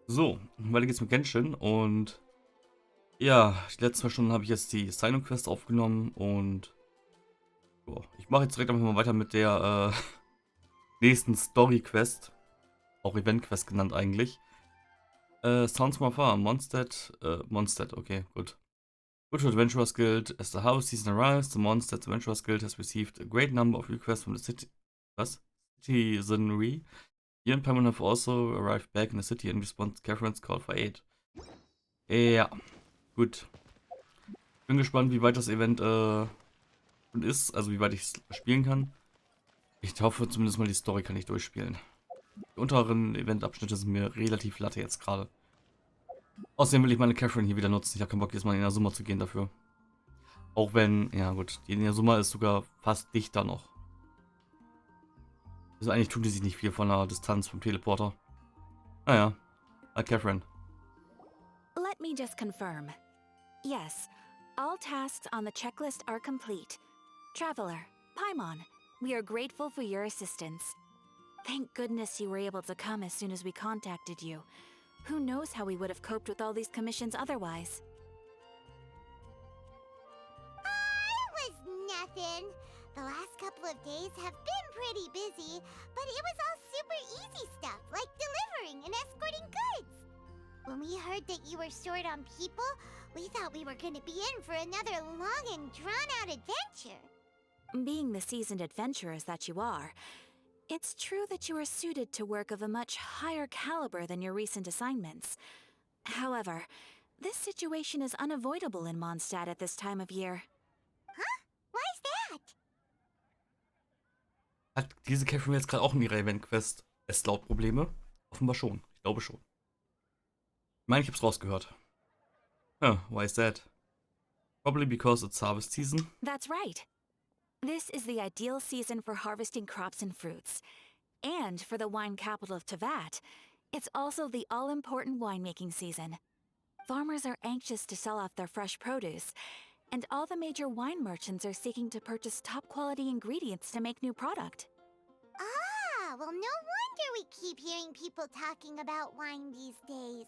So, weiter geht's mit Genshin und ja, die letzten 2 Stunden habe ich jetzt die Sign Quest aufgenommen und ja, ich mache jetzt direkt einfach mal weiter mit der nächsten Story Quest, auch Event Quest genannt eigentlich. Sounds more far, Mondstadt, okay, gut. Good to Adventurers Guild, as the harvest season arrives, the Mondstadt Adventurers Guild has received a great number of requests from the city, was? Citizenry. You and Pamela have also arrived back in the city in response to Catherine's call for aid. Ja, gut. Bin gespannt, wie weit das Event schon ist, also wie weit ich es spielen kann. Ich hoffe zumindest mal, die Story kann ich durchspielen. Die unteren Eventabschnitte sind mir relativ latte jetzt gerade. Außerdem will ich meine Catherine hier wieder nutzen. Ich habe keinen Bock, jetzt mal in der Summer zu gehen dafür. Auch wenn, ja gut, die in der Summer ist sogar fast dichter noch. Also eigentlich tut die sich nicht viel von der Distanz vom Teleporter. Naja, Catherine. Let me just confirm. Yes, all tasks on the checklist are complete. Traveler, Paimon, we are grateful for your assistance. Thank goodness you were able to come as soon as we contacted you. Who knows how we would have coped with all these commissions otherwise? Was nothing. The last couple of days have been pretty busy, but it was all super easy stuff, like delivering and escorting goods. When we heard that you were short on people, we thought we were going to be in for another long and drawn-out adventure. Being the seasoned adventurers that you are, it's true that you are suited to work of a much higher caliber than your recent assignments. However, this situation is unavoidable in Mondstadt at this time of year. Huh? Why's that? Hat diese Catherine jetzt gerade auch in ihrer Event-Quest S-Laut-Probleme? Offenbar schon. Ich glaube schon. Ich meine, ich hab's rausgehört. Huh, why is that? Probably because it's harvest season. That's right. This is the ideal season for harvesting crops and fruits. And for the wine capital of Tevat, it's also the all-important winemaking season. Farmers are anxious to sell off their fresh produce, and all the major wine merchants are seeking to purchase top-quality ingredients to make new product. Ah, well, no wonder we keep hearing people talking about wine these days.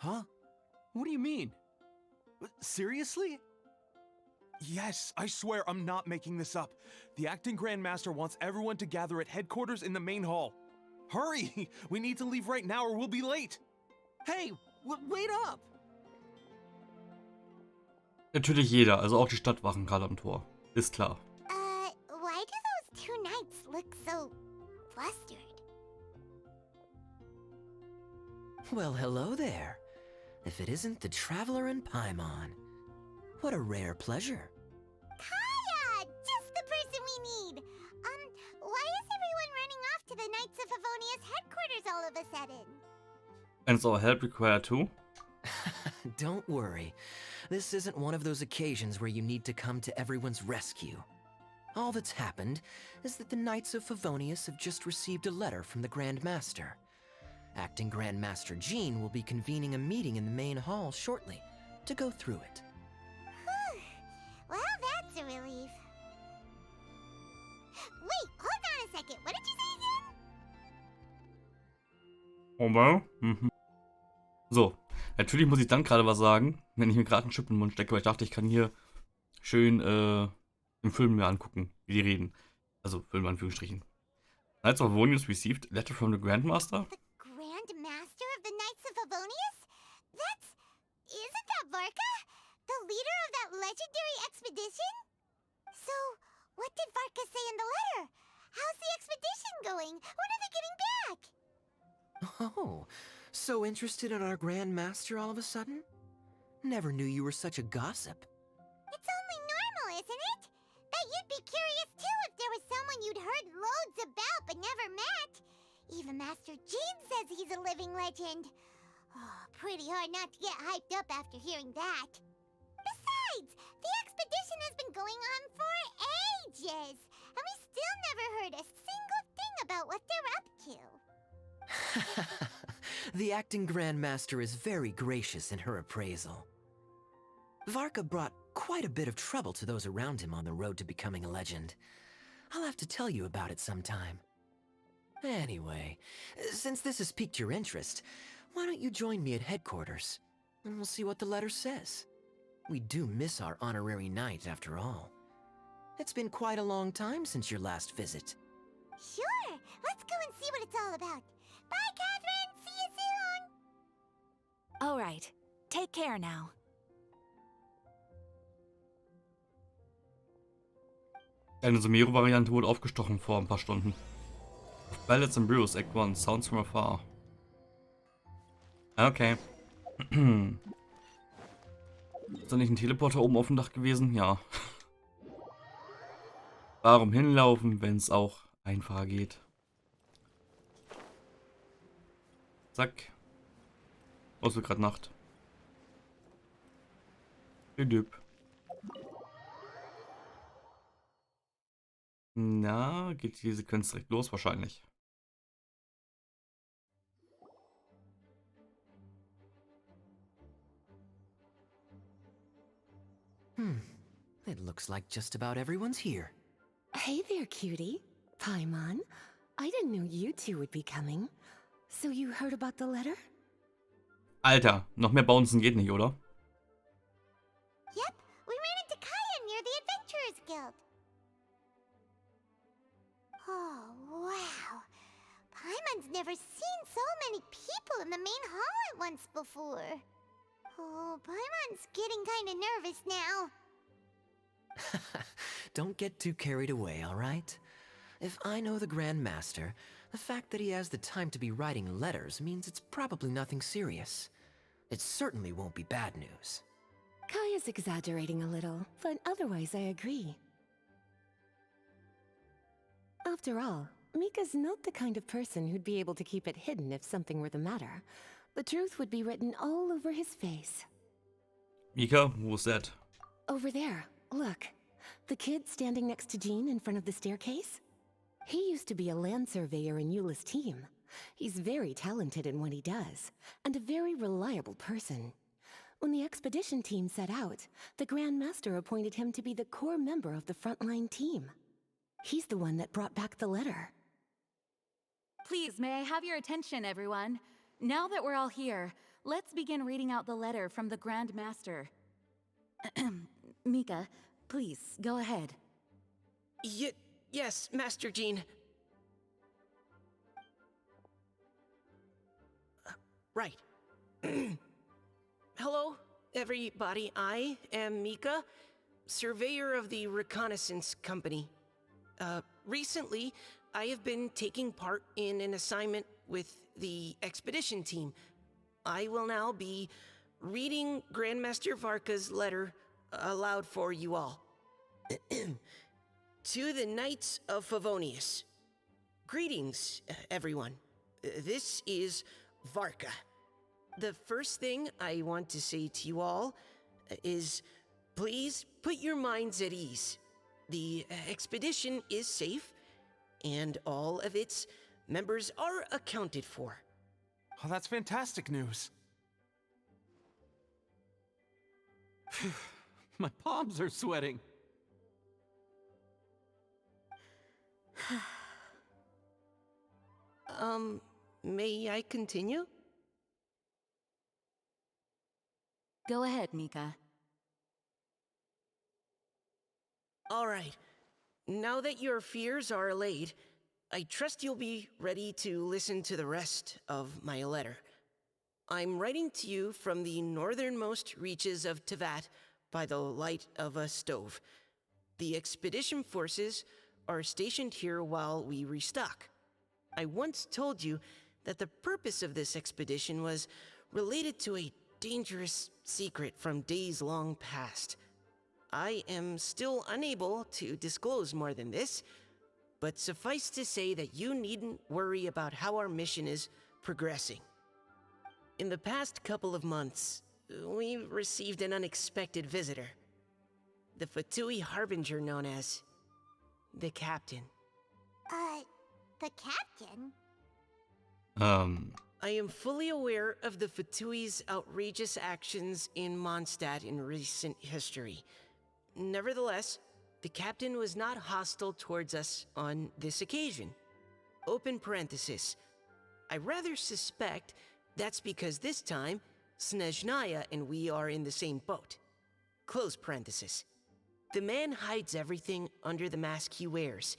Huh? What do you mean? Seriously? Yes, I swear I'm not making this up. The acting Grandmaster wants everyone to gather at headquarters in the main hall. Hurry! We need to leave right now or we'll be late. Hey, wait up! Natürlich jeder, also auch die Stadtwachen gerade am Tor. Ist klar. Why do those two knights look so flustered? Well, hello there. If it isn't the Traveler and Paimon. What a rare pleasure. Kaya! Just the person we need! Why is everyone running off to the Knights of Favonia's headquarters all of a sudden? And is our help required too? Don't worry. This isn't one of those occasions where you need to come to everyone's rescue. All that's happened is that the Knights of Favonius have just received a letter from the Grand Master. Acting Grand Master Jean will be convening a meeting in the main hall shortly to go through it. Well, that's a relief. Wait, hold on a second. What did you say again? Aber, So, natürlich muss ich dann gerade was sagen, wenn ich mir gerade einen Chip in den Mund stecke, weil ich dachte, ich kann hier schön den Film mir angucken, wie die reden. Also, Film in Anführungsstrichen. Knights of Favonius received a letter from the Grandmaster. The Grand Master of the Knights of Favonius? Isn't that Varka? The leader of that legendary expedition? So, what did Varka say in the letter? How's the expedition going? When are they getting back? Oh, so interested in our Grand Master all of a sudden? Never knew you were such a gossip. It's only normal, isn't it? That you'd be curious too if there was someone you'd heard loads about but never met. Even Master Jean says he's a living legend. Oh, pretty hard not to get hyped up after hearing that. Besides, the expedition has been going on for ages, and we still never heard a single thing about what they're up to. The acting Grand Master is very gracious in her appraisal. Varka brought quite a bit of trouble to those around him on the road to becoming a legend. I'll have to tell you about it sometime. Anyway, since this has piqued your interest, Why don't you join me at headquarters, and we'll see what the letter says. We do miss our honorary knight, after all. It's been quite a long time since your last visit. Sure, let's go and see what it's all about. Bye, Catherine! See you soon! All right. Take care now. Eine Sumero-Variante wurde aufgestochen vor ein paar Stunden. Ballads and Brews, Act 1, Sounds from Afar. Okay. Ist da nicht ein Teleporter oben auf dem Dach gewesen? Ja. Warum hinlaufen, wenn es auch einfacher geht? Zack. Oh, es wird gerade Nacht. Düdüb. Na, geht die Sequenz direkt los wahrscheinlich. It looks like just about everyone's here. Hey there, cutie. Paimon. I didn't know you two would be coming. So you heard about the letter? Alter, noch mehr bouncen geht nicht, oder? Yep, we ran into Kaya near the Adventurers Guild. Oh, wow. Paimon's never seen so many people in the main hall at once before. Oh, Paimon's getting kinda nervous now. Don't get too carried away, all right? If I know the Grand Master, the fact that he has the time to be writing letters means it's probably nothing serious. It certainly won't be bad news. Kaya's exaggerating a little, but otherwise I agree. After all, Mika's not the kind of person who'd be able to keep it hidden if something were the matter. The truth would be written all over his face. Mika, wo ist that? Over there, look. The kid standing next to Jean in front of the staircase? He used to be a land surveyor in Eula's team. He's very talented in what he does, and a very reliable person. When the expedition team set out, the Grand Master appointed him to be the core member of the frontline team. He's the one that brought back the letter. Please, may I have your attention, everyone? Now that we're all here, let's begin reading out the letter from the Grand Master. Mika, please, go ahead. Yes, Master Jean. Right. Hello, everybody. I am Mika, surveyor of the Reconnaissance Company. Recently, I have been taking part in an assignment with the expedition team. I will now be reading Grandmaster Varka's letter aloud for you all. To the Knights of Favonius. Greetings, everyone. This is Varka. The first thing I want to say to you all is please put your minds at ease. The expedition is safe, and all of its members are accounted for. Oh, that's fantastic news. My palms are sweating. May I continue? Go ahead, Mika. All right. Now that your fears are allayed, I trust you'll be ready to listen to the rest of my letter. I'm writing to you from the northernmost reaches of Tevat by the light of a stove. The expedition forces are stationed here while we restock. I once told you that the purpose of this expedition was related to a dangerous secret from days long past. I am still unable to disclose more than this, but suffice to say that you needn't worry about how our mission is progressing. In the past couple of months, we received an unexpected visitor. The Fatui Harbinger known as the Captain. The captain? I am fully aware of the Fatui's outrageous actions in Mondstadt in recent history. Nevertheless, the captain was not hostile towards us on this occasion. Open parenthesis. I rather suspect That's because this time, Snezhnaya and we are in the same boat. Close parenthesis. The man hides everything under the mask he wears,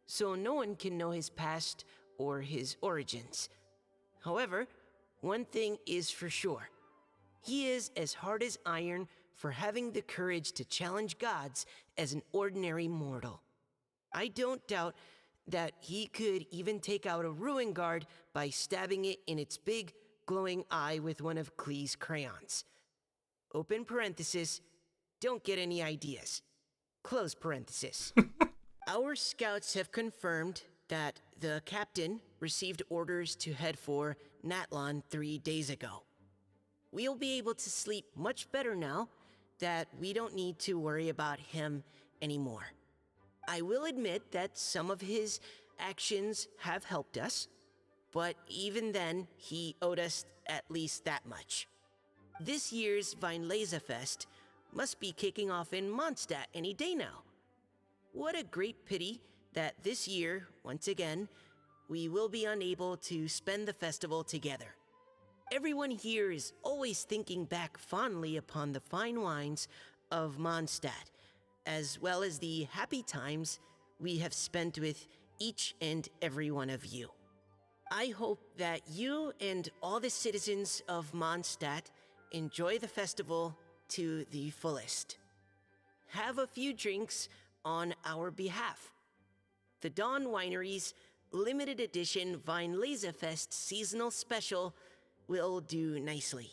so no one can know his past or his origins. However, one thing is for sure. He is as hard as iron for having the courage to challenge gods as an ordinary mortal. I don't doubt that he could even take out a ruin guard by stabbing it in its big, glowing eye with one of Klee's crayons. Open parenthesis, don't get any ideas. Close parenthesis. Our scouts have confirmed that the captain received orders to head for Natlon 3 days ago. We'll be able to sleep much better now that we don't need to worry about him anymore. I will admit that some of his actions have helped us, but even then, he owed us at least that much. This year's Weinlesefest must be kicking off in Mondstadt any day now. What a great pity that this year, once again, we will be unable to spend the festival together. Everyone here is always thinking back fondly upon the fine wines of Mondstadt, as well as the happy times we have spent with each and every one of you. I hope that you and all the citizens of Mondstadt enjoy the festival to the fullest. Have a few drinks on our behalf. The Dawn Winery's limited edition Weinlesefest seasonal special will do nicely.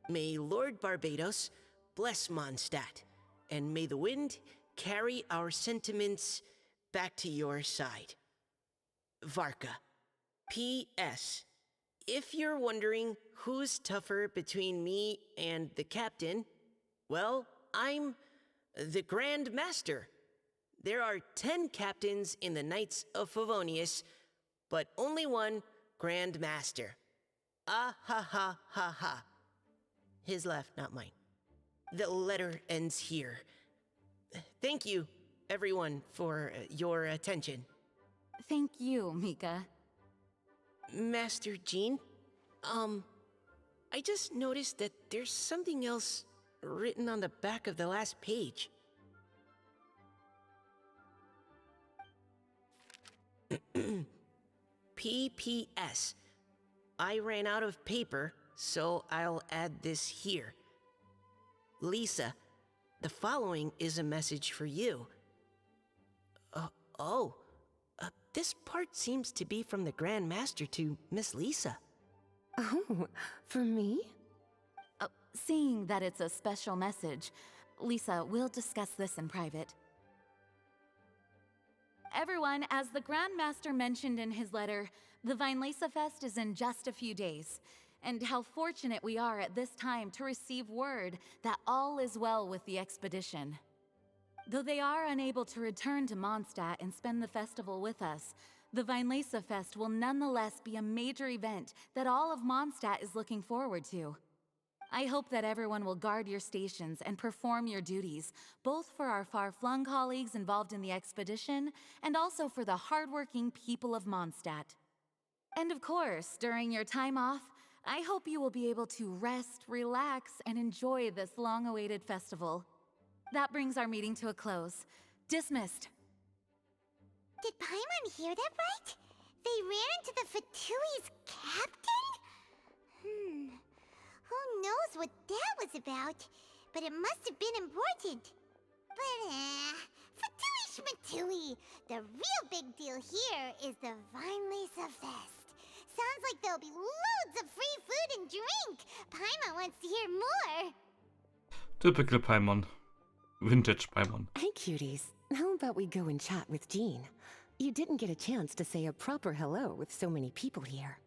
May Lord Barbados bless Mondstadt, and may the wind carry our sentiments back to your side. Varka. P.S. If you're wondering who's tougher between me and the captain, well, I'm the Grand Master. There are 10 captains in the Knights of Favonius, but only one Grand Master. Ah ha ha ha ha. His laugh, not mine. The letter ends here. Thank you, everyone, for your attention. Thank you, Mika. Master Jean, I just noticed that there's something else written on the back of the last page. P.P.S. I ran out of paper, so I'll add this here. Lisa, the following is a message for you. This part seems to be from the Grand Master to Miss Lisa. Oh, for me? Seeing that it's a special message, Lisa, we'll discuss this in private. Everyone, as the Grand Master mentioned in his letter, the Weinlesefest is in just a few days, and how fortunate we are at this time to receive word that all is well with the expedition. Though they are unable to return to Mondstadt and spend the festival with us, the Weinlesefest will nonetheless be a major event that all of Mondstadt is looking forward to. I hope that everyone will guard your stations and perform your duties, both for our far-flung colleagues involved in the expedition and also for the hardworking people of Mondstadt. And of course, during your time off, I hope you will be able to rest, relax, and enjoy this long-awaited festival. That brings our meeting to a close. Dismissed. Did Paimon hear that right? They ran into the Fatui's captain? Who knows what that was about? But it must have been important. But, Fatui Schmatui! The real big deal here is the Weinlesefest. Sounds like there'll be loads of free food and drink. Paimon wants to hear more. Typical Paimon. Vintage Paimon. Hey, cuties. How about we go and chat with Jean? You didn't get a chance to say a proper hello with so many people here.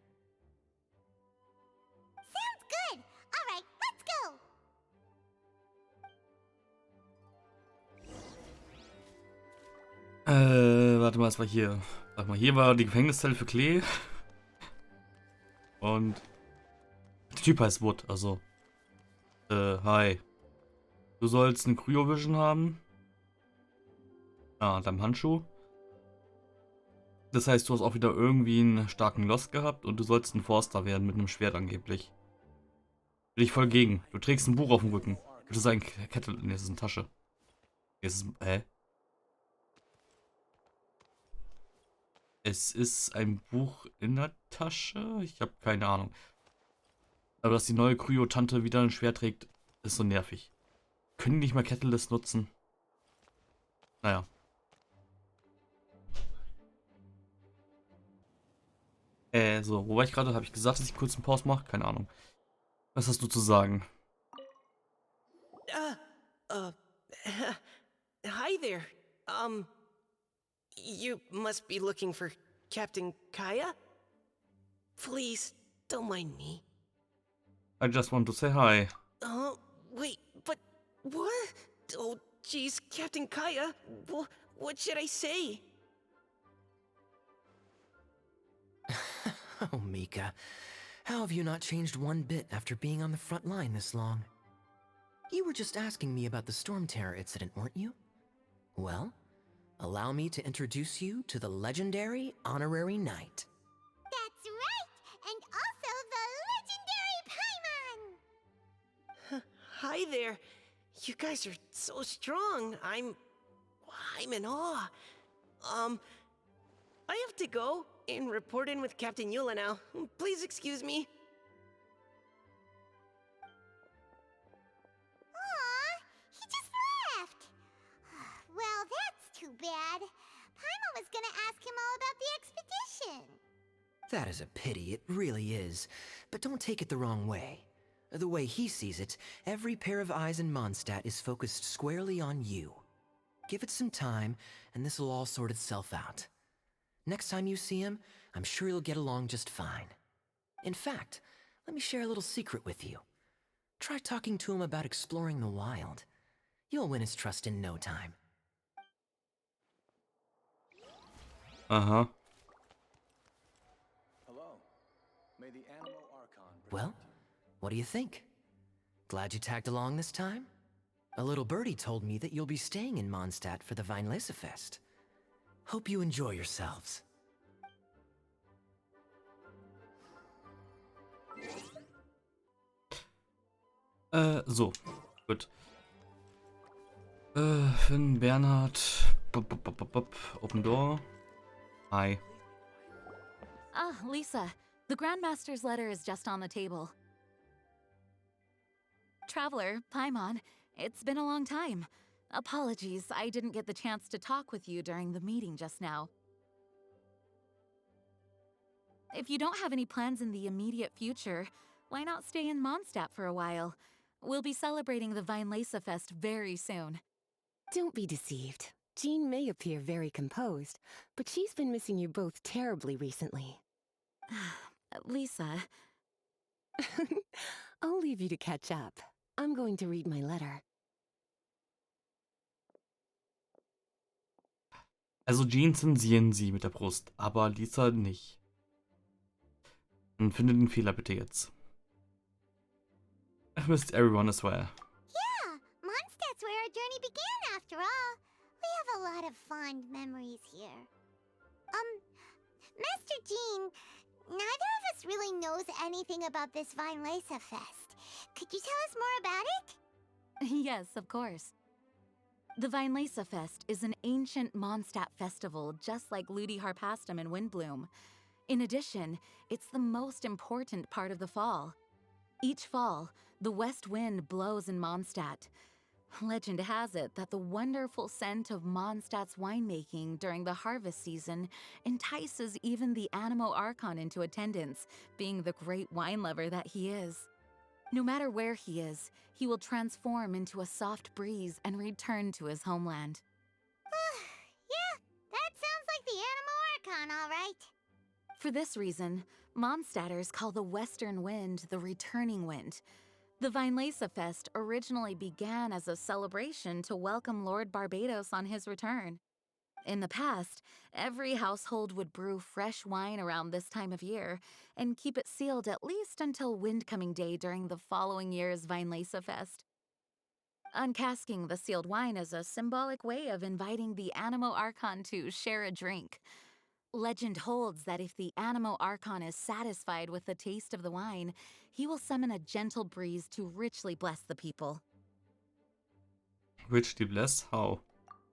Sounds good. All right, let's go. Warte mal, was war hier? Warte mal, hier war die Gefängniszelle für Klee. Und der Typ heißt Wood, also. Hi. Du sollst eine Cryovision haben. Ah, deinem Handschuh. Das heißt, du hast auch wieder irgendwie einen starken Lost gehabt und du sollst ein Forster werden mit einem Schwert angeblich. Bin ich voll gegen. Du trägst ein Buch auf dem Rücken. Das ist ein Kette. Nee, das ist eine Tasche. Hä? Es ist ein Buch in der Tasche? Ich habe keine Ahnung. Aber dass die neue Kryo-Tante wieder ein Schwert trägt, ist so nervig. Können die nicht mal Catalyst nutzen? Naja. So, wo war ich gerade? Habe ich gesagt, dass ich kurz einen Pause mache? Keine Ahnung. Was hast du zu sagen? Uh, hi there. You must be looking for Captain Kaya? Please, don't mind me. I just want to say hi. Oh, wait, but what? Oh, geez, Captain Kaya, what should I say? Oh, Mika, how have you not changed one bit after being on the front line this long? You were just asking me about the Storm Terror incident, weren't you? Well, allow me to introduce you to the legendary Honorary Knight. That's right! And also the legendary Paimon! Hi there. You guys are so strong. I'm in awe. I have to go and report in with Captain Yula now. Please excuse me. Aw, he just left! Well, that's too bad. Paimon was gonna ask him all about the expedition. That is a pity, it really is. But don't take it the wrong way. The way he sees it, every pair of eyes in Mondstadt is focused squarely on you. Give it some time, and this'll all sort itself out. Next time you see him, I'm sure you'll get along just fine. In fact, let me share a little secret with you. Try talking to him about exploring the wild. You'll win his trust in no time. Aha. Hello. May the Animo Archon Well, what do you think? Glad you tagged along this time? A little birdie told me that you'll be staying in Mondstadt for the Weinlesefest. Hope you enjoy yourselves. So. Gut. Finn, Bernhard. Open Door. Hi. Ah, Lisa. The Grandmaster's letter is just on the table. Traveler, Paimon, it's been a long time. Apologies, I didn't get the chance to talk with you during the meeting just now. If you don't have any plans in the immediate future, why not stay in Mondstadt for a while? We'll be celebrating the Weinlesefest very soon. Don't be deceived. Jean may appear very composed, but she's been missing you both terribly recently. Lisa, I'll leave you to catch up. I'm going to read my letter. Also Jean zensieren sie mit der Brust, aber Lisa nicht. Dann finde den Fehler bitte jetzt. I missed everyone as well. Yeah, Mondstadt's where our journey began after all. We have a lot of fond memories here. Master Jean, neither of us really knows anything about this Weinlesefest. Could you tell us more about it? yes, of course. The Weinlesefest is an ancient Mondstadt festival just like Ludi Harpastum and Windbloom. In addition, it's the most important part of the fall. Each fall, the west wind blows in Mondstadt. Legend has it that the wonderful scent of Mondstadt's winemaking during the harvest season entices even the Animo Archon into attendance, being the great wine lover that he is. No matter where he is, he will transform into a soft breeze and return to his homeland. Yeah, that sounds like the Animo Archon, all right. For this reason, Mondstadters call the western wind the returning wind. The Weinlesefest originally began as a celebration to welcome Lord Barbados on his return. In the past, every household would brew fresh wine around this time of year and keep it sealed at least until Windcoming Day during the following year's Weinlesefest. Uncasking the sealed wine is a symbolic way of inviting the Animo Archon to share a drink. Legend holds that if the Animo Archon is satisfied with the taste of the wine, he will summon a gentle breeze to richly bless the people. Richly blessed? How?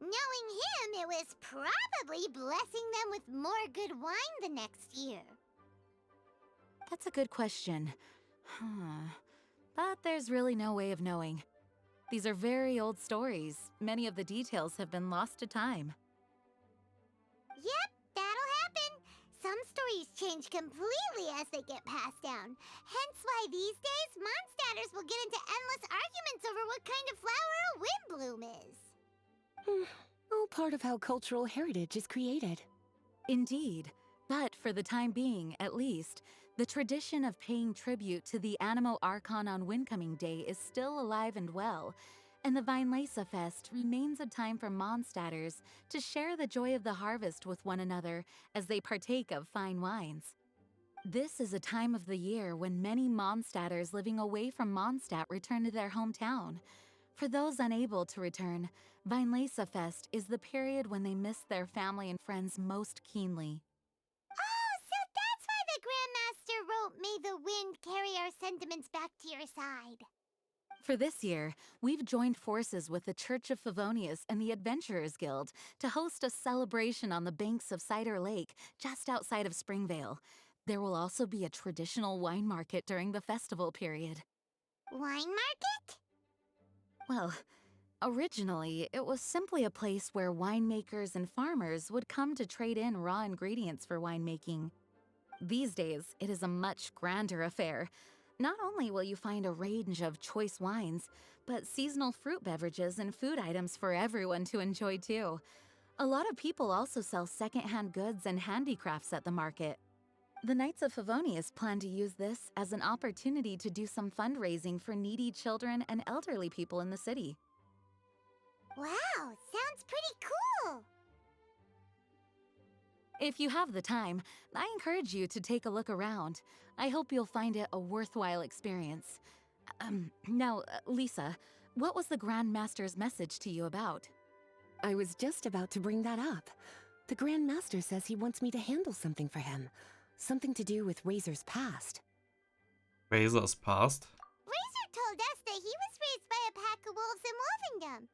Knowing him, it was probably blessing them with more good wine the next year. That's a good question. But there's really no way of knowing. These are very old stories. Many of the details have been lost to time. Yep, that'll happen. Some stories change completely as they get passed down. Hence why these days, Mondstadters will get into endless arguments over what kind of flower a windbloom is. All part of how cultural heritage is created. Indeed. But for the time being, at least, the tradition of paying tribute to the Animo Archon on Windcoming Day is still alive and well, and the Weinlese Fest remains a time for Mondstadters to share the joy of the harvest with one another as they partake of fine wines. This is a time of the year when many Mondstadters living away from Mondstadt return to their hometown. For those unable to return, Weinlese Fest is the period when they miss their family and friends most keenly. Oh, so that's why the Grandmaster wrote, "May the wind carry our sentiments back to your side." For this year, we've joined forces with the Church of Favonius and the Adventurers Guild to host a celebration on the banks of Cider Lake, just outside of Springvale. There will also be a traditional wine market during the festival period. Wine market? Well, originally, it was simply a place where winemakers and farmers would come to trade in raw ingredients for winemaking. These days, it is a much grander affair. Not only will you find a range of choice wines, but seasonal fruit beverages and food items for everyone to enjoy too. A lot of people also sell secondhand goods and handicrafts at the market. The Knights of Favonius plan to use this as an opportunity to do some fundraising for needy children and elderly people in the city. Wow, sounds pretty cool. If you have the time, I encourage you to take a look around. I hope you'll find it a worthwhile experience. Now, Lisa, what was the Grand Master's message to you about? I was just about to bring that up. The Grand Master says he wants me to handle something for him. Something to do with Razor's past. Razor's past? Razor told us that he was raised by a pack of wolves in Wolvendom.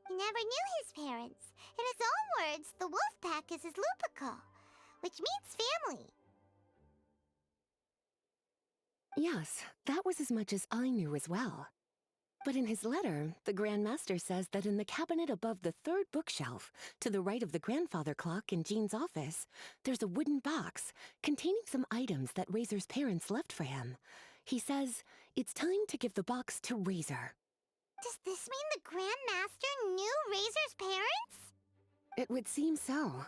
He never knew his parents. In his own words, the wolf pack is his lupical, which means family. Yes, that was as much as I knew as well. But in his letter, the Grand Master says that in the cabinet above the third bookshelf, to the right of the grandfather clock in Jean's office, there's a wooden box containing some items that Razor's parents left for him. He says it's time to give the box to Razor. Does this mean the Grand Master knew Razor's parents? It would seem so.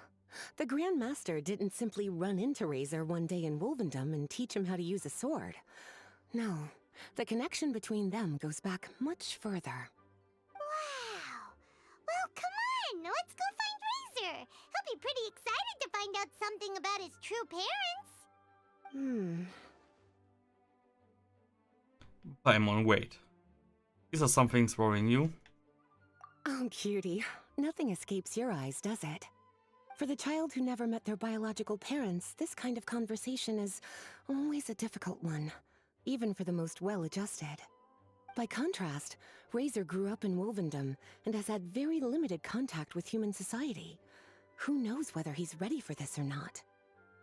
The Grand Master didn't simply run into Razor one day in Wolvendom and teach him how to use a sword. No, the connection between them goes back much further. Wow. Well, come on, let's go find Razor. He'll be pretty excited to find out something about his true parents. Paimon, wait. These are some things worrying you? Oh, cutie. Nothing escapes your eyes, does it? For the child who never met their biological parents, this kind of conversation is always a difficult one, even for the most well-adjusted. By contrast, Razor grew up in Wolvendom and has had very limited contact with human society. Who knows whether he's ready for this or not?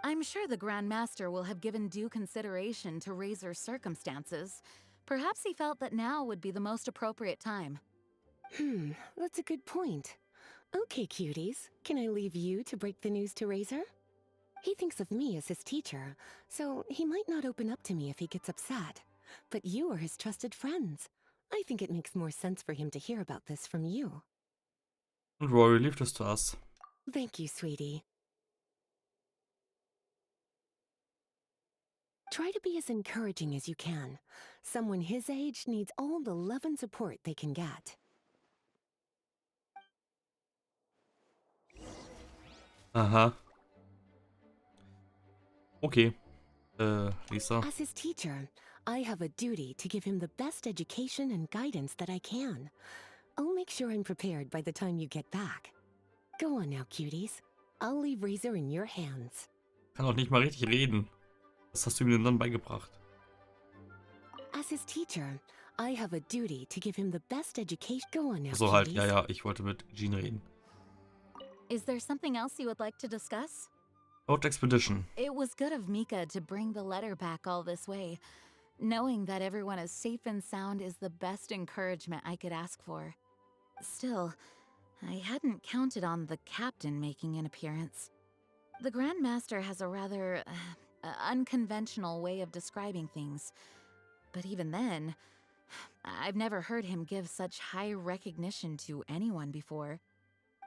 I'm sure the Grand Master will have given due consideration to Razor's circumstances. Perhaps he felt that now would be the most appropriate time. That's a good point. Okay, cuties, can I leave you to break the news to Razor? He thinks of me as his teacher, so he might not open up to me if he gets upset. But you are his trusted friends. I think it makes more sense for him to hear about this from you. And Rory, leave this to us. Thank you, sweetie. Try to be as encouraging as you can. Someone his age needs all the love and support they can get. Aha. Okay. Lisa. As his teacher, I have a duty to give him the best education and guidance that I can. I'll make sure I'm prepared by the time you get back. Go on now, cuties. I'll leave Razor in your hands. Kann auch nicht mal richtig reden. Was hast du ihm denn dann beigebracht? As his teacher, I have a duty to give him the best education. Go on now, So halt, cuties. ja, ich wollte mit Jean reden. Is there something else you would like to discuss? Road Expedition. It was good of Mika to bring the letter back all this way. Knowing that everyone is safe and sound is the best encouragement I could ask for. Still, I hadn't counted on the captain making an appearance. The Grand Master has a rather unconventional way of describing things. But even then, I've never heard him give such high recognition to anyone before.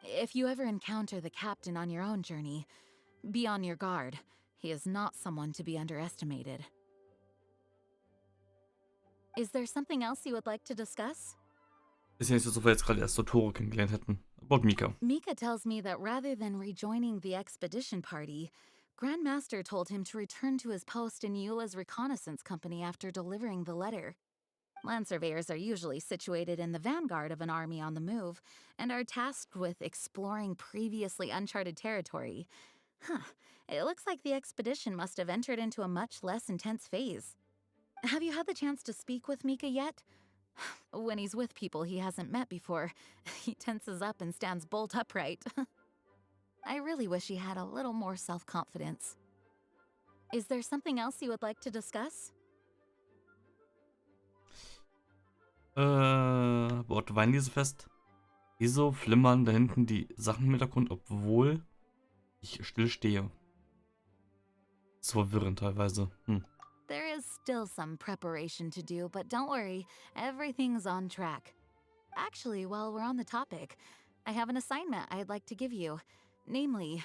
If you ever encounter the captain on your own journey, be on your guard. He is not someone to be underestimated. Is there something else you would like to discuss? Ist ja nicht so, als ob wir jetzt gerade erst so Tore kennengelernt hätten. About Mika. Mika tells me that rather than rejoining the expedition party, Grandmaster told him to return to his post in Eula's reconnaissance company after delivering the letter. Land surveyors are usually situated in the vanguard of an army on the move and are tasked with exploring previously uncharted territory. It looks like the expedition must have entered into a much less intense phase. Have you had the chance to speak with Mika yet? When he's with people he hasn't met before, he tenses up and stands bolt upright. I really wish he had a little more self-confidence. Is there something else you would like to discuss? About Weinlesefest. Wieso flimmern da hinten die Sachen im Hintergrund, obwohl ich still stehe? So verwirrend teilweise. There is still some preparation to do, but don't worry, everything's on track. Actually, while we're on the topic, I have an assignment I'd like to give you. Namely,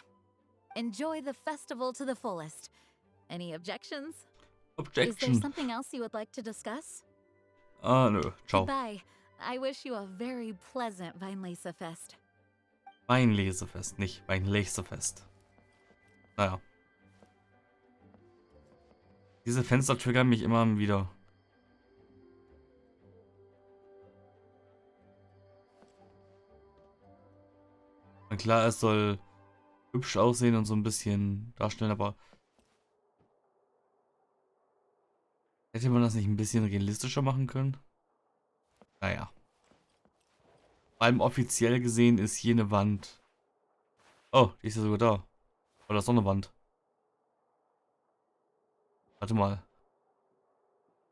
enjoy the festival to the fullest. Any objections? Is there Objection. something else you would like to discuss? Nö. Ciao. Goodbye. I wish you a very pleasant Weinlesefest. Weinlesefest, nicht Weinlesefest. Naja. Diese Fenster triggern mich immer wieder. Na klar, es soll hübsch aussehen und so ein bisschen darstellen, aber hätte man das nicht ein bisschen realistischer machen können? Naja. Vor allem offiziell gesehen ist hier eine Wand. Oh, die ist ja sogar da. Oder ist noch eine Wand. Warte mal.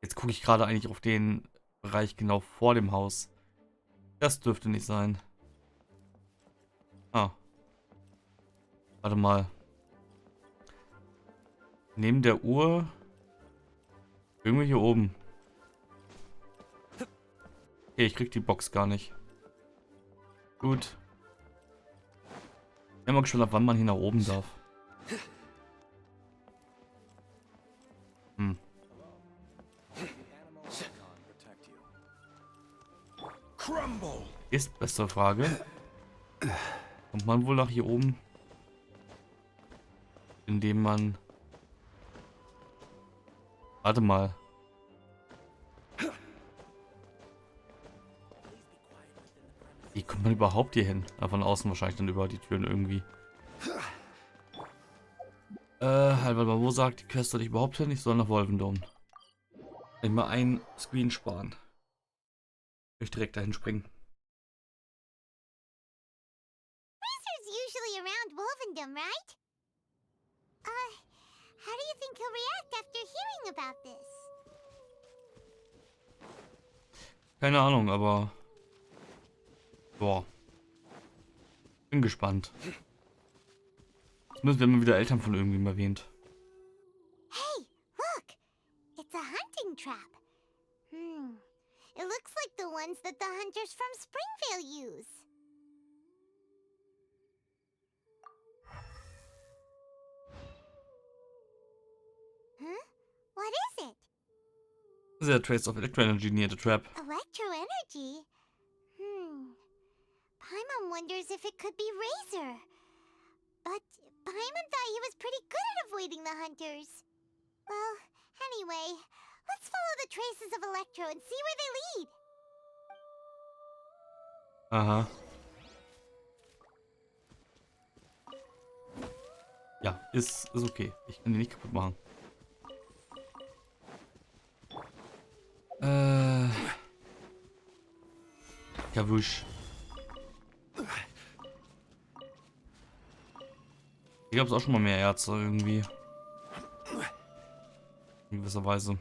Jetzt gucke ich gerade eigentlich auf den Bereich genau vor dem Haus. Das dürfte nicht sein. Ah. Warte mal. Neben der Uhr. Irgendwie hier oben. Okay, ich krieg die Box gar nicht. Gut. Ich bin mal gespannt, ab wann man hier nach oben darf. Ist beste Frage. Kommt man wohl nach hier oben? Indem man... Warte mal. Wie kommt man überhaupt hier hin? Von außen wahrscheinlich dann über die Türen irgendwie. Halt, warte mal, wo sagt die Quest, soll ich überhaupt hin? Ich soll nach Wolvendom. Ich mal einen Screen sparen. Ich direkt dahin springen. Razor's usually around Wolvendom, right? How do you think he'll react after hearing about this? Keine Ahnung, aber... Boah. Bin gespannt. Zumindest werden wir wieder Eltern von irgendwem erwähnt. Hey, look! It's a hunting trap. It looks like the ones that the hunters from Springvale use. Huh? What is it? There are traces of electroenergy near the trap. Electroenergy? Paimon wonders if it could be Razor. But Paimon thought he was pretty good at avoiding the hunters. Well, anyway, let's follow the traces of Electro and see where they lead. Aha. ist okay. Ich kann die nicht kaputt machen. Kavusch. Hier gab es auch schon mal mehr Ärzte irgendwie. In gewisser Weise.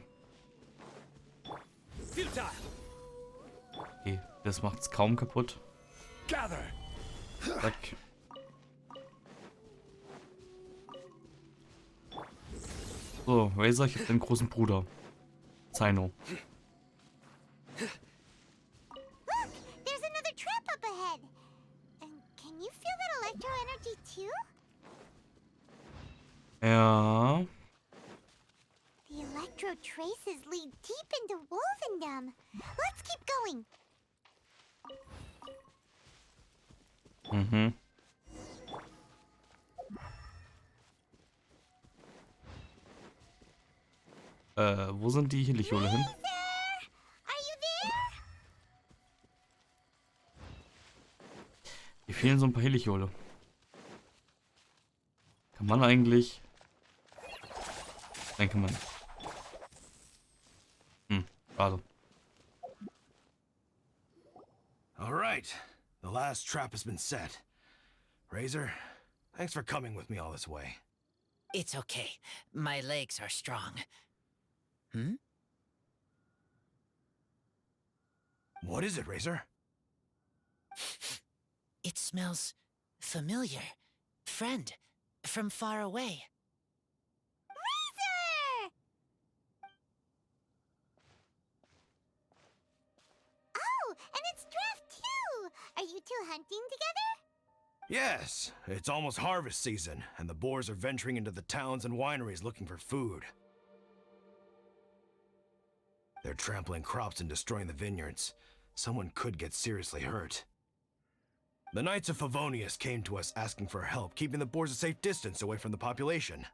Okay, das macht's kaum kaputt. Zack. So, Razor, ich hab den großen Bruder. Zaino. Look, there's another trap up ahead. And can you feel that electro energy too? Ja. The electro traces lead deep into Wolvendom. Let's keep going. Mhm. Wo sind die Helichole hin? Razor, are you there? Hier fehlen so ein paar Helichole. Kann man eigentlich... Nein, kann man nicht. Schade. All right, the last trap has been set. Razor, thanks for coming with me all this way. It's okay. My legs are strong. Hmm? What is it, Razor? It smells familiar. Friend, from far away. Razor! Oh, and it's Draft too! Are you two hunting together? Yes, it's almost harvest season, and the boars are venturing into the towns and wineries looking for food. They're trampling crops and destroying the vineyards. Someone could get seriously hurt. The Knights of Favonius came to us asking for help keeping the boars a safe distance away from the population.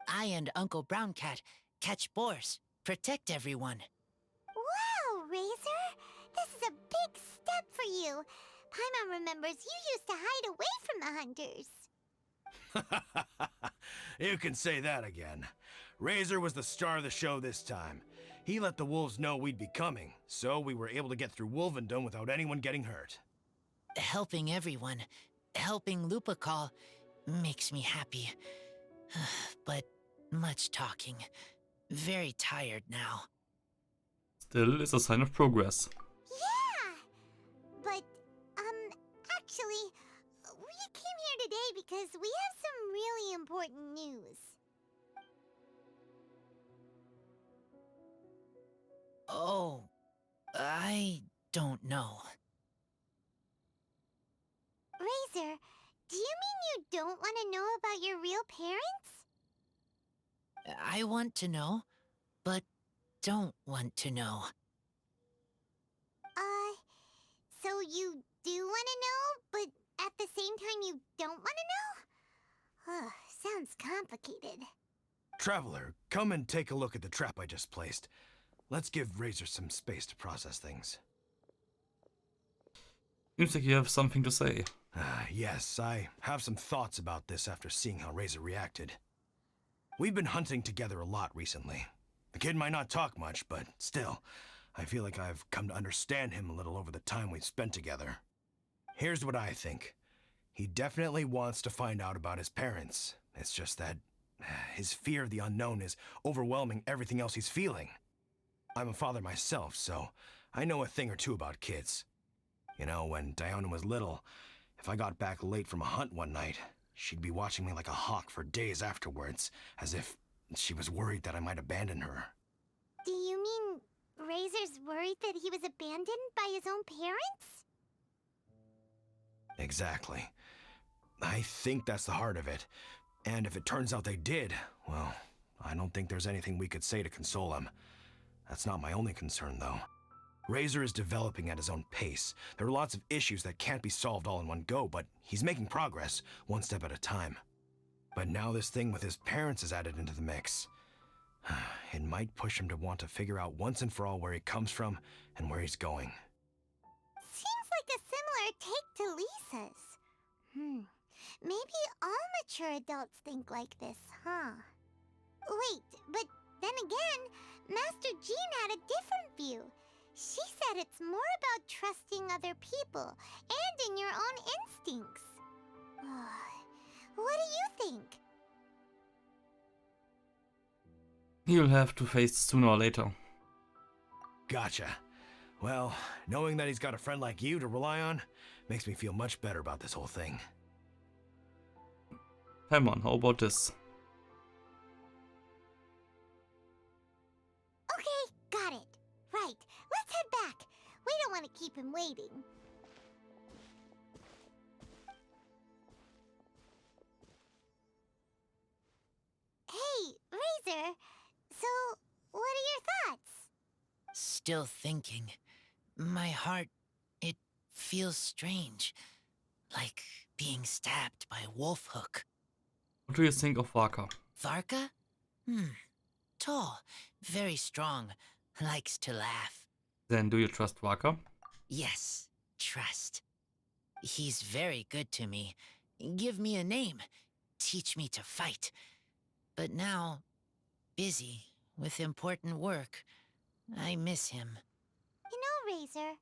I and Uncle Brown Cat catch boars, protect everyone. Wow, Razor! This is a big step for you. Paimon remembers you used to hide away from the hunters. You can say that again. Razor was the star of the show this time. He let the wolves know we'd be coming, so we were able to get through Wolvendom without anyone getting hurt. Helping everyone, helping Lupercal, makes me happy. But much talking. Very tired now. Still is a sign of progress. Yeah! But, actually, we came here today because we have some really important news. Oh, I don't know. Razor, do you mean you don't want to know about your real parents? I want to know, but don't want to know. So you do want to know, but at the same time you don't want to know? Sounds complicated. Traveler, come and take a look at the trap I just placed. Let's give Razor some space to process things. Seems like you have something to say. Yes, I have some thoughts about this after seeing how Razor reacted. We've been hunting together a lot recently. The kid might not talk much, but still, I feel like I've come to understand him a little over the time we've spent together. Here's what I think. He definitely wants to find out about his parents. It's just that his fear of the unknown is overwhelming everything else he's feeling. I'm a father myself, so I know a thing or two about kids. You know, when Diona was little, if I got back late from a hunt one night, she'd be watching me like a hawk for days afterwards, as if she was worried that I might abandon her. Do you mean Razor's worried that he was abandoned by his own parents? Exactly. I think that's the heart of it. And if it turns out they did, well, I don't think there's anything we could say to console him. That's not my only concern, though. Razor is developing at his own pace. There are lots of issues that can't be solved all in one go, but he's making progress, one step at a time. But now this thing with his parents is added into the mix. It might push him to want to figure out once and for all where he comes from and where he's going. Seems like a similar take to Lisa's. Maybe all mature adults think like this, huh? Wait, but then again, Master Jean had a different view. She said it's more about trusting other people and in your own instincts. What do you think? He'll have to face sooner or later. Gotcha. Well, knowing that he's got a friend like you to rely on makes me feel much better about this whole thing. Paimon, how about this? Okay, got it. Right, let's head back. We don't want to keep him waiting. Hey, Razor. So, what are your thoughts? Still thinking. My heart, it feels strange. Like being stabbed by a wolf hook. What do you think of Waka? Varka? Tall, very strong, likes to laugh. Then do you trust Waka? Yes, trust. He's very good to me. Give me a name. Teach me to fight. But now, busy with important work. I miss him. You know, Razor,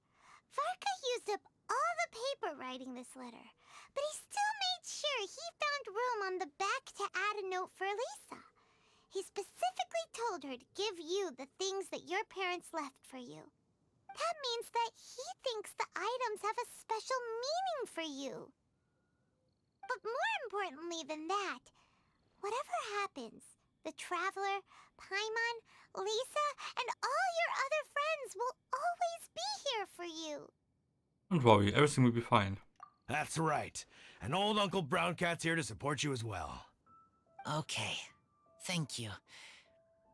Varka used up all the paper writing this letter, but he still made sure he found room on the back to add a note for Lisa. He specifically told her to give you the things that your parents left for you. That means that he thinks the items have a special meaning for you. But more importantly than that, whatever happens, the Traveler, Paimon, Lisa, and all your other friends will always be here for you. Don't worry, everything will be fine. That's right. And old Uncle Brown Cat's here to support you as well. Okay, thank you.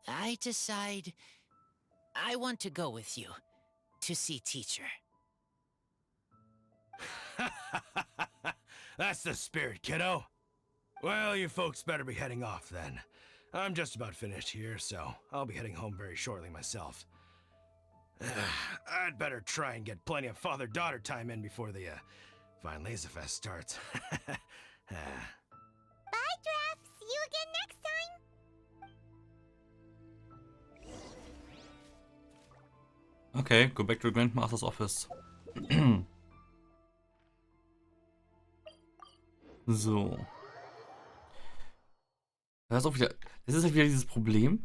I decide I want to go with you to see teacher. That's the spirit, kiddo. Well, you folks better be heading off then. I'm just about finished here, so I'll be heading home very shortly myself. I'd better try and get plenty of father-daughter time in before the Fine Laser Fest starts. Bye, Draft. See you again next time. Okay, go back to the Grandmaster's office. So. Das ist auch wieder. Es ist halt wieder dieses Problem.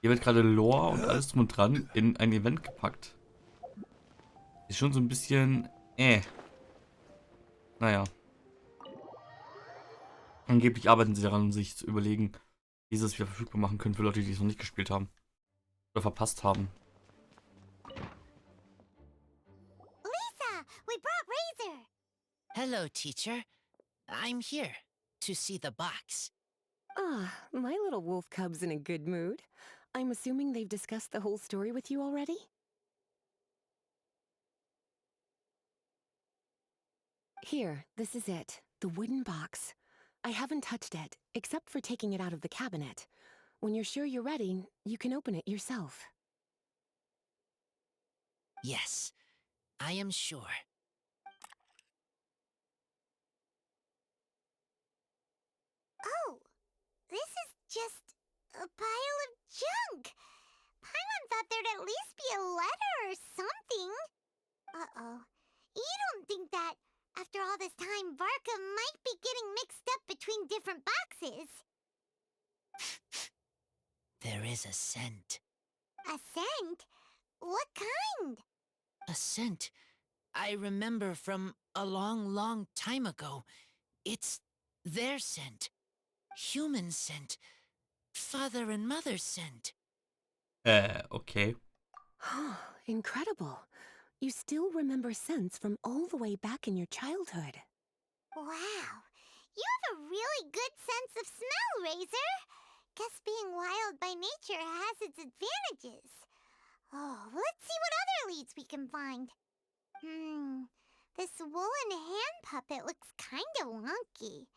Hier wird gerade Lore und alles drum und dran in ein Event gepackt. Ist schon so ein bisschen. Naja. Angeblich arbeiten sie daran, sich zu überlegen, wie sie es wieder verfügbar machen können für Leute, die es noch nicht gespielt haben. Oder verpasst haben. Lisa, we brought Razor. Hello, teacher. I'm here to see the box. Ah, my little wolf cub's in a good mood. I'm assuming they've discussed the whole story with you already? Here, this is it. The wooden box. I haven't touched it, except for taking it out of the cabinet. When you're sure you're ready, you can open it yourself. Yes, I am sure. Oh, this is just a pile of junk. Paimon thought there'd at least be a letter or something. Uh-oh. You don't think that, after all this time, Varka might be getting mixed up between different boxes? There is a scent. A scent? What kind? A scent I remember from a long, long time ago. It's their scent. Human scent. Father and mother scent. Okay. Incredible. You still remember scents from all the way back in your childhood. Wow. You have a really good sense of smell, Razor. Guess being wild by nature has its advantages. Oh, let's see what other leads we can find. This woolen hand puppet looks kinda wonky.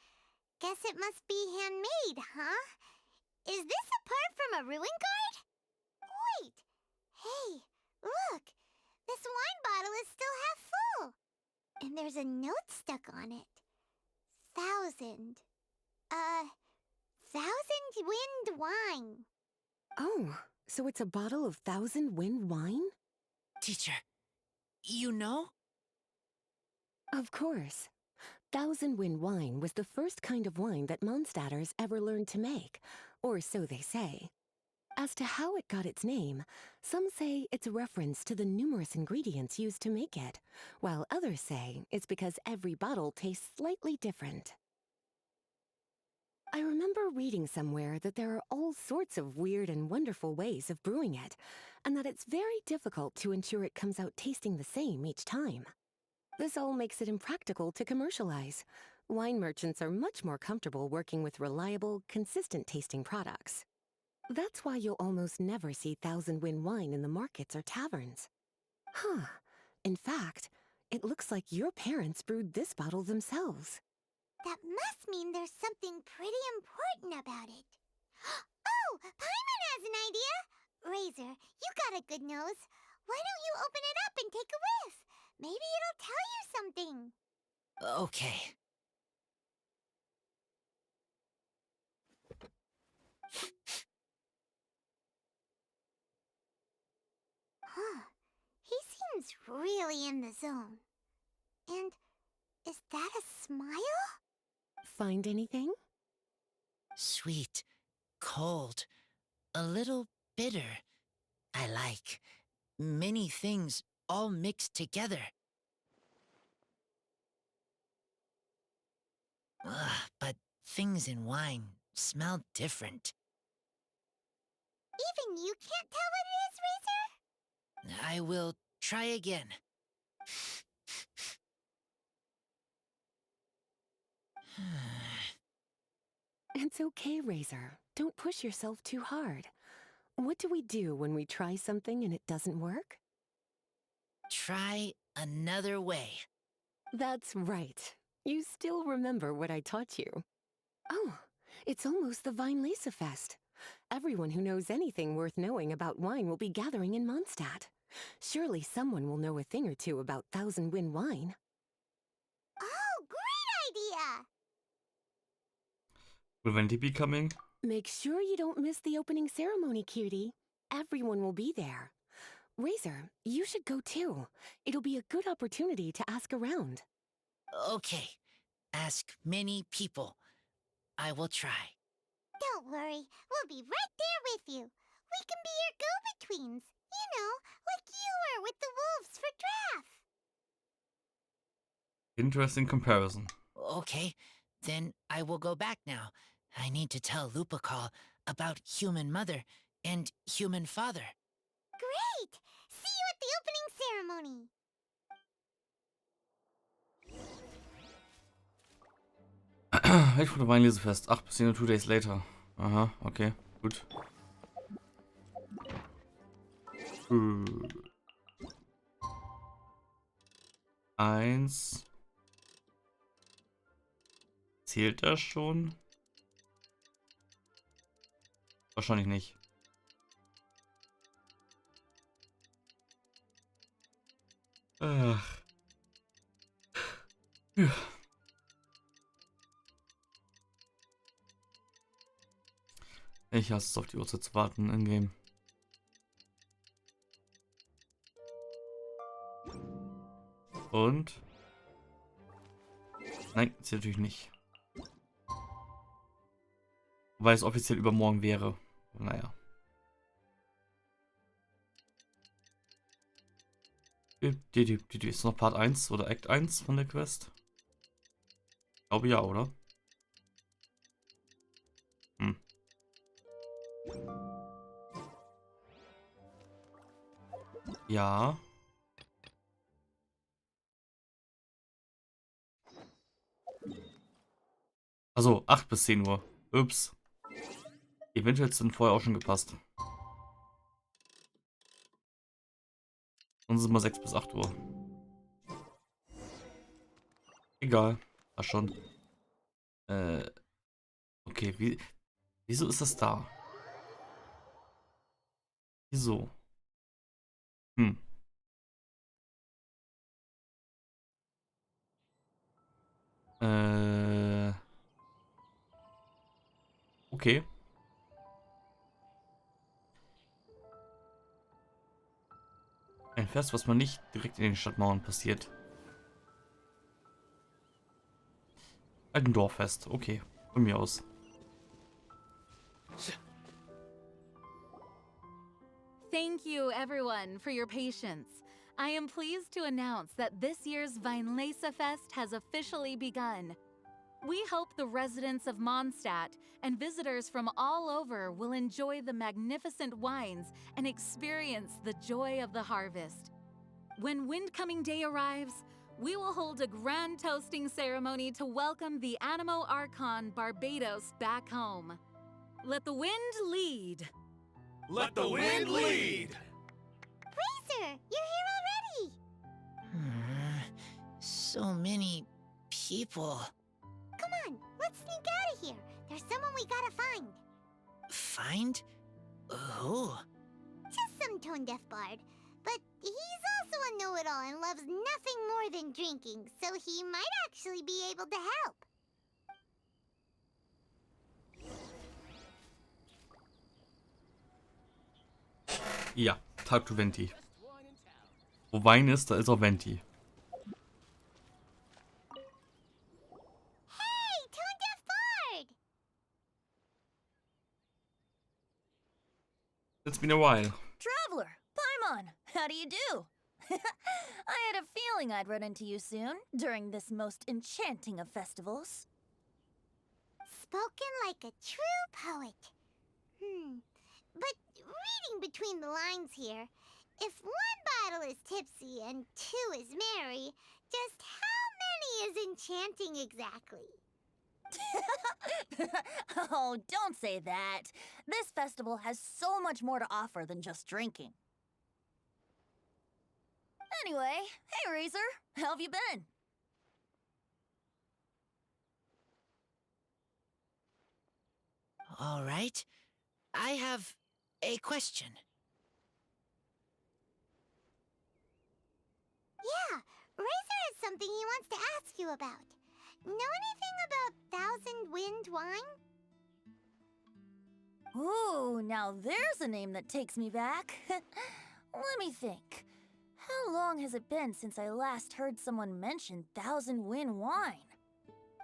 Guess it must be handmade, huh? Is this a part from a ruin guard? Wait! Hey, look! This wine bottle is still half full! And there's a note stuck on it. 1,000 Thousand Wind Wine. Oh, so it's a bottle of Thousand Wind wine? Teacher, you know? Of course. Thousand Wind wine was the first kind of wine that Mondstadters ever learned to make, or so they say. As to how it got its name, some say it's a reference to the numerous ingredients used to make it, while others say it's because every bottle tastes slightly different. I remember reading somewhere that there are all sorts of weird and wonderful ways of brewing it, and that it's very difficult to ensure it comes out tasting the same each time. This all makes it impractical to commercialize. Wine merchants are much more comfortable working with reliable, consistent-tasting products. That's why you'll almost never see Thousand Wind wine in the markets or taverns. Huh. In fact, it looks like your parents brewed this bottle themselves. That must mean there's something pretty important about it. Oh, Paimon has an idea! Razor, you got a good nose. Why don't you open it up and take a whiff? Maybe it'll tell you something. Okay. Huh. He seems really in the zone. And is that a smile? Find anything? Sweet, cold, a little bitter. I like many things all mixed together. But things in wine smell different. Even you can't tell what it is, Razor? I will try again. It's okay, Razor. Don't push yourself too hard. What do we do when we try something and it doesn't work? Try another way. That's right. You still remember what I taught you. Oh, it's almost the Weinlese Fest. Everyone who knows anything worth knowing about wine will be gathering in Mondstadt. Surely someone will know a thing or two about Thousand Wind wine. Oh, great idea! Will Wendy be coming? Make sure you don't miss the opening ceremony, cutie. Everyone will be there. Razor, you should go too. It'll be a good opportunity to ask around. Okay, ask many people. I will try. Don't worry, we'll be right there with you. We can be your go-betweens. You know, like you were with the wolves for Draft. Interesting comparison. Okay, then I will go back now. I need to tell Lupacall about Human Mother and Human Father. Great! See you at the opening ceremony. Wait for the Weinlesefest. 8 bis 10 Uhr, 2 days later. Aha, okay, gut. Eins. Zählt das schon? Wahrscheinlich nicht. Ach. Ja. Ich hasse es, auf die Uhrzeit zu warten in Game. Und? Nein, ist natürlich nicht. Weil es offiziell übermorgen wäre. Naja. Ist noch Part 1 oder Act 1 von der Quest? Ich glaube ja, oder? Ja. Also 8 bis 10 Uhr. Ups. Eventuell sind vorher auch schon gepasst. Sonst ist es mal 6 bis 8 Uhr. Egal. War schon. Okay, wieso ist das da? Wieso? Hm. Okay. Ein Fest, was man nicht direkt in den Stadtmauern passiert. Ein Dorffest. Okay. Von mir aus. Thank you, everyone, for your patience. I am pleased to announce that this year's Weinlese Fest has officially begun. We hope the residents of Mondstadt and visitors from all over will enjoy the magnificent wines and experience the joy of the harvest. When Windcoming Day arrives, we will hold a grand toasting ceremony to welcome the Animo Archon Barbados back home. Let the wind lead. Let the wind lead! Razor, you're here already! So many people. Come on, let's sneak out of here. There's someone we gotta find. Find? Who? Just some tone-deaf bard. But he's also a know-it-all and loves nothing more than drinking, so he might actually be able to help. Ja, Talk to Venti. Wo Wein ist, da ist auch Venti. Hey, tone-deaf bard! It's been a while. Traveler, Paimon, how do you do? I had a feeling I'd run into you soon, during this most enchanting of festivals. Spoken like a true poet. But reading between the lines here, if one bottle is tipsy and two is merry, just how many is enchanting exactly? Oh, don't say that. This festival has so much more to offer than just drinking. Anyway, hey Razor, how have you been? All right. I have a question. Yeah, Razor has something he wants to ask you about. Know anything about Thousand Wind wine? Ooh, now there's a name that takes me back. Let me think. How long has it been since I last heard someone mention Thousand Wind wine?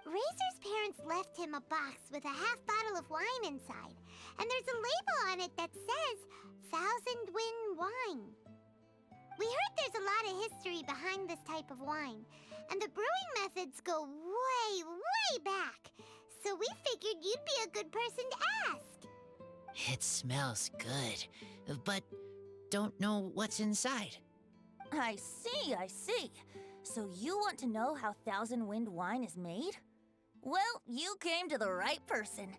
Razor's parents left him a box with a half bottle of wine inside, and there's a label on it that says Thousand Wind wine. We heard there's a lot of history behind this type of wine, and the brewing methods go way, way back. So we figured you'd be a good person to ask. It smells good, but don't know what's inside. I see, I see. So you want to know how Thousand Wind wine is made? Well, you came to the right person.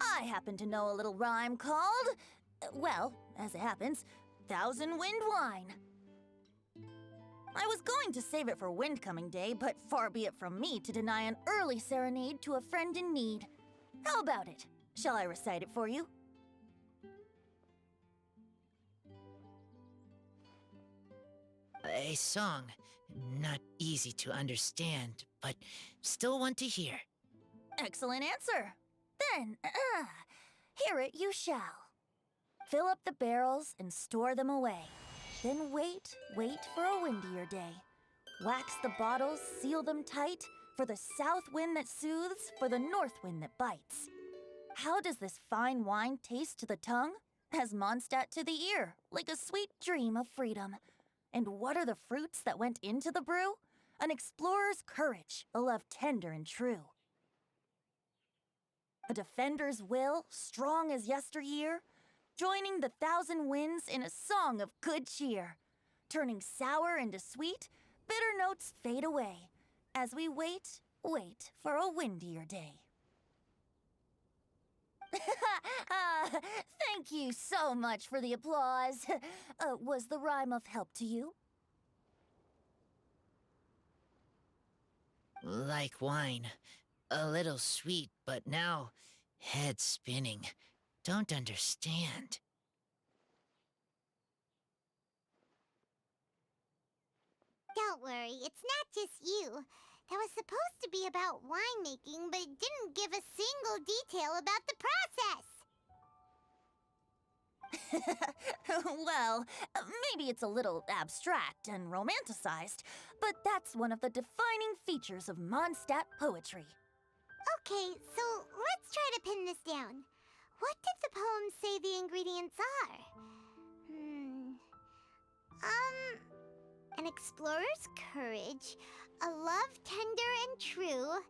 I happen to know a little rhyme called, well, as it happens, Thousand Wind wine. I was going to save it for Windcoming Day, but far be it from me to deny an early serenade to a friend in need. How about it? Shall I recite it for you? A song. Not easy to understand, but still want to hear. Excellent answer. Then, hear it you shall. Fill up the barrels and store them away. Then wait for a windier day. Wax the bottles, seal them tight, for the south wind that soothes, for the north wind that bites. How does this fine wine taste to the tongue? As Mondstadt to the ear, like a sweet dream of freedom. And what are the fruits that went into the brew? An explorer's courage, a love tender and true. A defender's will, strong as yesteryear, joining the thousand winds in a song of good cheer. Turning sour into sweet, bitter notes fade away, as we wait for a windier day. Thank you so much for the applause. Was the rhyme of help to you? Like wine. A little sweet, but now head spinning. Don't understand. Don't worry, it's not just you. That was supposed to be about winemaking, but it didn't give a single detail about the process. Well, maybe it's a little abstract and romanticized, but that's one of the defining features of Mondstadt poetry. Okay, so let's try to pin this down. What did the poem say the ingredients are? An explorer's courage, a love tender and true,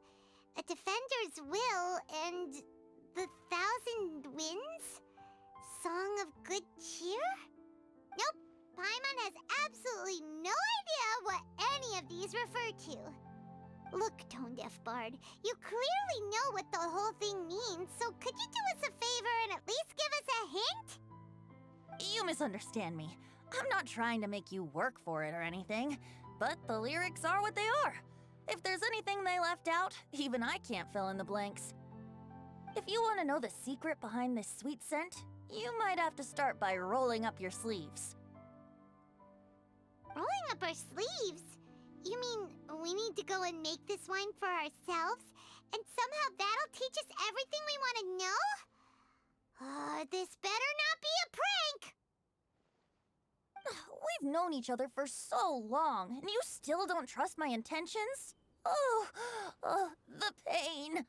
a defender's will, and the thousand winds? Song of good cheer? Nope, Paimon has absolutely no idea what any of these refer to. Look, Tone Deaf Bard, you clearly know what the whole thing means, so could you do us a favor and at least give us a hint? You misunderstand me. I'm not trying to make you work for it or anything, but the lyrics are what they are. If there's anything they left out, even I can't fill in the blanks. If you want to know the secret behind this sweet scent, you might have to start by rolling up your sleeves. Rolling up our sleeves? You mean we need to go and make this wine for ourselves, and somehow that'll teach us everything we want to know? This better not be a prank! We've known each other for so long, and you still don't trust my intentions? Oh, the pain.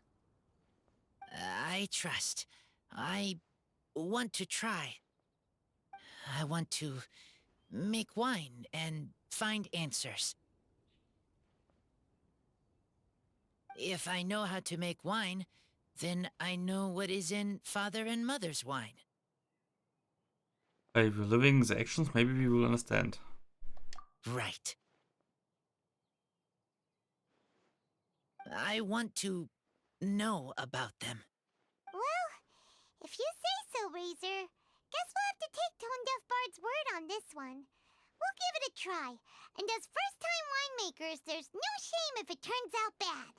I trust. I want to try. I want to make wine and find answers. If I know how to make wine, then I know what is in Father and Mother's wine. By reliving the actions, maybe we will understand. Right. I want to know about them. Well, if you say so, Razor, guess we'll have to take Tone Deaf Bard's word on this one. We'll give it a try, and as first-time winemakers, there's no shame if it turns out bad.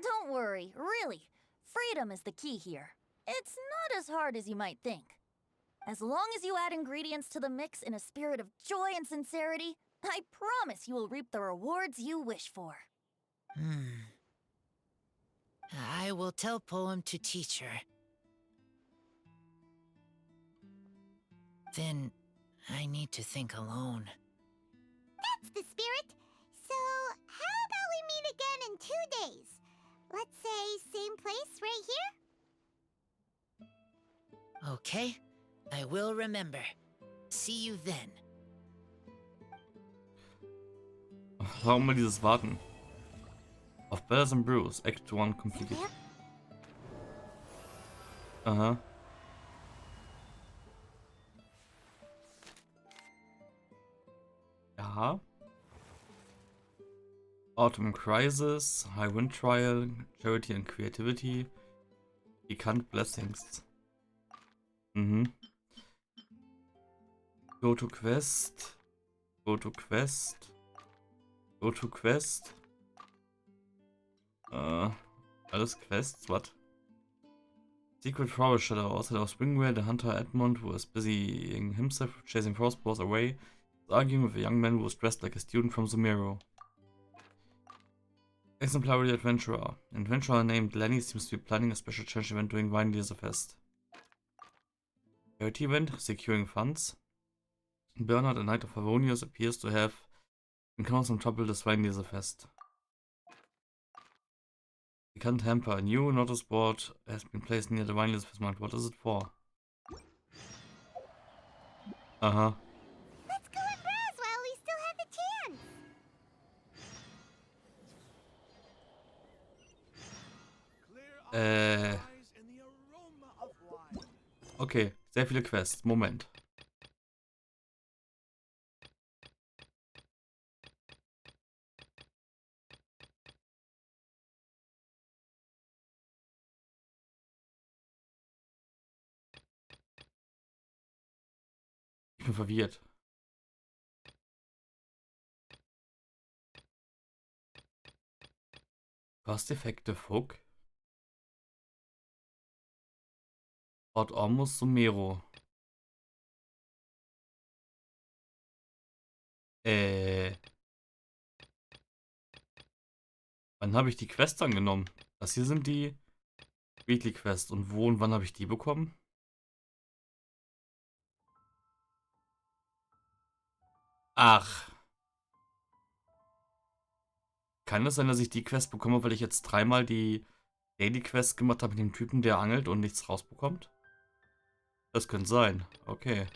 Don't worry, really. Freedom is the key here. It's not as hard as you might think. As long as you add ingredients to the mix in a spirit of joy and sincerity, I promise you will reap the rewards you wish for. I will tell Poem to teach her. Then I need to think alone. That's the spirit. So, how about we meet again in 2 days? Let's say same place right here? Okay, I will remember. See you then. Warum immer dieses Warten? Auf Bells and Brews, Act 1 completed. Aha. Ja. Autumn Crisis, High Wind Trial, Charity and Creativity, Pikant Blessings. Mhm. Go to Quest. Go to Quest. Go to Quest. Alles Quests, what? Secret Forest Shadow. Outside of Springwell, the hunter Edmund, who is busying himself chasing frostballs away, is arguing with a young man who is dressed like a student from Sumero. Exemplary adventurer. An adventurer named Lenny seems to be planning a special challenge event during Weinleserfest. Charity event, securing funds. Bernard, a knight of Favonius, appears to have encountered some trouble this Weinleserfest. Pikant hamper. A new notice board has been placed near the Weinleserfest market. What is it for? Uh-huh. Let's go and browse while we still have the chance. Okay, sehr viele Quests. Moment. Ich bin verwirrt. Cost-effective Hook. Ort Ormus Sumero. Wann habe ich die Quests angenommen? Das hier sind die Weekly Quests. Und wo und wann habe ich die bekommen? Ach. Kann es sein, dass ich die Quest bekomme, weil ich jetzt dreimal die Daily Quest gemacht habe mit dem Typen, der angelt und nichts rausbekommt? Das könnte sein. Okay.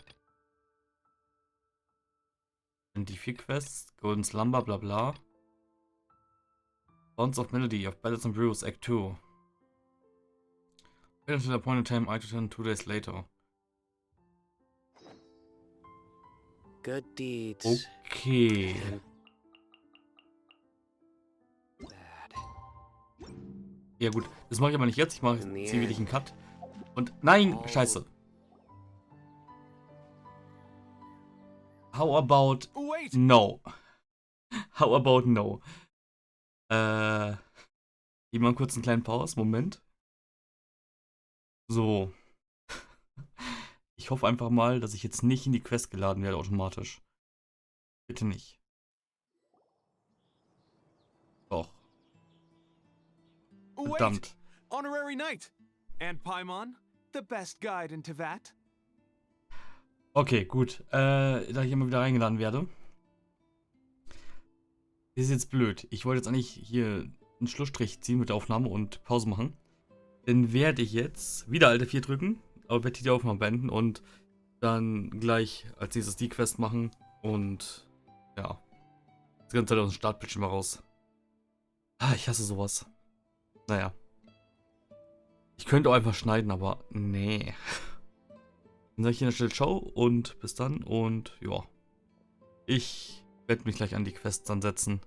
Und die 4 Quests, Golden Slumber, bla bla. Bonds of Melody of Ballads and Brews, Act 2. Wait until the appointed time, I return 2 days later. Good deeds. Okay. and bad. Ja gut, das mache ich aber nicht jetzt. Ich mache In the jetzt wirklich einen end. Cut. Und nein, Oh. scheiße. How about Wait! no? How about no? Gib mal kurz einen kleinen Pause. Moment. So. Ich hoffe einfach mal, dass ich jetzt nicht in die Quest geladen werde automatisch. Bitte nicht. Doch. Wait! Verdammt. Honorary Knight! And Paimon, the best guide in Tevat. Okay, gut. Da ich immer wieder reingeladen werde. Das ist jetzt blöd. Ich wollte jetzt eigentlich hier einen Schlussstrich ziehen mit der Aufnahme und Pause machen. Dann werde ich jetzt wieder Alt F4 drücken, aber werde die Aufnahme beenden und dann gleich als nächstes die Quest machen und ja, das ganze Zeit aus dem Startbildschirm raus. Ah, ich hasse sowas. Naja. Ich könnte auch einfach schneiden, aber nee. Dann sage ich an der Stelle Ciao und bis dann und ja. Ich werde mich gleich an die Quest dann setzen.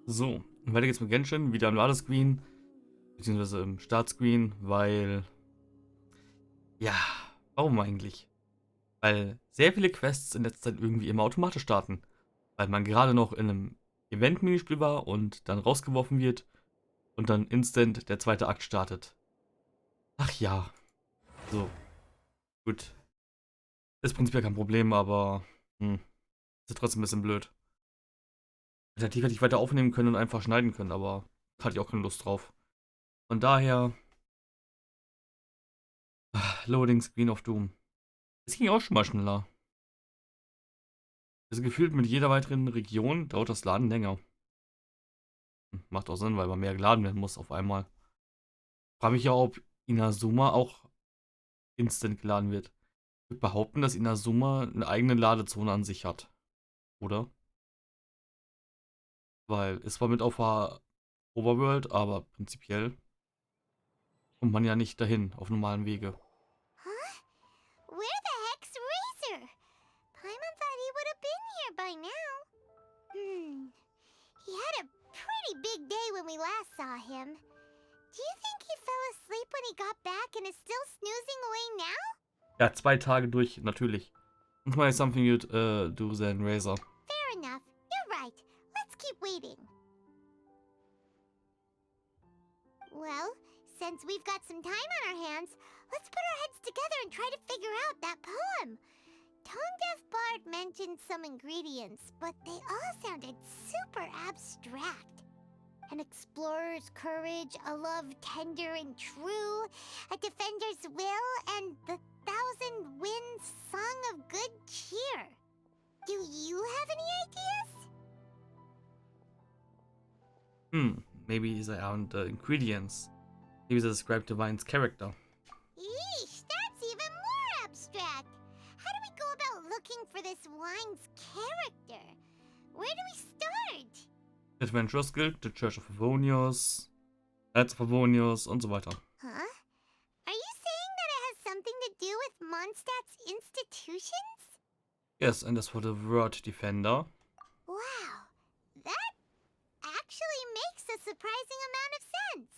So, weiter geht's mit Genshin, wieder am Ladescreen, beziehungsweise im Startscreen, weil, ja, warum eigentlich? Weil sehr viele Quests in letzter Zeit irgendwie immer automatisch starten, weil man gerade noch in einem Event-Minispiel war und dann rausgeworfen wird und dann instant der zweite Akt startet. Ach ja, so, gut, ist prinzipiell kein Problem, aber, ist trotzdem ein bisschen blöd. Alternativ hätte ich weiter aufnehmen können und einfach schneiden können, aber hatte ich auch keine Lust drauf. Von daher. Loading Screen of Doom. Es ging auch schon mal schneller. Also gefühlt mit jeder weiteren Region dauert das Laden länger. Macht auch Sinn, weil man mehr geladen werden muss auf einmal. Frage mich ja, ob Inazuma auch instant geladen wird. Ich würde behaupten, dass Inazuma eine eigene Ladezone an sich hat. Oder? Weil es war mit auf der Overworld, aber prinzipiell kommt man ja nicht dahin auf normalen Wege. Huh? Where the heck's Razor? Paimon thought he would have been here by now. He had a pretty big day when we last saw him. Do you think he fell asleep when he got back and is still snoozing away now? Ja, 2 Tage durch, natürlich. It's my something you'd do then, Razor. Fair enough. You're right. Let's keep waiting. Well, since we've got some time on our hands, let's put our heads together and try to figure out that poem. Tone Deaf Bard mentioned some ingredients, but they all sounded super abstract. An explorer's courage, a love tender and true, a defender's will, and the 1,000 winds song of good cheer. Do you have any ideas? Maybe they aren't the ingredients. Maybe they describe Divine's character. Yeesh, that's even more abstract. How do we go about looking for this wine's character? Where do we start? Adventurers Guild, the Church of Favonius, Knights of Favonius und so weiter. Huh? Are you saying that it has something to do with Mondstadt's institutions? Yes, and as for the word Defender, Wow, that actually makes a surprising amount of sense.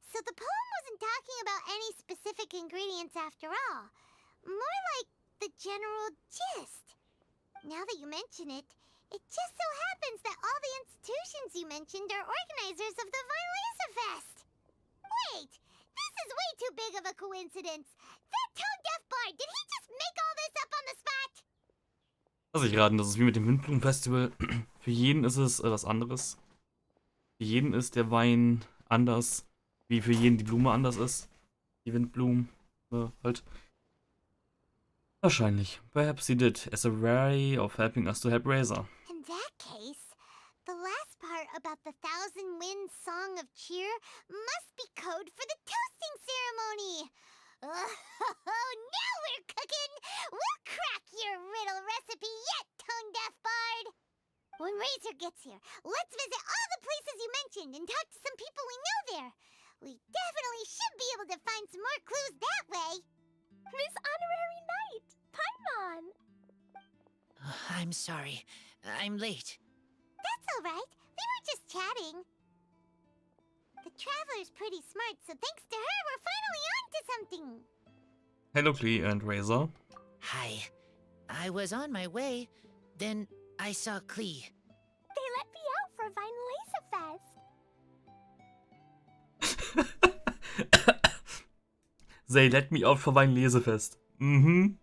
So the poem wasn't talking about any specific ingredients after all. More like the general gist. Now that you mention it, it just so happens that all the institutions you mentioned are organizers of the Violesa Fest. Wait, this is way too big of a coincidence. That tone deaf bard, did he just make all this up on the spot? Was ich raten, das ist wie mit dem Windblumenfestival. Für jeden ist es was anderes. Für jeden ist der Wein anders, wie für jeden die Blume anders ist. Die Windblumen, halt. Wahrscheinlich. Perhaps he did, as a way of helping us to help Razor. In that case, the last part about the Thousand Winds Song of Cheer must be code for the toasting ceremony. Oh, now we're cooking! We'll crack your riddle recipe yet, tone-deaf bard! When Razor gets here, let's visit all the places you mentioned and talk to some people we know there. We definitely should be able to find some more clues that way. Miss Honorary Knight, Paimon! I'm sorry. I'm late. That's all right. We were just chatting. The Traveler's pretty smart, so thanks to her, we're finally on to something. Hello, Klee and Razor. Hi. I was on my way, then I saw Klee. They let me out for Vine They let me out for Wein Lesefest. Mhm.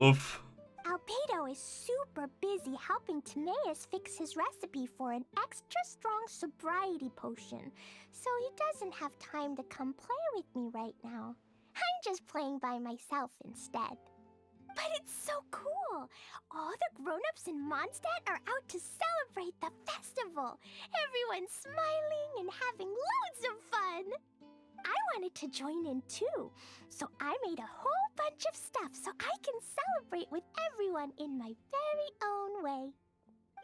Uff. Albedo is super busy helping Timaeus fix his recipe for an extra strong sobriety potion, so he doesn't have time to come play with me right now. I'm just playing by myself instead. But it's so cool! All the grown-ups in Mondstadt are out to celebrate the festival! Everyone's smiling and having loads of fun! I wanted to join in too, so I made a whole bunch of stuff so I can celebrate with everyone in my very own way.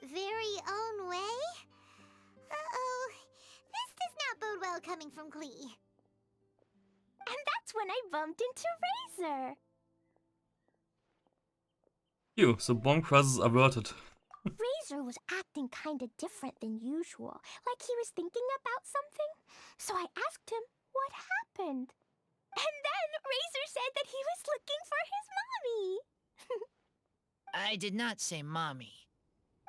Very own way? Uh-oh. This does not bode well coming from Klee. And that's when I bumped into Razor. Phew, so bomb crisis averted. Razor was acting kinda different than usual, like he was thinking about something. So I asked him what happened. And then Razor said that he was looking for his mommy. I did not say mommy.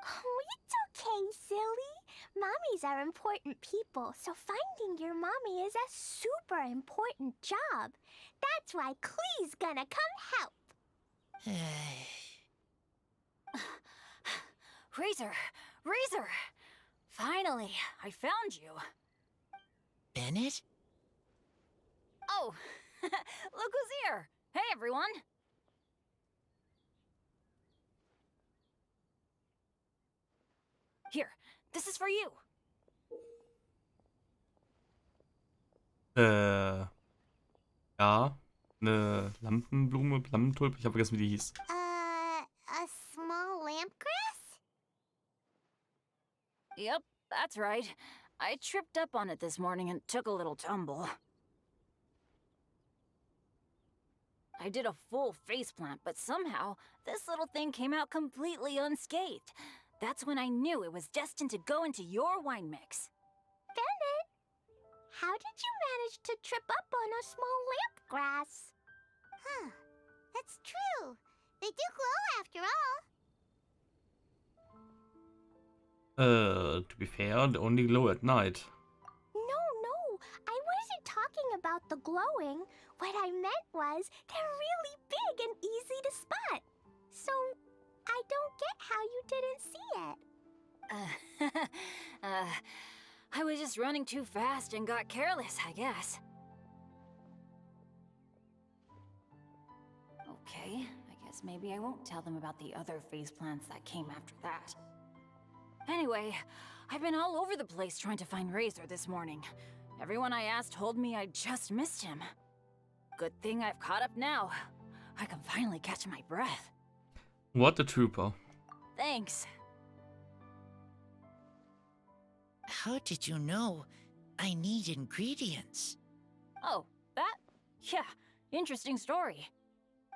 Oh, it's okay, silly. Mommies are important people, so finding your mommy is a super important job. That's why Klee's gonna come help. Razor! Razor! Finally, I found you. Bennett? Oh, look who's here! Hey, everyone! Here, this is for you. Ja. Eine Lampenblume, Lammentulpe, ich habe vergessen, wie die hieß. A small lampgrass? Yep, that's right. I tripped up on it this morning and took a little tumble. I did a full faceplant, but somehow, this little thing came out completely unscathed. That's when I knew it was destined to go into your wine mix. Bennett, how did you manage to trip up on a small lampgrass? Huh. That's true. They do glow after all. To be fair, they only glow at night. No, I wasn't talking about the glowing. What I meant was they're really big and easy to spot. So, I don't get how you didn't see it. I was just running too fast and got careless, I guess. Okay, I guess maybe I won't tell them about the other faceplants that came after that. Anyway, I've been all over the place trying to find Razor this morning. Everyone I asked told me I just missed him. Good thing I've caught up now. I can finally catch my breath. What a trooper. Thanks. How did you know I need ingredients? Oh, that? Yeah, interesting story.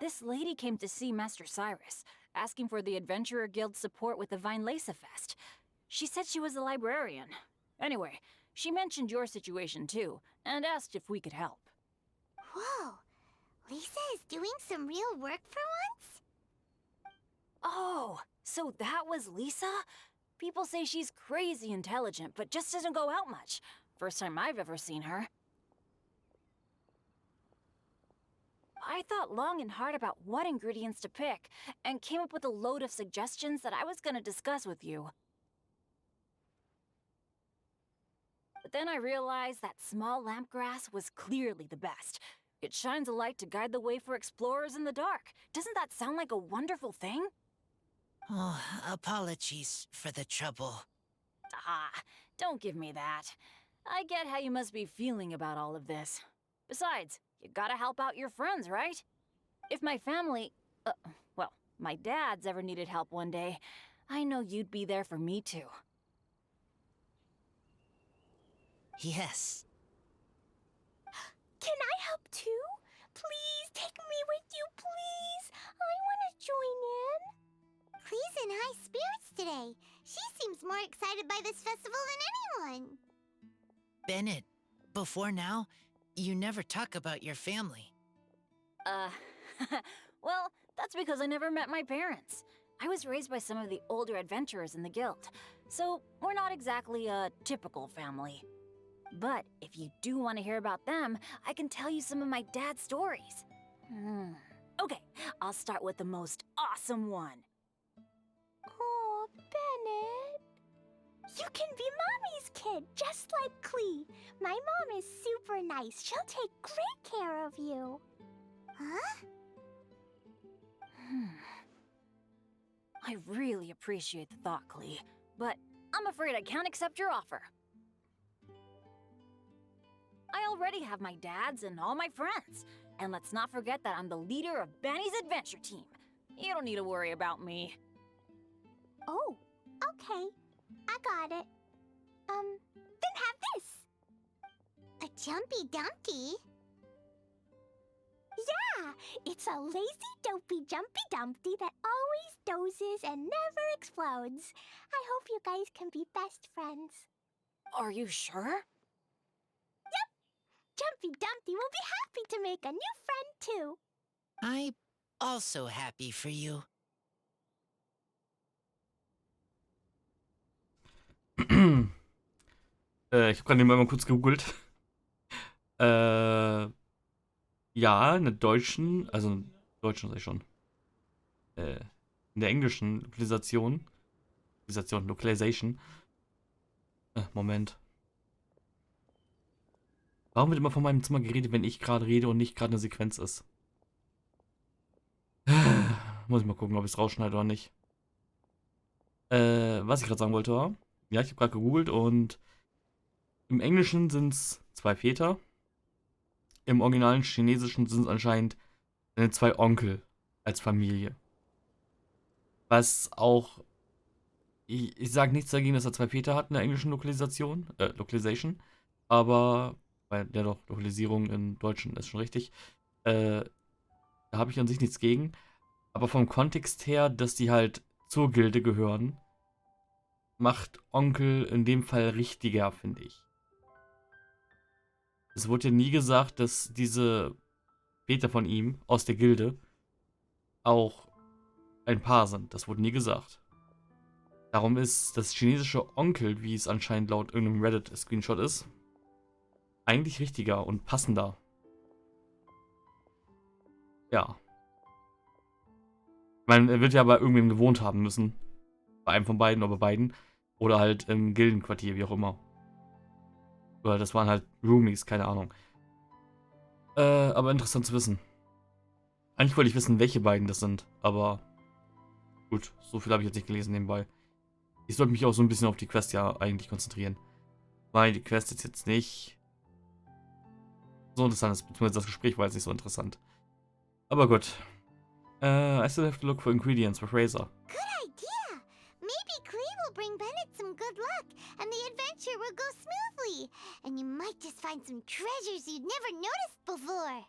This lady came to see Master Cyrus, asking for the Adventurer Guild's support with the Vine Fest. She said she was a librarian. Anyway, she mentioned your situation too, and asked if we could help. Whoa. Lisa is doing some real work for once? Oh, so that was Lisa? People say she's crazy intelligent, but just doesn't go out much. First time I've ever seen her. I thought long and hard about what ingredients to pick, and came up with a load of suggestions that I was gonna discuss with you. But then I realized that small lampgrass was clearly the best. It shines a light to guide the way for explorers in the dark. Doesn't that sound like a wonderful thing? Oh, apologies for the trouble. Ah, don't give me that. I get how you must be feeling about all of this. Besides, you gotta help out your friends, right? If my family, well, my dad's ever needed help one day, I know you'd be there for me too. Yes. Can I help too? Please take me with you, please. I want to join in. Clee's in high spirits today. She seems more excited by this festival than anyone. Bennett, before now, you never talk about your family. Well, that's because I never met my parents. I was raised by some of the older adventurers in the guild, so we're not exactly a typical family. But if you do want to hear about them, I can tell you some of my dad's stories. Okay, I'll start with the most awesome one. Oh, Bennett. You can be Mommy's kid, just like Clee. My mom is super nice. She'll take great care of you. Huh? I really appreciate the thought, Clee, but I'm afraid I can't accept your offer. I already have my dad's and all my friends. And let's not forget that I'm the leader of Benny's adventure team. You don't need to worry about me. Oh, okay. I got it. Then have this. A Jumpy Dumpty? Yeah, it's a lazy, dopey Jumpy Dumpty that always dozes and never explodes. I hope you guys can be best friends. Are you sure? Jumpy Dumpty will be happy to make a new friend, too. I'm also happy for you. Ich habe gerade nebenbei mal kurz gegoogelt. Ja, in der deutschen, also in deutschen sag ich schon, in der englischen Localization, Moment. Warum wird immer von meinem Zimmer geredet, wenn ich gerade rede und nicht gerade eine Sequenz ist? Muss ich mal gucken, ob ich es rausschneide oder nicht. Was ich gerade sagen wollte war, ja, ich habe gerade gegoogelt und im Englischen sind es 2 Väter. Im originalen Chinesischen sind es anscheinend 2 Onkel als Familie. Was auch, ich sage nichts dagegen, dass er 2 Väter hat in der englischen Localization, aber bei der Lokalisierung im Deutschen ist schon richtig. Da habe ich an sich nichts gegen. Aber vom Kontext her, dass die halt zur Gilde gehören, macht Onkel in dem Fall richtiger, finde ich. Es wurde ja nie gesagt, dass diese Väter von ihm aus der Gilde auch ein Paar sind. Das wurde nie gesagt. Darum ist das chinesische Onkel, wie es anscheinend laut irgendeinem Reddit-Screenshot ist, eigentlich richtiger und passender. Ja. Ich meine, er wird ja bei irgendwem gewohnt haben müssen. Bei einem von beiden oder bei beiden. Oder halt im Gildenquartier, wie auch immer. Oder das waren halt Roomies, keine Ahnung. Aber interessant zu wissen. Eigentlich wollte ich wissen, welche beiden das sind. Aber gut, so viel habe ich jetzt nicht gelesen nebenbei. Ich sollte mich auch so ein bisschen auf die Quest ja eigentlich konzentrieren. Weil die Quest ist jetzt nicht so interessant ist, beziehungsweise das Gespräch war jetzt nicht so interessant. Aber gut. I still have to look for ingredients for Fraser. Good idea. Maybe Clee will bring Bennett some good luck, and the adventure will go smoothly. And you might just find some treasures you'd never noticed before.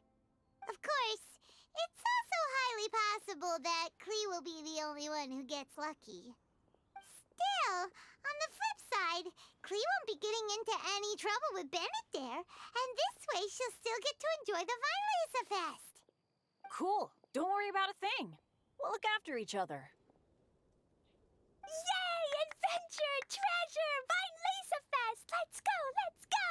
Of course, it's also highly possible that Clee will be the only one who gets lucky. Still, on the flip side, Clee won't be getting into any trouble with Bennett there, and this way she'll still get to enjoy the Vinelisa Fest. Cool. Don't worry about a thing. We'll look after each other. Yay! Adventure! Treasure! Vinelisa Fest! Let's go! Let's go!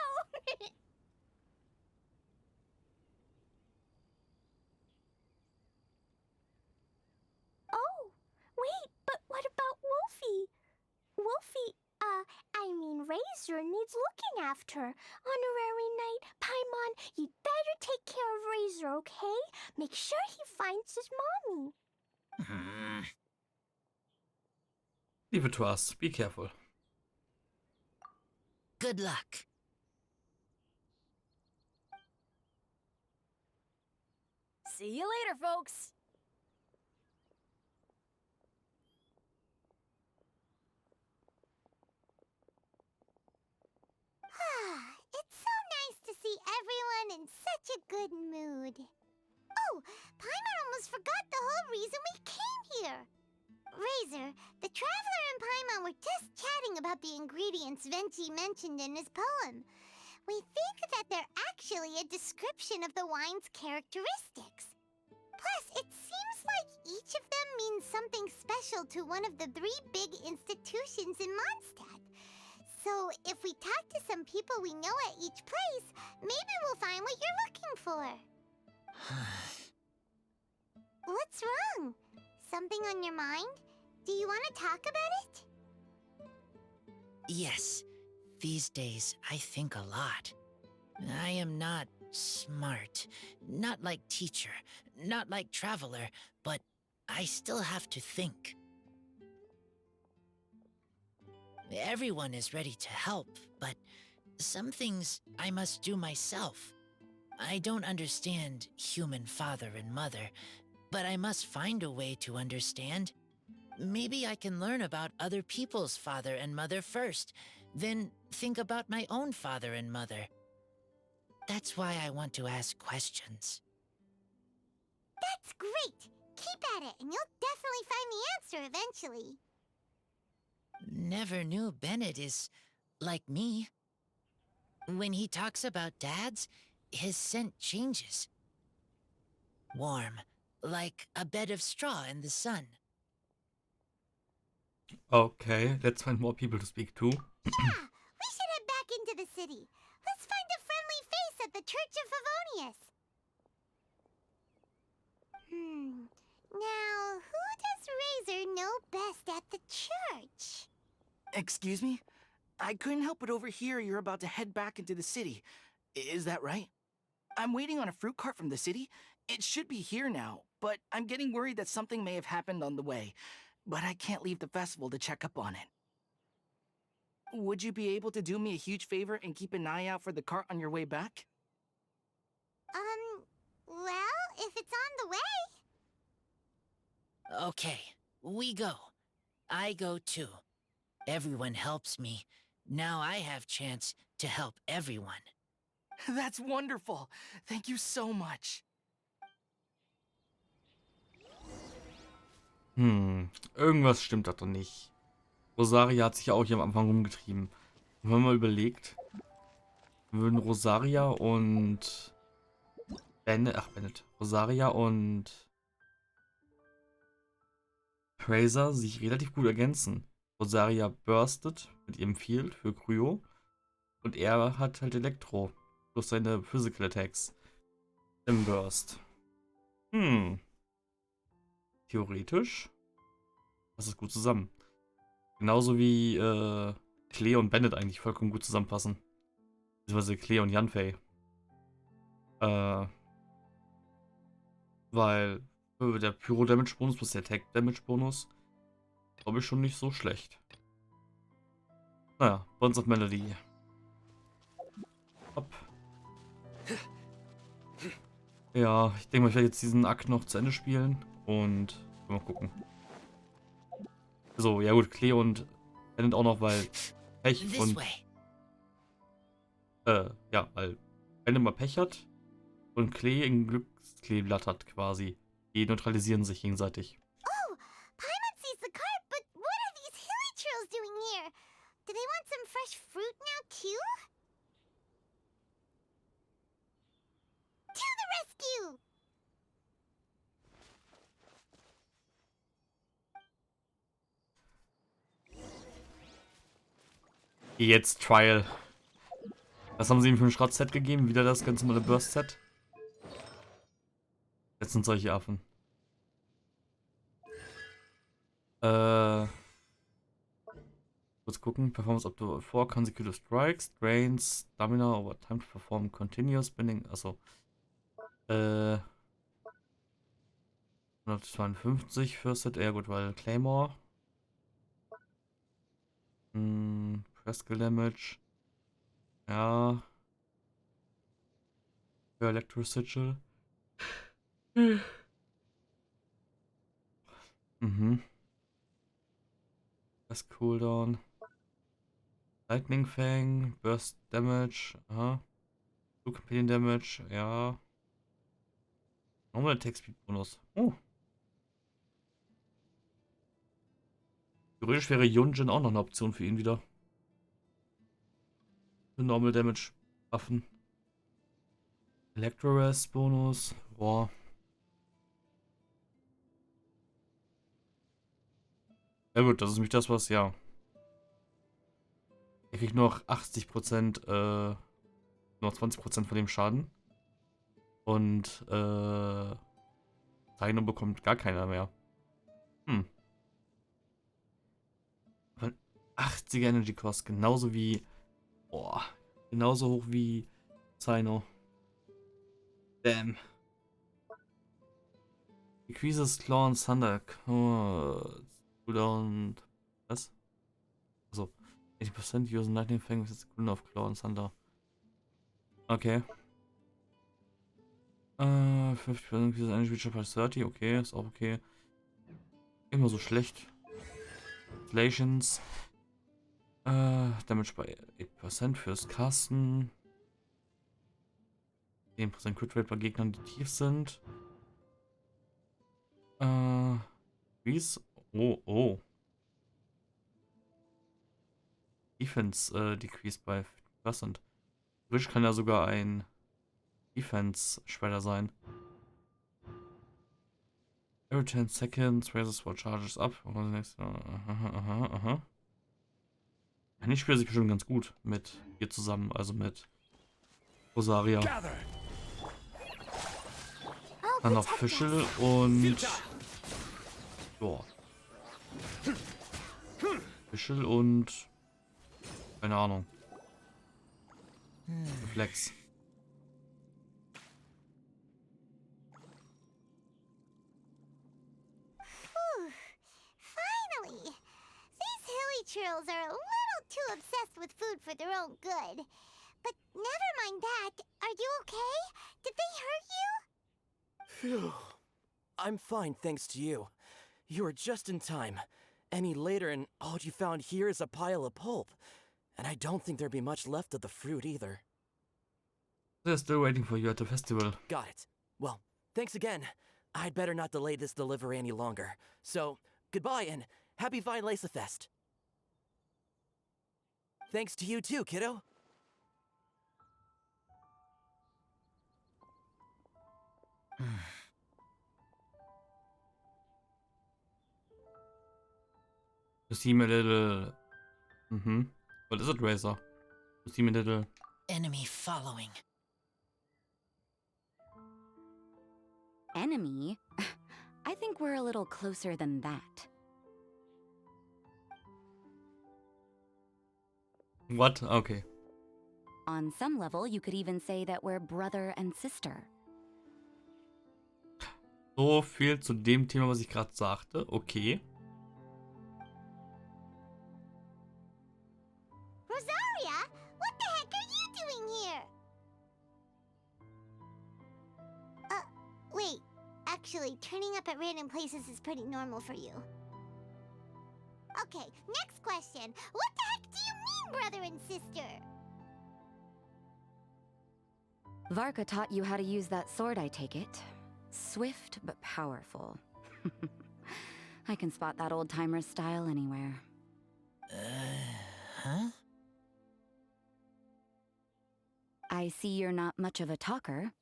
Razor needs looking after. Honorary Knight, Paimon, you'd better take care of Razor, okay? Make sure he finds his mommy. Leave it to us. Be careful. Good luck. See you later, folks. It's so nice to see everyone in such a good mood. Oh, Paimon almost forgot the whole reason we came here. Razor, the Traveler and Paimon were just chatting about the ingredients Venti mentioned in his poem. We think that they're actually a description of the wine's characteristics. Plus, it seems like each of them means something special to one of the 3 big institutions in Mondstadt. So, if we talk to some people we know at each place, maybe we'll find what you're looking for. What's wrong? Something on your mind? Do you want to talk about it? Yes, these days I think a lot. I am not smart, not like teacher, not like traveler, but I still have to think. Everyone is ready to help, but some things I must do myself. I don't understand human father and mother, but I must find a way to understand. Maybe I can learn about other people's father and mother first, then think about my own father and mother. That's why I want to ask questions. That's great! Keep at it, and you'll definitely find the answer eventually. Never knew Bennett is like me. When he talks about dads, his scent changes. Warm, like a bed of straw in the sun. Okay, let's find more people to speak to. Yeah, we should head back into the city. Let's find a friendly face at the Church of Favonius. Now, who does Razor know best at the church? Excuse me? I couldn't help but overhear you're about to head back into the city. Is that right? I'm waiting on a fruit cart from the city. It should be here now, but I'm getting worried that something may have happened on the way. But I can't leave the festival to check up on it. Would you be able to do me a huge favor and keep an eye out for the cart on your way back? Well, if it's on the way. Okay, we go. I go too. Everyone helps me. Now I have chance to help everyone. That's wonderful. Thank you so much. Irgendwas stimmt da doch nicht. Rosaria hat sich ja auch hier am Anfang rumgetrieben. Und wenn man mal überlegt, würden Rosaria und Bennett, Rosaria und Fraser sich relativ gut ergänzen. Rosaria burstet mit ihrem Field für Kryo und er hat halt Elektro durch seine Physical Attacks im Burst. Theoretisch passt es gut zusammen. Genauso wie Klee und Bennett eigentlich vollkommen gut zusammenpassen. Beziehungsweise Klee und Yanfei. Weil der Pyro-Damage-Bonus plus der Attack-Damage-Bonus glaube ich schon nicht so schlecht. Naja, Bonds of Melody. Hopp. Ja, ich denke mal, ich werde jetzt diesen Akt noch zu Ende spielen und mal gucken. So, ja gut, Klee und Bennett auch noch, weil Pech und ja, weil Bennett mal Pech hat und Klee ein Glückskleeblatt hat quasi. Die neutralisieren sich gegenseitig. Oh, Paimon sees the cart, but what are these hilly trills doing here? Do they want some fresh fruit now too? To the rescue! Jetzt Trial. Was haben sie ihm für ein Schrott-Set gegeben? Wieder das ganz normale Burst-Set? Jetzt sind solche Affen. Kurz gucken. Performance up to 4 consecutive strikes. Drains Stamina over time to perform continuous spinning. Achso. 152 First ja gut, weil Claymore. Press Skill Damage. Ja. Für Electro Sigil. Das Cooldown. Lightning Fang. Burst Damage. Aha. Blue Companion Damage. Ja. Normal Attack Speed Bonus. Oh. Theoretisch wäre Yunjin auch noch eine Option für ihn wieder. Für Normal Damage Waffen. Electro-Rest Bonus. Boah. Ja gut, das ist nämlich das, was, ja. Er kriegt nur noch 80%, nur noch 20% von dem Schaden. Und, Rhino bekommt gar keiner mehr. Aber 80er Energy Cost, genauso wie, boah, genauso hoch wie Rhino. Damn. Decreases Claw and Thunder. Cooldown. Was? Also, 80% use Lightning Fang with its Cooldown of Claw and Thunder. Okay. 50% increases Energy Reach by 30. Okay, ist auch okay. Immer so schlecht. Inflations. Damage bei 8% fürs Casten. 10% Crit Rate bei Gegnern, die tief sind. Decrease. Oh. Defense Decrease bei 50%. Rich kann ja sogar ein Defense-Shredder sein. Every 10 seconds, raises 4 charges up. Aha. Die spielt sich bestimmt ganz gut mit ihr zusammen, also mit Rosaria. Dann noch Fischl und... Joa. Fischl und... Keine Ahnung. Reflex. Finally! These hilly churls are a little too obsessed with food for their own good. But never mind that. Are you okay? Did they hurt you? Phew. I'm fine, thanks to you. You were just in time. Any later and all you found here is a pile of pulp. And I don't think there'd be much left of the fruit either. They're still waiting for you at the festival. Got it. Well, thanks again. I'd better not delay this delivery any longer. So, goodbye and happy Vine Lace Fest. Thanks to you too, kiddo. You seem a little... What is it, Razor? You seem a little... Enemy following. Enemy? I think we're a little closer than that. What? Okay. On some level, you could even say that we're brother and sister. So viel zu dem Thema, was ich gerade sagte. Okay. Rosaria, what the heck are you doing here? Wait. Actually, turning up at random places is pretty normal for you. Okay, next question. What the heck do you mean, brother and sister? Varka taught you how to use that sword, I take it. Swift but powerful. I can spot that old-timer's style anywhere. Huh? I see you're not much of a talker.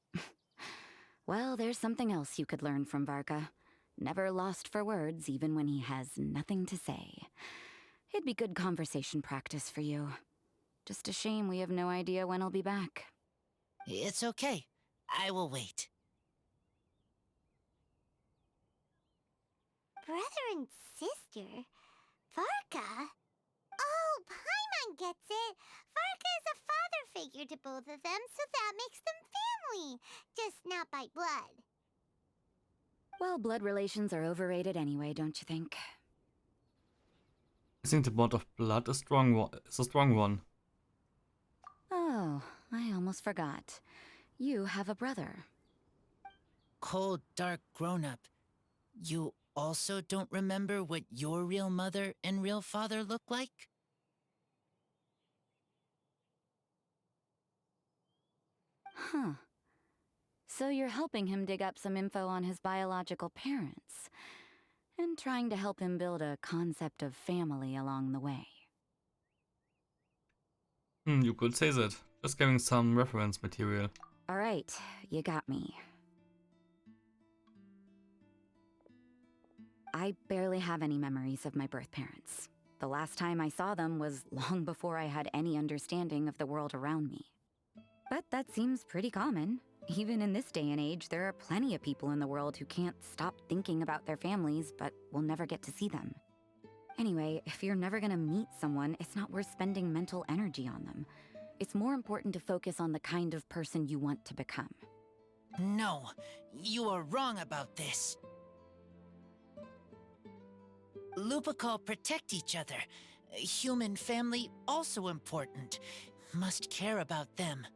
Well, there's something else you could learn from Varka. Never lost for words, even when he has nothing to say. It'd be good conversation practice for you. Just a shame we have no idea when he'll be back. It's okay. I will wait. Brother and sister? Varka? Oh, gets it. Varka is a father figure to both of them, so that makes them family. Just not by blood. Well, blood relations are overrated anyway, don't you think? I think the bond of blood is a strong one. Oh, I almost forgot. You have a brother. Cold, dark grown-up. You also don't remember what your real mother and real father look like? Huh. So you're helping him dig up some info on his biological parents, and trying to help him build a concept of family along the way. You could say that. Just giving some reference material. Alright, you got me. I barely have any memories of my birth parents. The last time I saw them was long before I had any understanding of the world around me. But that seems pretty common. Even in this day and age, there are plenty of people in the world who can't stop thinking about their families, but will never get to see them. Anyway, if you're never gonna meet someone, it's not worth spending mental energy on them. It's more important to focus on the kind of person you want to become. No, you are wrong about this. Lupical protect each other. Human family also important. Must care about them.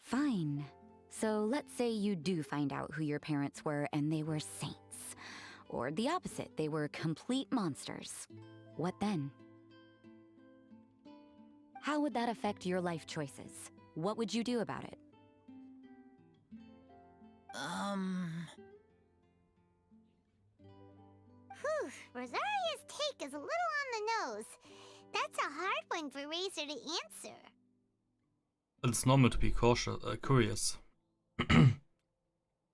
Fine. So let's say you do find out who your parents were and they were saints. Or the opposite, they were complete monsters. What then? How would that affect your life choices? What would you do about it? Whew, Rosaria's take is a little on the nose. That's a hard one for Razor to answer. It's normal to be curious. The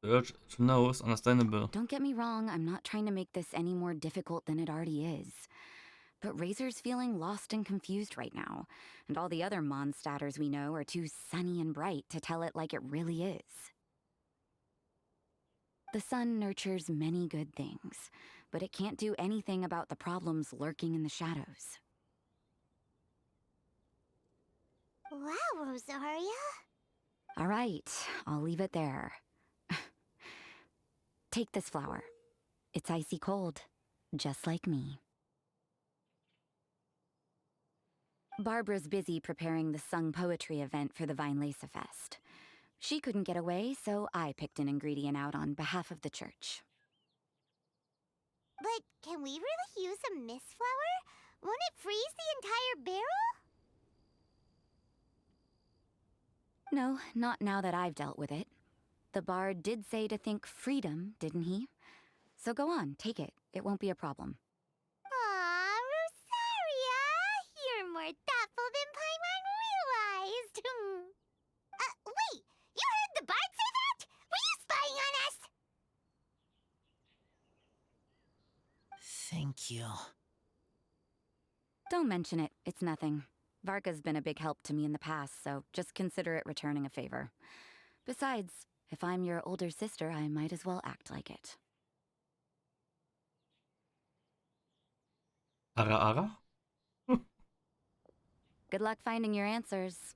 urge to know is understandable. Don't get me wrong, I'm not trying to make this any more difficult than it already is. But Razor's feeling lost and confused right now, and all the other Mondstadters we know are too sunny and bright to tell it like it really is. The sun nurtures many good things, but it can't do anything about the problems lurking in the shadows. Wow, Rosaria. All right, I'll leave it there. Take this flower. It's icy cold, just like me. Barbara's busy preparing the sung poetry event for the Weinlese Fest. She couldn't get away, so I picked an ingredient out on behalf of the church. But can we really use a mist flower? Won't it freeze the entire barrel? No, not now that I've dealt with it. The bard did say to think freedom, didn't he? So go on, take it. It won't be a problem. Aw, Rosaria! You're more thoughtful than Paimon realized. Wait! You heard the bard say that? Were you spying on us? Thank you. Don't mention it. It's nothing. Varka's been a big help to me in the past, so just consider it returning a favor. Besides, if I'm your older sister, I might as well act like it. Ara Ara? Good luck finding your answers.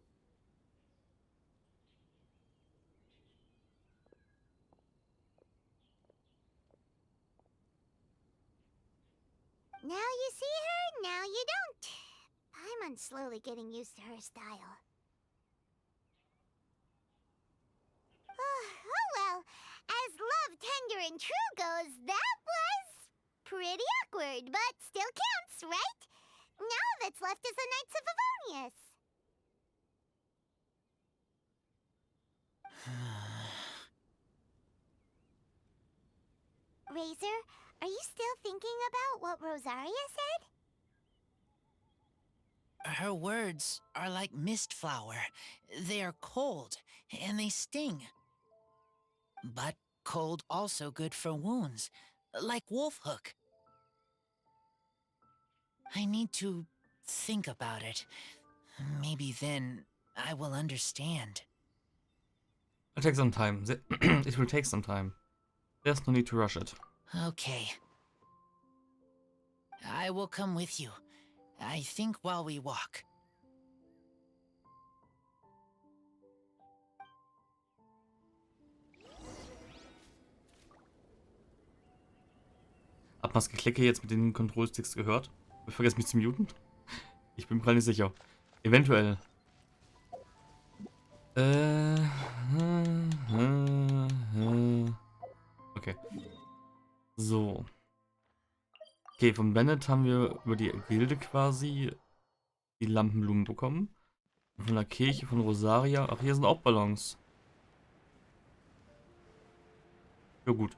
Now you see her, now you don't. Paimon's slowly getting used to her style. Oh well, as love, tender, and true goes, that was pretty awkward, but still counts, right? Now that's left is the Knights of Favonius. Razor, are you still thinking about what Rosaria said? Her words are like mist flower. They are cold, and they sting. But cold also good for wounds, like Wolfhook. I need to think about it. Maybe then I will understand. It'll take some time. It will take some time. There's no need to rush it. Okay. I will come with you. I think while we walk. Hat man das Geklicke jetzt mit den Control-Sticks gehört? Ich vergesse mich zu muten. Ich bin mir gerade nicht sicher. Eventuell. Okay. So. Okay, von Bennett haben wir über die Gilde quasi die Lampenblumen bekommen. Und von der Kirche von Rosaria. Ach, hier sind auch Ballons. Ja gut.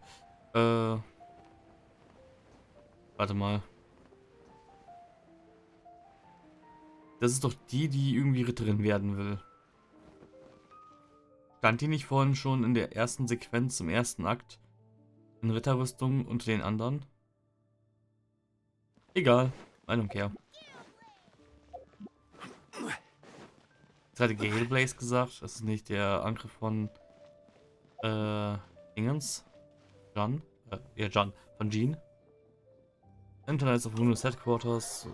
Warte mal. Das ist doch die, die irgendwie Ritterin werden will. Stand die nicht vorhin schon in der ersten Sequenz im ersten Akt? In Ritterrüstung unter den anderen? Egal. I don't care. Jetzt hatte Gale Blaze gesagt. Das ist nicht der Angriff von Dingens. Jan. Ja, Jan. Von Jean. Internet of Lunas Headquarters.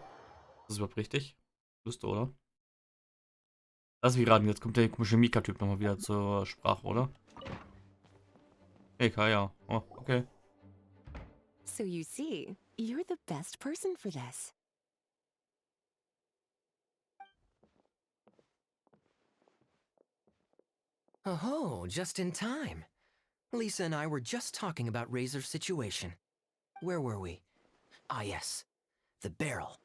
Das ist überhaupt richtig? Müsste, oder? Lass mich raten, jetzt kommt der komische Mika-Typ nochmal wieder zur Sprache, oder? Hey, Kaya. Oh, okay. So you see, you're the best person for this. Oh, just in time. Lisa and I were just talking about Razor's situation. Where were we? Ah, yes. The barrel.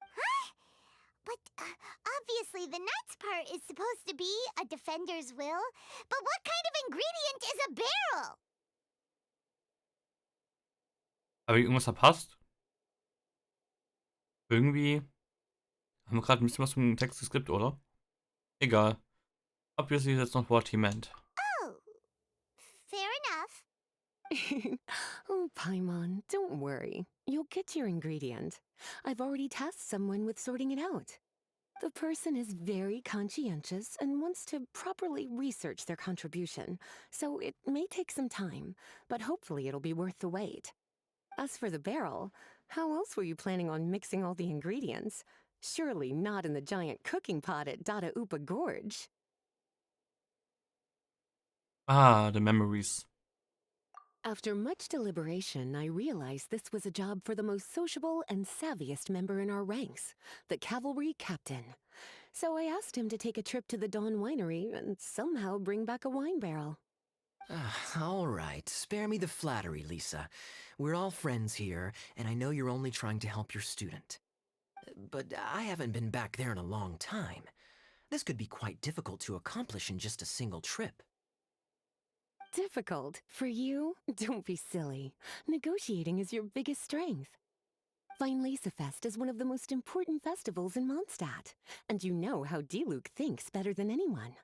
Huh? But obviously the nuts part is supposed to be a defender's will. But what kind of ingredient is a barrel? Habe ich irgendwas verpasst? Irgendwie haben wir gerade ein bisschen was vom Text geskippt, oder? Egal. Obviously, that's not what he meant. Oh, fair enough. Oh, Paimon, don't worry. You'll get your ingredient. I've already tasked someone with sorting it out. The person is very conscientious and wants to properly research their contribution, so it may take some time, but hopefully it'll be worth the wait. As for the barrel, how else were you planning on mixing all the ingredients? Surely not in the giant cooking pot at Dada Upa Gorge. Ah, the memories. After much deliberation, I realized this was a job for the most sociable and savviest member in our ranks, the cavalry captain. So I asked him to take a trip to the Dawn Winery and somehow bring back a wine barrel. All right, spare me the flattery, Lisa. We're all friends here, and I know you're only trying to help your student. But I haven't been back there in a long time. This could be quite difficult to accomplish in just a single trip. Difficult? For you? Don't be silly. Negotiating is your biggest strength. Fest is one of the most important festivals in Mondstadt, and you know how Diluc thinks better than anyone.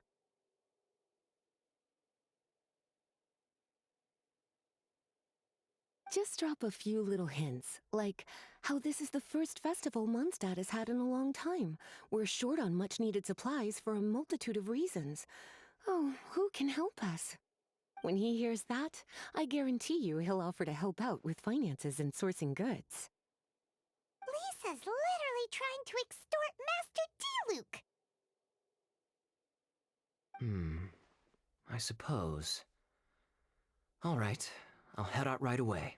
Just drop a few little hints, like how this is the first festival Mondstadt has had in a long time. We're short on much-needed supplies for a multitude of reasons. Oh, who can help us? When he hears that, I guarantee you he'll offer to help out with finances and sourcing goods. Lisa's literally trying to extort Master Diluc. I suppose. All right, I'll head out right away.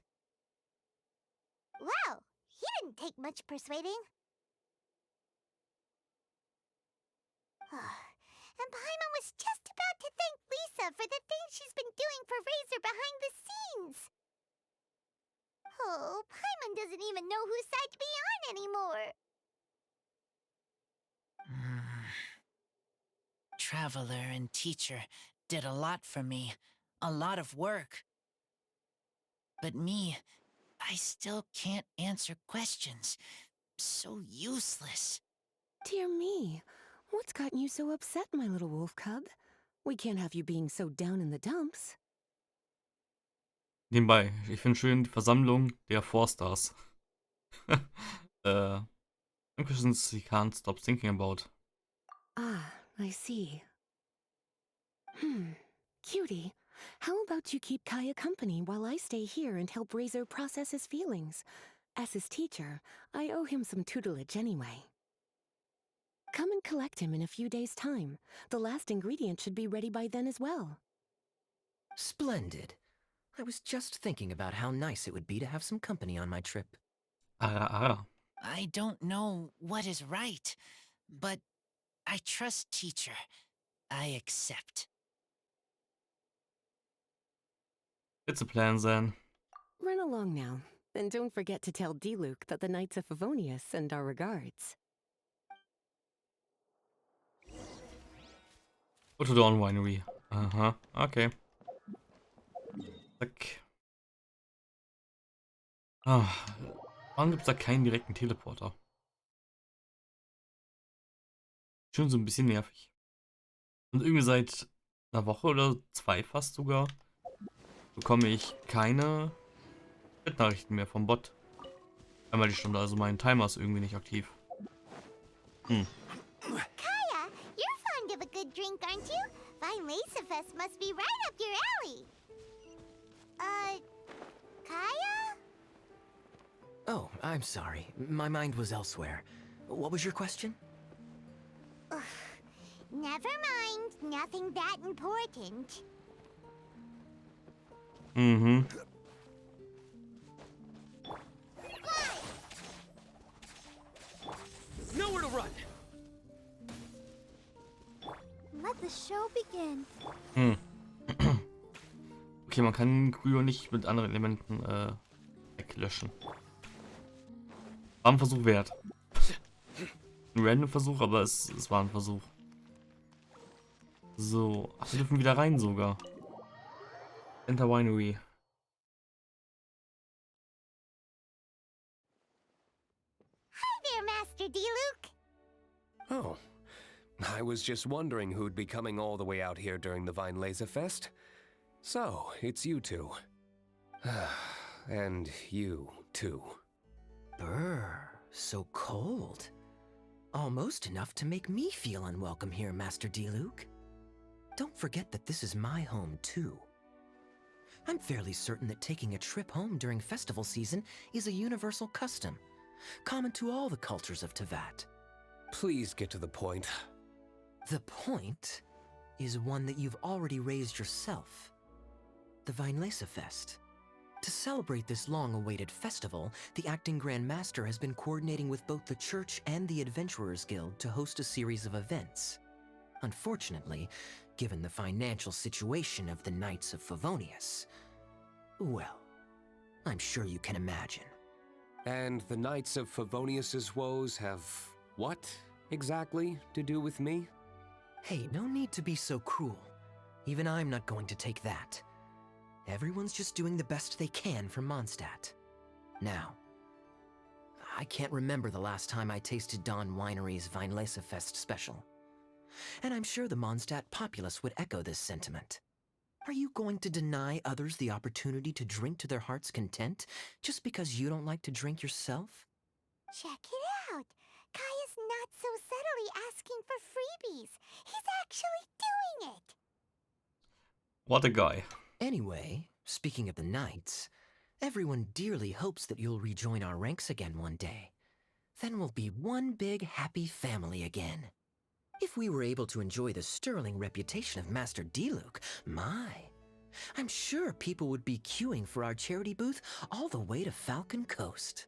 Wow, he didn't take much persuading. And Paimon was just about to thank Lisa for the things she's been doing for Razor behind the scenes. Oh, Paimon doesn't even know whose side to be on anymore. Traveler and teacher did a lot for me. A lot of work. But me, I still can't answer questions. So useless. Dear me, what's gotten you so upset, my little wolf cub? We can't have you being so down in the dumps. Nebenbei, ich finde schön die Versammlung der Four-Stars. Questions he can't stop thinking about. Ah, I see. Cutie, how about you keep Kaya company while I stay here and help Razor process his feelings? As his teacher, I owe him some tutelage anyway. Come and collect him in a few days' time. The last ingredient should be ready by then as well. Splendid. I was just thinking about how nice it would be to have some company on my trip. I don't know what is right, but I trust teacher. I accept. It's a plan then. Run along now, and don't forget to tell D-Luke that the Knights of Favonius send our regards. Go to the On Winery. Aha, okay. Zack. Ah, warum gibt's da keinen direkten Teleporter? Schon so ein bisschen nervig. Und irgendwie seit einer Woche oder 2 fast sogar bekomme ich keine Chat-Nachrichten mehr vom Bot. Einmal die Stunde, also mein Timer ist irgendwie nicht aktiv. Kaya, you're fond of a good drink, aren't you? Vine Lace must be right up your alley. Kaya? Oh, I'm sorry. My mind was elsewhere. What was your question? Never mind. Nothing that important. Mhm. Nowhere to run! Let the show begin. Okay, man kann Kryo nicht mit anderen Elementen weglöschen. War ein Versuch wert. Ein random Versuch, aber es war ein Versuch. So, ach, wir dürfen wieder rein sogar. Enter Winery. Hi there, Master D-Luke. Oh, I was just wondering who'd be coming all the way out here during the Vine Fest. So, it's you two. And you, too. Brr, so cold. Almost enough to make me feel unwelcome here, Master D-Luke. Don't forget that this is my home, too. I'm fairly certain that taking a trip home during festival season is a universal custom, common to all the cultures of Teyvat. Please get to the point. The point is one that you've already raised yourself. The Vine Fest. To celebrate this long-awaited festival, the Acting Grand Master has been coordinating with both the Church and the Adventurers Guild to host a series of events. Unfortunately, given the financial situation of the Knights of Favonius, well, I'm sure you can imagine. And the Knights of Favonius's woes have what, exactly, to do with me? Hey, no need to be so cruel. Even I'm not going to take that. Everyone's just doing the best they can for Mondstadt. Now, I can't remember the last time I tasted Dawn Winery's Vine Fest special. And I'm sure the Mondstadt populace would echo this sentiment. Are you going to deny others the opportunity to drink to their heart's content just because you don't like to drink yourself? Check it out. Kaya's not so subtly asking for freebies. He's actually doing it. What a guy. Anyway, speaking of the Knights, everyone dearly hopes that you'll rejoin our ranks again one day. Then we'll be one big happy family again. If we were able to enjoy the sterling reputation of Master D-Luke, I'm sure people would be queuing for our charity booth all the way to Falcon Coast.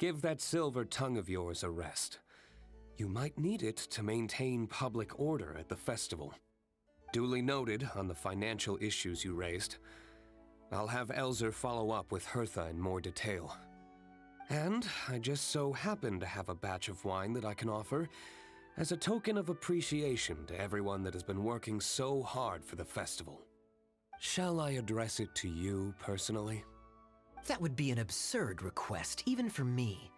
Give that silver tongue of yours a rest. You might need it to maintain public order at the festival. Duly noted on the financial issues you raised. I'll have Elzer follow up with Hertha in more detail. And I just so happen to have a batch of wine that I can offer as a token of appreciation to everyone that has been working so hard for the festival. Shall I address it to you personally? That would be an absurd request, even for me.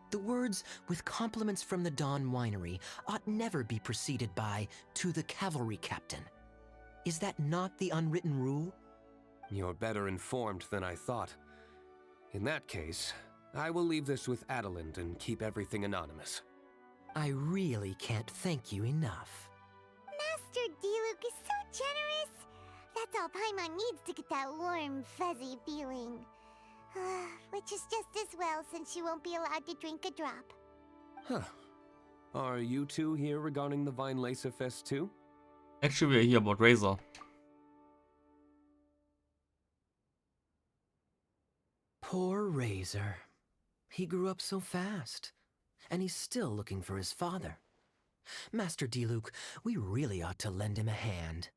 The words, with compliments from the Dawn Winery, ought never be preceded by, to the cavalry captain. Is that not the unwritten rule? You're better informed than I thought. In that case, I will leave this with Adelind and keep everything anonymous. I really can't thank you enough. Master D-Luke is so generous. That's all Paimon needs to get that warm, fuzzy feeling. Which is just as well since you won't be allowed to drink a drop. Huh. Are you two here regarding the Weinlese Fest too? Actually, we're here about Razor. Poor Razor. He grew up so fast, and he's still looking for his father. Master Diluc, we really ought to lend him a hand.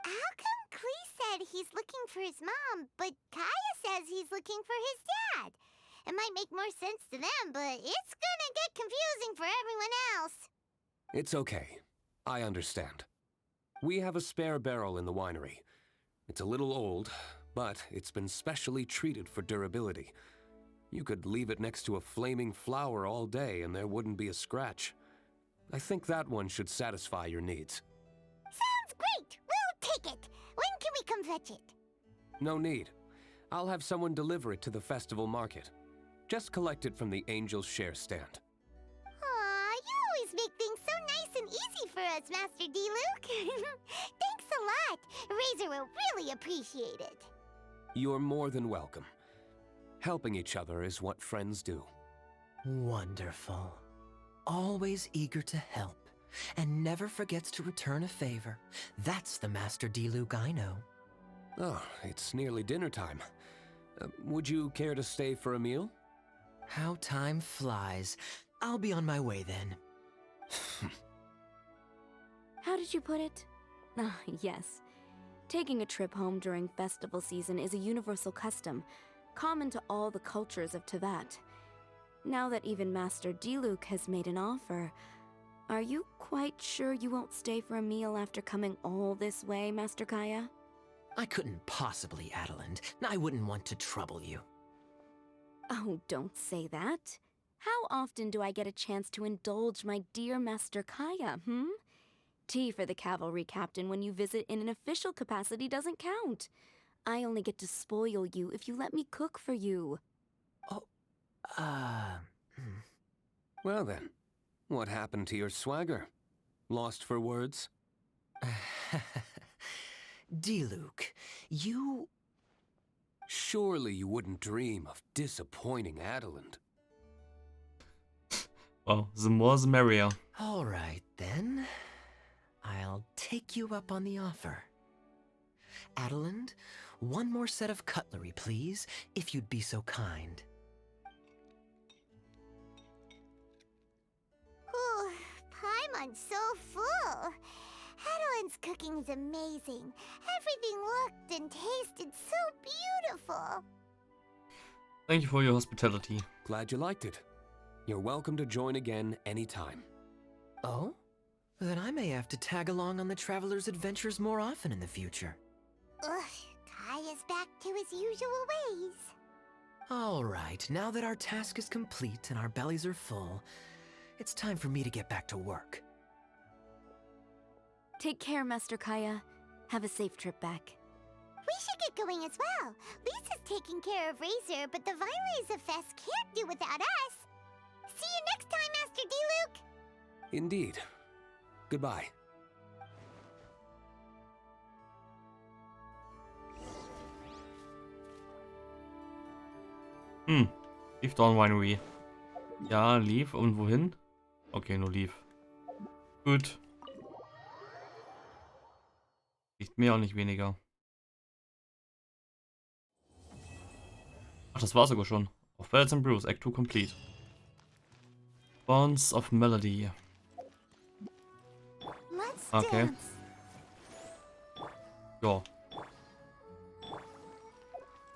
How come Klee said he's looking for his mom, but Kaya says he's looking for his dad? It might make more sense to them, but it's gonna get confusing for everyone else. It's okay. I understand. We have a spare barrel in the winery. It's a little old, but it's been specially treated for durability. You could leave it next to a flaming flower all day and there wouldn't be a scratch. I think that one should satisfy your needs. Sounds great! We'll take it! When can we come fetch it? No need. I'll have someone deliver it to the festival market. Just collect it from the Angel's Share stand. Aw, you always make things so nice and easy for us, Master Diluc. Thanks a lot. Razor will really appreciate it. You're more than welcome. Helping each other is what friends do. Wonderful. Always eager to help, and never forgets to return a favor. That's the Master Diluc I know. Oh, it's nearly dinner time. Would you care to stay for a meal? How time flies. I'll be on my way then. How did you put it? Ah, yes. Taking a trip home during festival season is a universal custom, common to all the cultures of Teyvat. Now that even Master Diluc has made an offer, are you quite sure you won't stay for a meal after coming all this way, Master Kaya? I couldn't possibly, Adeland. I wouldn't want to trouble you. Oh, don't say that. How often do I get a chance to indulge my dear Master Kaya, Tea for the cavalry captain when you visit in an official capacity doesn't count. I only get to spoil you if you let me cook for you. Well then, what happened to your swagger? Lost for words? Diluc, you... Surely you wouldn't dream of disappointing Adeland. Well, the more the merrier. All right, then. I'll take you up on the offer. Adeland, one more set of cutlery, please, if you'd be so kind. Ooh, Paimon's so full. Adeland's cooking is amazing. Everything looked and tasted so beautiful. Thank you for your hospitality. Glad you liked it. You're welcome to join again anytime. Oh? Then I may have to tag along on the Traveler's adventures more often in the future. Ugh, Kaya's back to his usual ways. All right, now that our task is complete and our bellies are full, it's time for me to get back to work. Take care, Master Kaya. Have a safe trip back. We should get going as well. Lisa's taking care of Razor, but the Weinlese Fest can't do without us. See you next time, Master Diluc! Indeed. Goodbye. Leaf Dawn Winery. Ja, Leaf. Und wohin? Okay, nur Leaf. Gut. Nicht mehr und nicht weniger. Ach, das war sogar schon. Of Bells and Brews, Act 2 complete. Bonds of Melody. Let's Okay. dance. Ja.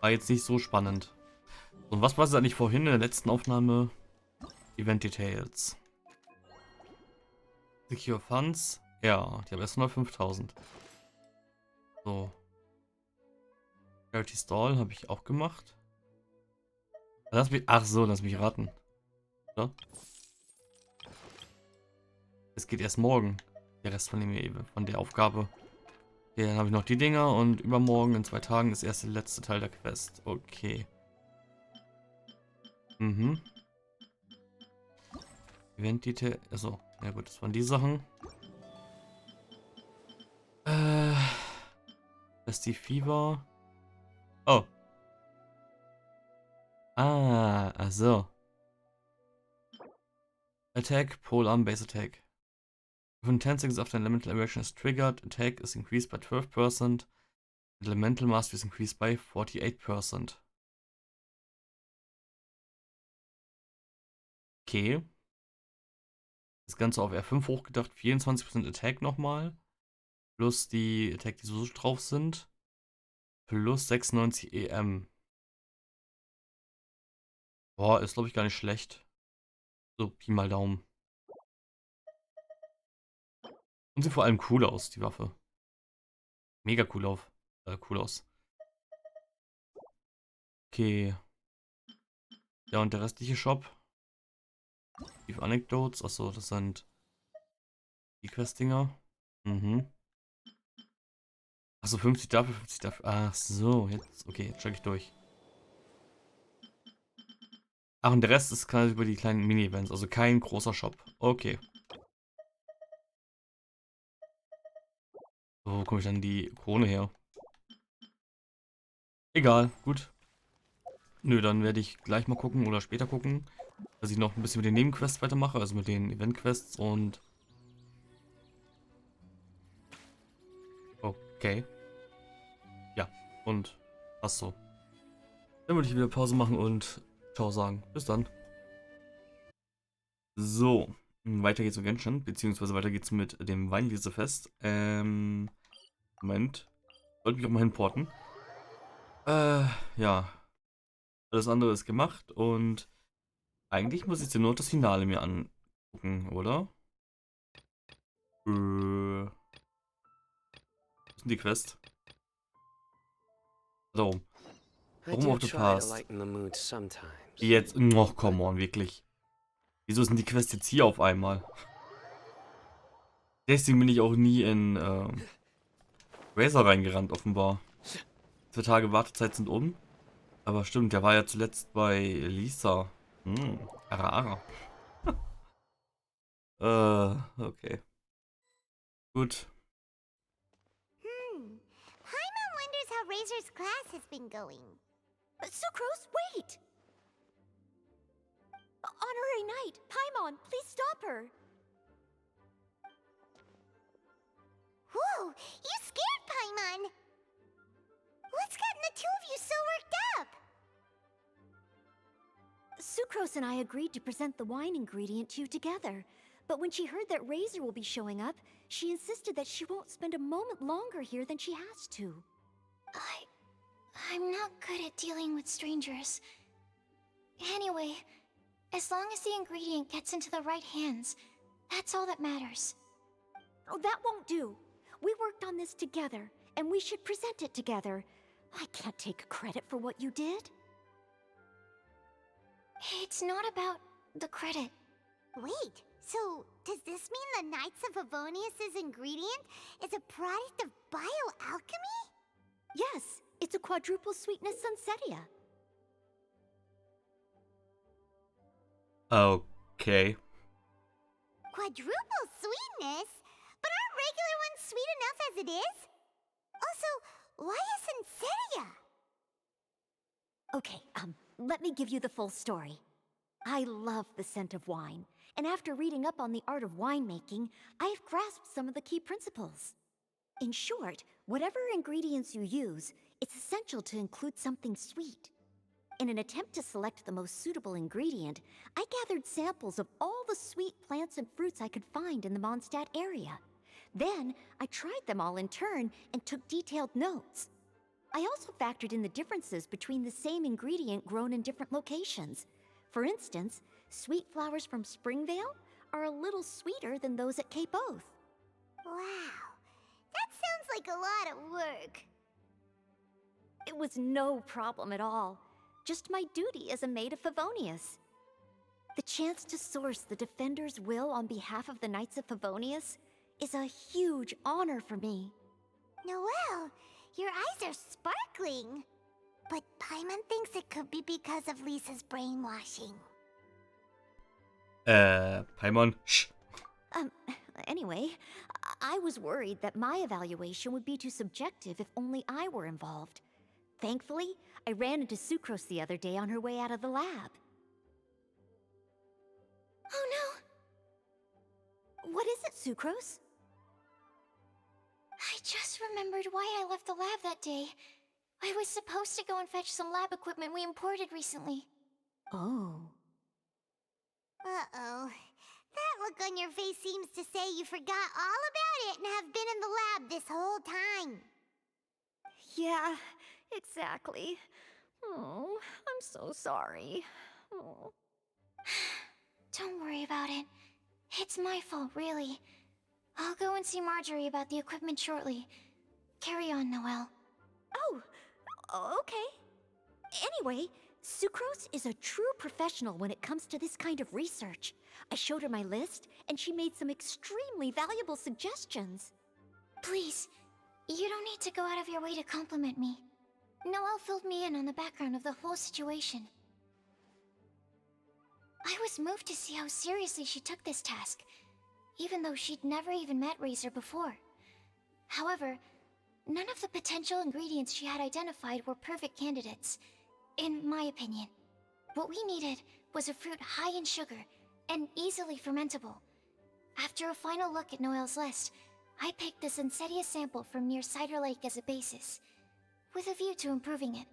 War jetzt nicht so spannend. Und was war es eigentlich vorhin in der letzten Aufnahme? Event Details. Secure Funds. Ja, die haben erst nur 5000. So. Charity Stall habe ich auch gemacht. Ach so, lass mich raten. Ja? Es geht erst morgen. Der Rest von der Aufgabe. Okay, dann habe ich noch die Dinger und übermorgen in 2 Tagen ist erst der letzte Teil der Quest. Okay. Event Detail. Achso, ja gut, das waren die Sachen. Festive Fever. Oh. Ah, also. Attack, Pole Arm, Base Attack. When 10 seconds after an elemental reaction is triggered, attack is increased by 12%. Elemental Mastery is increased by 48%. Okay. Das Ganze auf R5 hochgedacht. 24% Attack nochmal. Plus die Attack, die so drauf sind. Plus 96 EM. Boah, ist glaube ich gar nicht schlecht. So, Pi mal Daumen. Und sieht vor allem cool aus, die Waffe. Mega cool aus. Okay. Ja, und der restliche Shop. Die Anecdotes. Achso, das sind die Quest-Dinger. Mhm. Achso, 50 dafür, 50 dafür. Ach so, jetzt. Okay, jetzt check ich durch. Ach, und der Rest ist quasi über die kleinen Mini-Events. Also kein großer Shop. Okay. Wo komme ich dann die Krone her? Egal, gut. Nö, dann werde ich gleich mal gucken oder später gucken, dass ich noch ein bisschen mit den Nebenquests weitermache, also mit den Event-Quests und... Okay. Ja, und passt so. Dann würde ich wieder Pause machen und ciao sagen. Bis dann. So, weiter geht's mit Genshin, beziehungsweise weiter geht's mit dem Weinlesefest. Moment. Wollte mich auch mal hinporten. Ja. Alles andere ist gemacht und eigentlich muss ich jetzt nur das Finale mir angucken, oder? Wo ist denn die Quest? Da oben. Warum auf the Past? Jetzt, oh, come on, wirklich. Wieso ist denn die Quest jetzt hier auf einmal? Deswegen bin ich auch nie in Razer reingerannt, offenbar. 2 Tage Wartezeit sind um. Aber stimmt, der war ja zuletzt bei Lisa. Ara. Okay. Gut. Paimon wonders how Razor's class has been going. Sucrose, wait! Honorary Knight, Paimon, please stop her! Whoa, you scared Paimon! What's gotten the two of you so worked up? Sucrose and I agreed to present the wine ingredient to you together. But when she heard that Razor will be showing up, she insisted that she won't spend a moment longer here than she has to. I'm not good at dealing with strangers. Anyway, as long as the ingredient gets into the right hands, that's all that matters. Oh, that won't do. We worked on this together, and we should present it together. I can't take credit for what you did. It's not about the credit. Wait, so does this mean the Knights of Favonius' ingredient is a product of bioalchemy? Yes, it's a quadruple sweetness sunsetia. Okay. Quadruple sweetness? But aren't regular ones sweet enough as it is? Also, why a sunsetia? Okay, let me give you the full story. I love the scent of wine, and after reading up on the art of winemaking, I've grasped some of the key principles. In short, whatever ingredients you use, it's essential to include something sweet. In an attempt to select the most suitable ingredient, I gathered samples of all the sweet plants and fruits I could find in the Mondstadt area. Then, I tried them all in turn and took detailed notes. I also factored in the differences between the same ingredient grown in different locations. For instance, sweet flowers from Springvale are a little sweeter than those at Cape Oath. Wow, that sounds like a lot of work. It was no problem at all. Just my duty as a maid of Favonius. The chance to source the Defender's will on behalf of the Knights of Favonius is a huge honor for me. Noelle, your eyes are sparkling. But Paimon thinks it could be because of Lisa's brainwashing. Paimon, shh. Anyway, I was worried that my evaluation would be too subjective if only I were involved. Thankfully, I ran into Sucrose the other day on her way out of the lab. Oh no! What is it, Sucrose? I just remembered why I left the lab that day. I was supposed to go and fetch some lab equipment we imported recently. Oh. Uh-oh. That look on your face seems to say you forgot all about it and have been in the lab this whole time. Yeah, exactly. Oh, I'm so sorry. Oh. Don't worry about it. It's my fault, really. I'll go and see Marjorie about the equipment shortly. Carry on, Noelle. Oh, okay. Anyway, Sucrose is a true professional when it comes to this kind of research. I showed her my list, and she made some extremely valuable suggestions. Please, you don't need to go out of your way to compliment me. Noelle filled me in on the background of the whole situation. I was moved to see how seriously she took this task, even though she'd never even met Razor before. However, none of the potential ingredients she had identified were perfect candidates, in my opinion. What we needed was a fruit high in sugar and easily fermentable. After a final look at Noelle's list, I picked the Sensetia sample from near Cider Lake as a basis, with a view to improving it.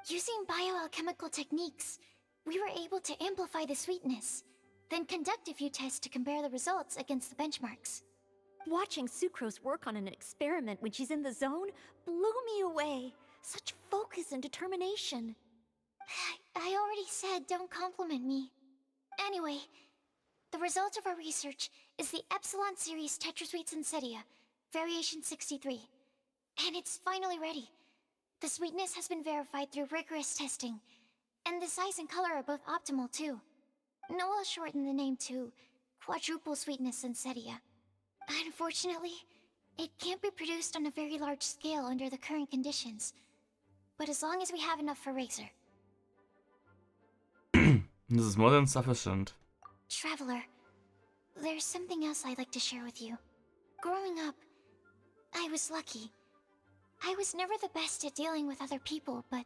Using bioalchemical techniques, we were able to amplify the sweetness, then conduct a few tests to compare the results against the benchmarks. Watching Sucrose work on an experiment when she's in the zone blew me away. Such focus and determination. I already said don't compliment me. Anyway, the result of our research is the Epsilon Series Tetrasweet Sensetia, Variation 63. And it's finally ready. The sweetness has been verified through rigorous testing, and the size and color are both optimal too. Noelle shortened the name to Quadruple Sweetness Sensetia. Unfortunately, it can't be produced on a very large scale under the current conditions, but as long as we have enough for Razor. This is more than sufficient. Traveler, there's something else I'd like to share with you. Growing up, I was lucky. I was never the best at dealing with other people, but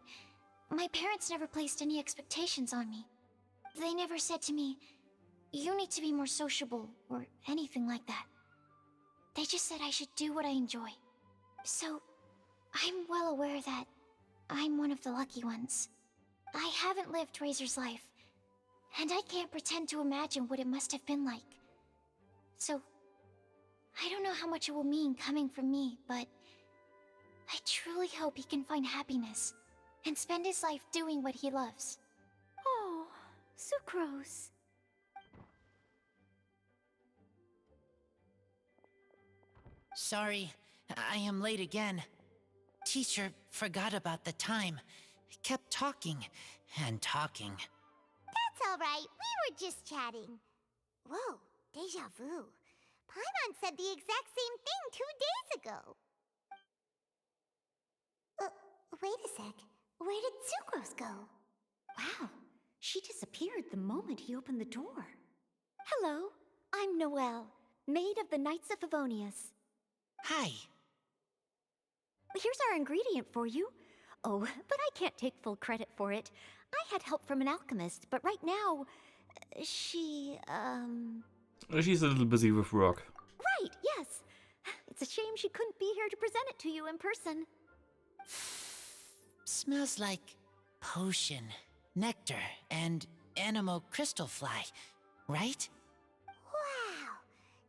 my parents never placed any expectations on me. They never said to me, "You need to be more sociable," or anything like that. They just said I should do what I enjoy. So, I'm well aware that I'm one of the lucky ones. I haven't lived Razor's life, and I can't pretend to imagine what it must have been like. So, I don't know how much it will mean coming from me, but I truly hope he can find happiness and spend his life doing what he loves. Oh, Sucrose. Sorry, I am late again. Teacher forgot about the time. Kept talking and talking. That's all right. We were just chatting. Whoa, deja vu. Paimon said the exact same thing 2 days ago. Wait a sec. Where did Sucrose go? Wow, she disappeared the moment he opened the door. Hello, I'm Noelle, maid of the Knights of Favonius. Hi. Here's our ingredient for you. Oh, but I can't take full credit for it. I had help from an alchemist, but right now, she's a little busy with work. Right, yes. It's a shame she couldn't be here to present it to you in person. Smells like potion, nectar, and anemo crystal fly, right? Wow!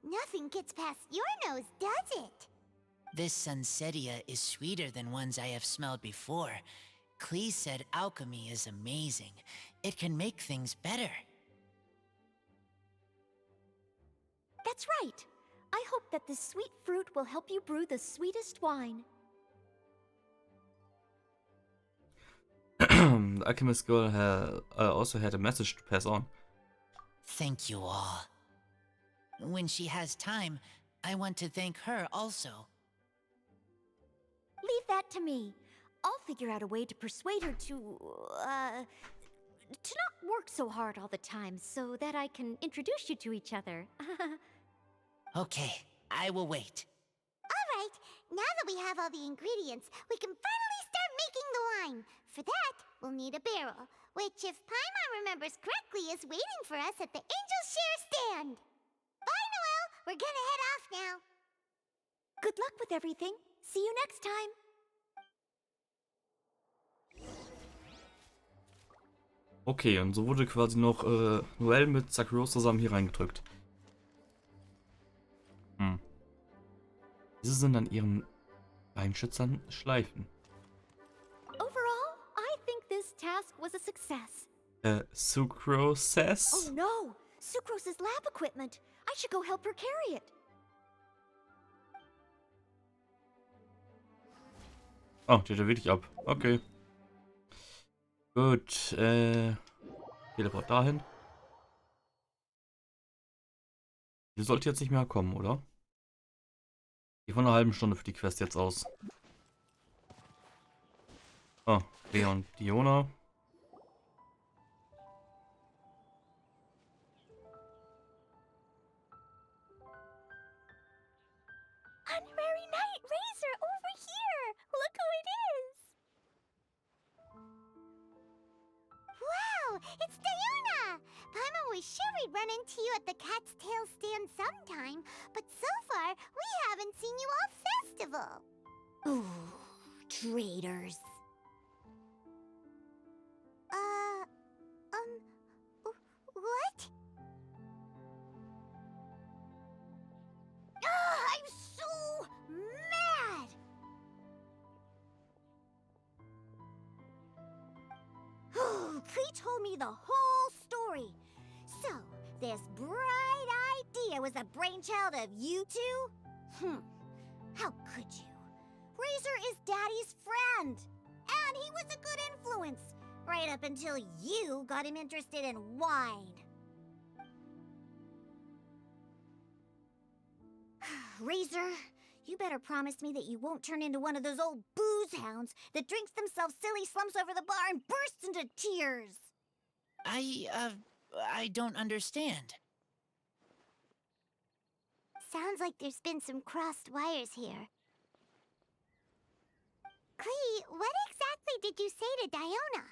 Nothing gets past your nose, does it? This Sensetia is sweeter than ones I have smelled before. Klee said alchemy is amazing. It can make things better. That's right. I hope that this sweet fruit will help you brew the sweetest wine. The alchemist girl also had a message to pass on. Thank you all. When she has time, I want to thank her also. Leave that to me. I'll figure out a way to persuade her to not work so hard all the time so that I can introduce you to each other. Okay, I will wait. All right, now that we have all the ingredients, we can finally start making the we'll need a barrel, which, if Paimon remembers correctly, is waiting for us at the Angel Share stand. Bye, Noelle. We're gonna head off now. Good luck with everything. See you next time. Okay, und so wurde quasi noch Noelle mit Sakura zusammen hier reingedrückt. Diese sind an ihren Beinschützern Schleifen. Overall, I think this task was a success. Sucrose? Oh no! Sucrose's lab equipment. I should go help her carry it. Oh, die hat er wirklich ab. Okay. Gut, Teleport dahin. Die sollte jetzt nicht mehr kommen, oder? Die von einer halben Stunde für die Quest jetzt aus. Oh, Leon und Diona. Honorary Knight Razor over here! Look who it is! Wow, it's Diona! Paimon was sure we'd run into you at the Cat's Tail stand sometime, but so far, we haven't seen you all festival. Ooh, traitors. What? I'm so mad! Klee told me the whole story. So, this bright idea was a brainchild of you two? How could you? Razor is Daddy's friend, and he was a good influence, right up until you got him interested in wine. Razor, you better promise me that you won't turn into one of those old booze hounds that drinks themselves silly, slumps over the bar, and bursts into tears. I don't understand. Sounds like there's been some crossed wires here. Klee, what exactly did you say to Diona?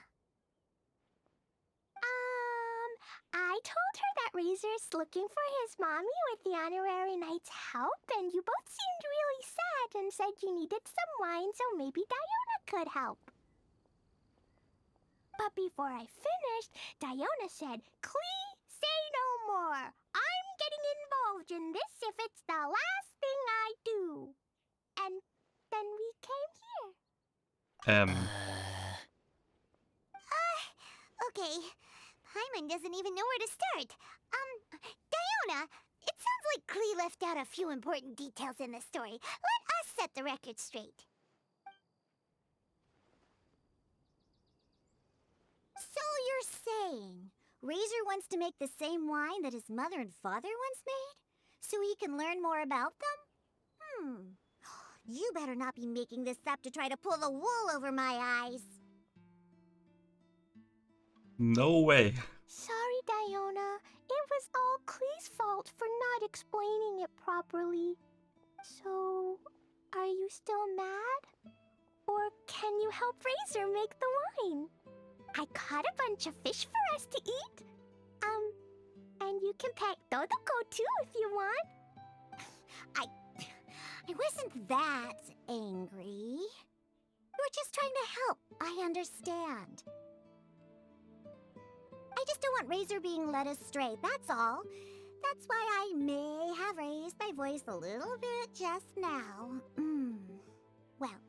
I told her that Razor's looking for his mommy with the Honorary Knight's help, and you both seemed really sad and said you needed some wine, so maybe Diona could help. But before I finished, Diona said, "Klee, say no more. I'm getting involved in this if it's the last thing I do." And then we came here. Okay. Paimon doesn't even know where to start. Diona, it sounds like Klee left out a few important details in the story. Let us set the record straight. So you're saying Razor wants to make the same wine that his mother and father once made? So he can learn more about them? You better not be making this up to try to pull the wool over my eyes. No way. Sorry, Diona. It was all Klee's fault for not explaining it properly. So, are you still mad? Or can you help Razor make the wine? I caught a bunch of fish for us to eat. And you can pet Dodoko too if you want. I wasn't that angry. We're just trying to help. I understand. I just don't want Razor being led astray, that's all. That's why I may have raised my voice a little bit just now. Well,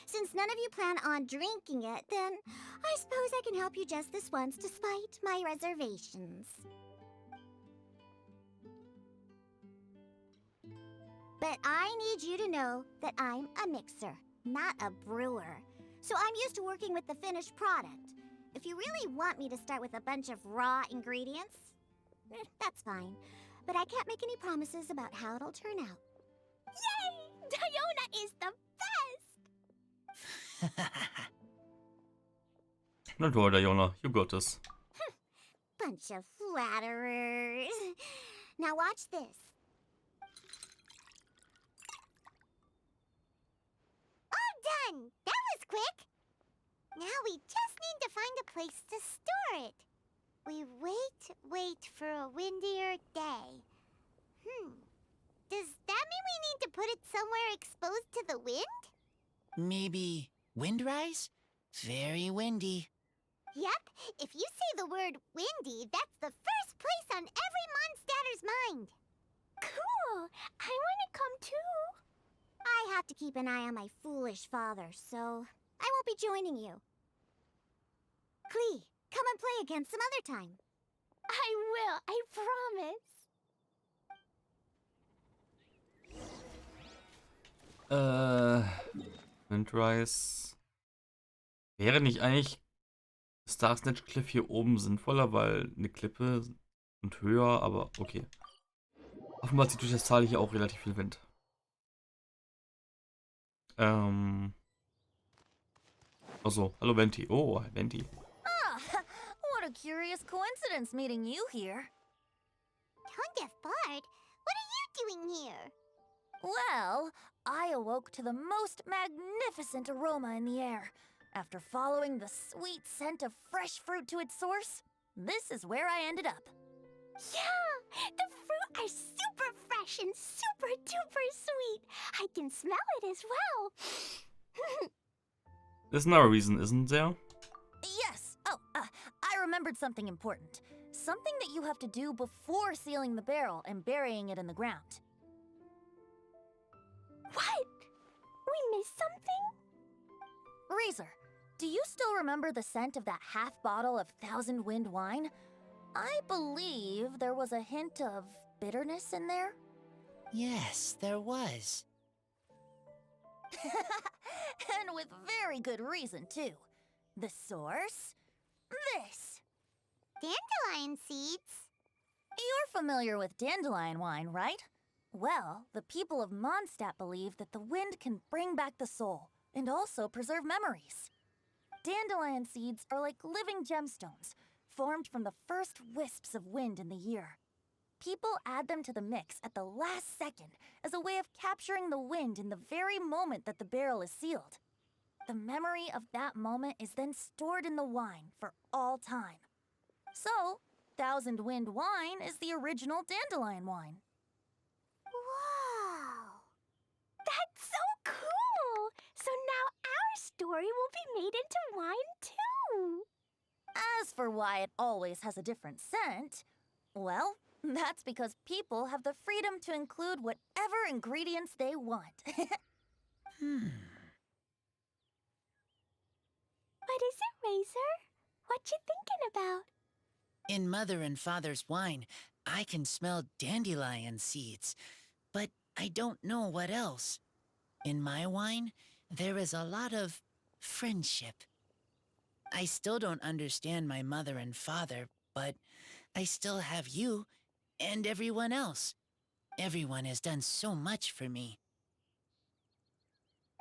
since none of you plan on drinking it, then I suppose I can help you just this once despite my reservations. But I need you to know that I'm a mixer, not a brewer. So I'm used to working with the finished product. If you really want me to start with a bunch of raw ingredients, that's fine. But I can't make any promises about how it'll turn out. Yay! Diona is the best! Na toll, Diona, you got this. Bunch of flatterers. Now watch this. All done! That was quick! Now we just need to find a place to store it. We wait for a windier day. Does that mean we need to put it somewhere exposed to the wind? Maybe windrise? Very windy. Yep, if you say the word windy, that's the first place on every Mondstatter's mind. Cool! I want to come too. I have to keep an eye on my foolish father, so I won't be joining you. Klee, come and play again some other time. I will, I promise. Windrise. Wäre nicht eigentlich Star Snatch Cliff hier oben sinnvoller, weil eine Klippe und höher, aber okay. Offenbar zieht durch das Tal hier auch relativ viel Wind. Achso, hallo Venti. Oh, Venti. Ah, what a curious coincidence meeting you here. Tone-deaf Bard, what are you doing here? Well, I awoke to the most magnificent aroma in the air. After following the sweet scent of fresh fruit to its source, this is where I ended up. Yeah, the fruit are super fresh and super duper sweet. I can smell it as well. There's another reason, isn't there? Yes. Oh, I remembered something important. Something that you have to do before sealing the barrel and burying it in the ground. What? We missed something? Razor, do you still remember the scent of that half bottle of Thousand Wind wine? I believe there was a hint of bitterness in there. Yes, there was. And with very good reason, too. The source? This. Dandelion seeds? You're familiar with dandelion wine, right? Well, the people of Mondstadt believe that the wind can bring back the soul and also preserve memories. Dandelion seeds are like living gemstones, formed from the first wisps of wind in the year. People add them to the mix at the last second as a way of capturing the wind in the very moment that the barrel is sealed. The memory of that moment is then stored in the wine for all time. So, Thousand Wind wine is the original dandelion wine. Wow! That's so cool! So now our story will be made into wine too! As for why it always has a different scent, well, that's because people have the freedom to include whatever ingredients they want. What is it, Razor? What you thinking about? In Mother and Father's wine, I can smell dandelion seeds, but I don't know what else. In my wine, there is a lot of friendship. I still don't understand my mother and father, but I still have you and everyone else. Everyone has done so much for me.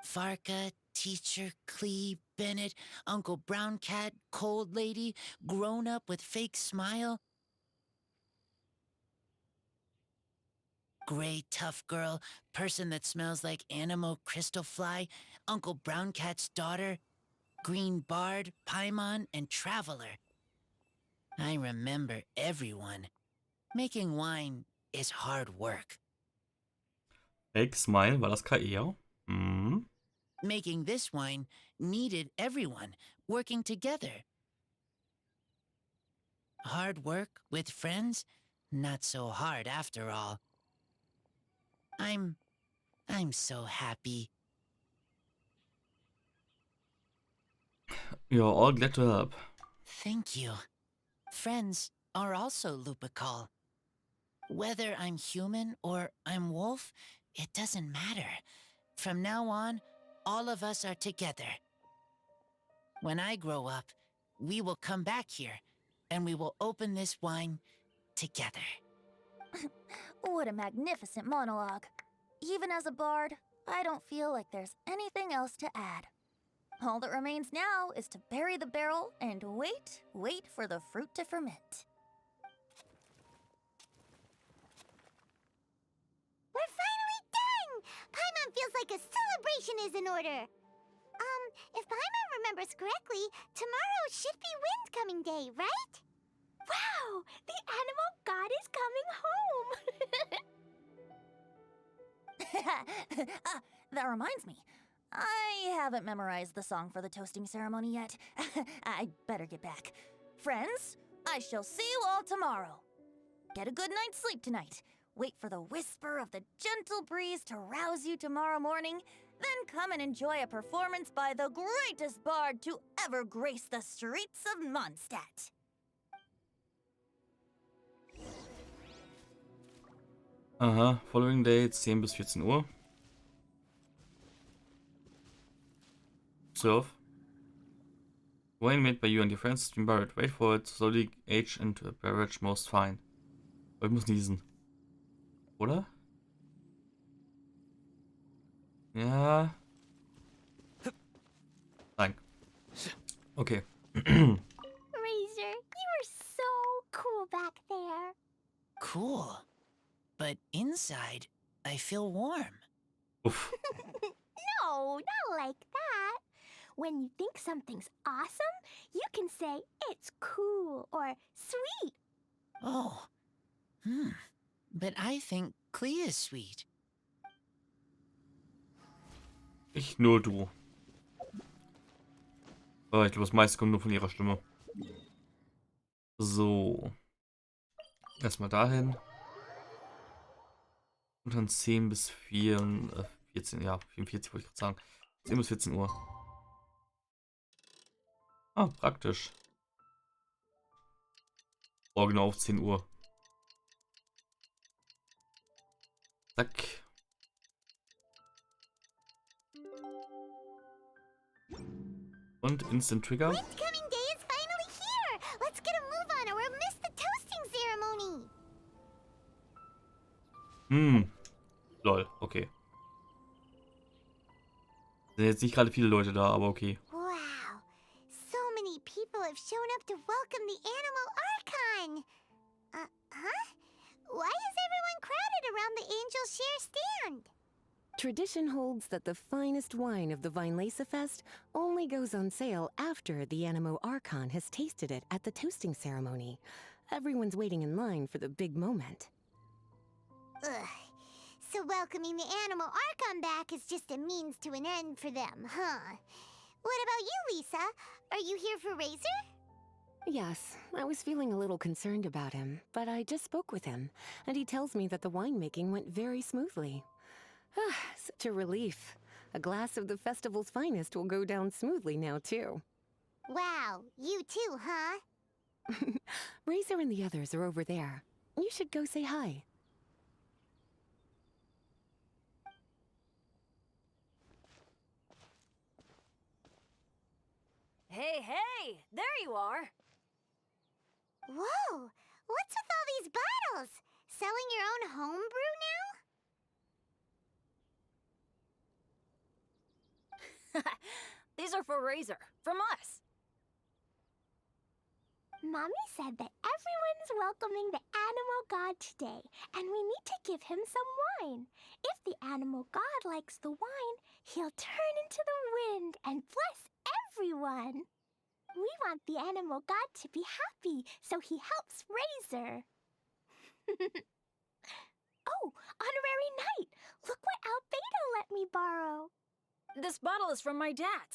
Farka, Teacher, Klee, Bennett, Uncle Brown Cat, Cold Lady, Grown Up with Fake Smile, Gray Tough Girl, Person that Smells like Animo Crystal Fly, Uncle Brown Cat's Daughter, Green Bard, Paimon, and Traveler. I remember everyone. Making wine is hard work. Fake Smile, war das KI? Mhm. Making this wine needed everyone working together. Hard work with friends? Not so hard after all. I'm so happy. You're all glad to help. Thank you. Friends are also Lupical. Whether I'm human or I'm wolf, it doesn't matter. From now on, all of us are together. When I grow up, we will come back here, and we will open this wine together. What a magnificent monologue. Even as a bard, I don't feel like there's anything else to add. All that remains now is to bury the barrel and wait for the fruit to ferment. We're finally done! Paimon feels like a celebration is in order. If Paimon remembers correctly, tomorrow should be Wind Coming Day, right? Wow! The animal god is coming home! That reminds me. I haven't memorized the song for the toasting ceremony yet. I'd better get back. Friends, I shall see you all tomorrow. Get a good night's sleep tonight. Wait for the whisper of the gentle breeze to rouse you tomorrow morning. Then come and enjoy a performance by the greatest bard to ever grace the streets of Mondstadt. Aha, following day 10 bis 14 Uhr. Surf. Wine made by you and your friends has been buried. Wait for it, slowly age into a beverage most fine. Oh, ich muss niesen. Oder? Ja. Nein. Okay. Razor, you were so cool back there. Cool. But inside, I feel warm. Uff. No, not like that. When you think something's awesome, you can say it's cool or sweet. Oh. But I think Klee is sweet. Ich nur du. Oh, ich glaube, das meiste kommt nur von ihrer Stimme. So. Erstmal dahin. Und dann 10 bis 14, ja, 44 wollte ich gerade sagen. 10 bis 14 Uhr. Ah, praktisch. Oh, genau auf 10 Uhr. Zack. Und Instant Trigger. Wind Coming Day is finally here! Let's get a move on or we'll miss the toasting ceremony! Lol, okay. Sind jetzt nicht gerade viele Leute da, aber okay. Wow, so many people have shown up to welcome the Animal Archon! Why is everyone crowded around the Angel Share stand? Tradition holds that the finest wine of the Weinlese Fest only goes on sale after the Animo Archon has tasted it at the toasting ceremony. Everyone's waiting in line for the big moment. Ugh. So welcoming the Animal Archon back is just a means to an end for them, huh? What about you, Lisa? Are you here for Razor? Yes, I was feeling a little concerned about him, but I just spoke with him, and he tells me that the winemaking went very smoothly. Such a relief. A glass of the festival's finest will go down smoothly now, too. Wow, you too, huh? Razor and the others are over there. You should go say hi. Hey, hey! There you are! Whoa! What's with all these bottles? Selling your own homebrew now? These are for Razor, from us. Mommy said that everyone's welcoming the animal god today, and we need to give him some wine. If the animal god likes the wine, he'll turn into the wind and bless everyone. We want the animal god to be happy, so he helps Razor. Oh, honorary knight! Look what Albedo let me borrow. This bottle is from my dad.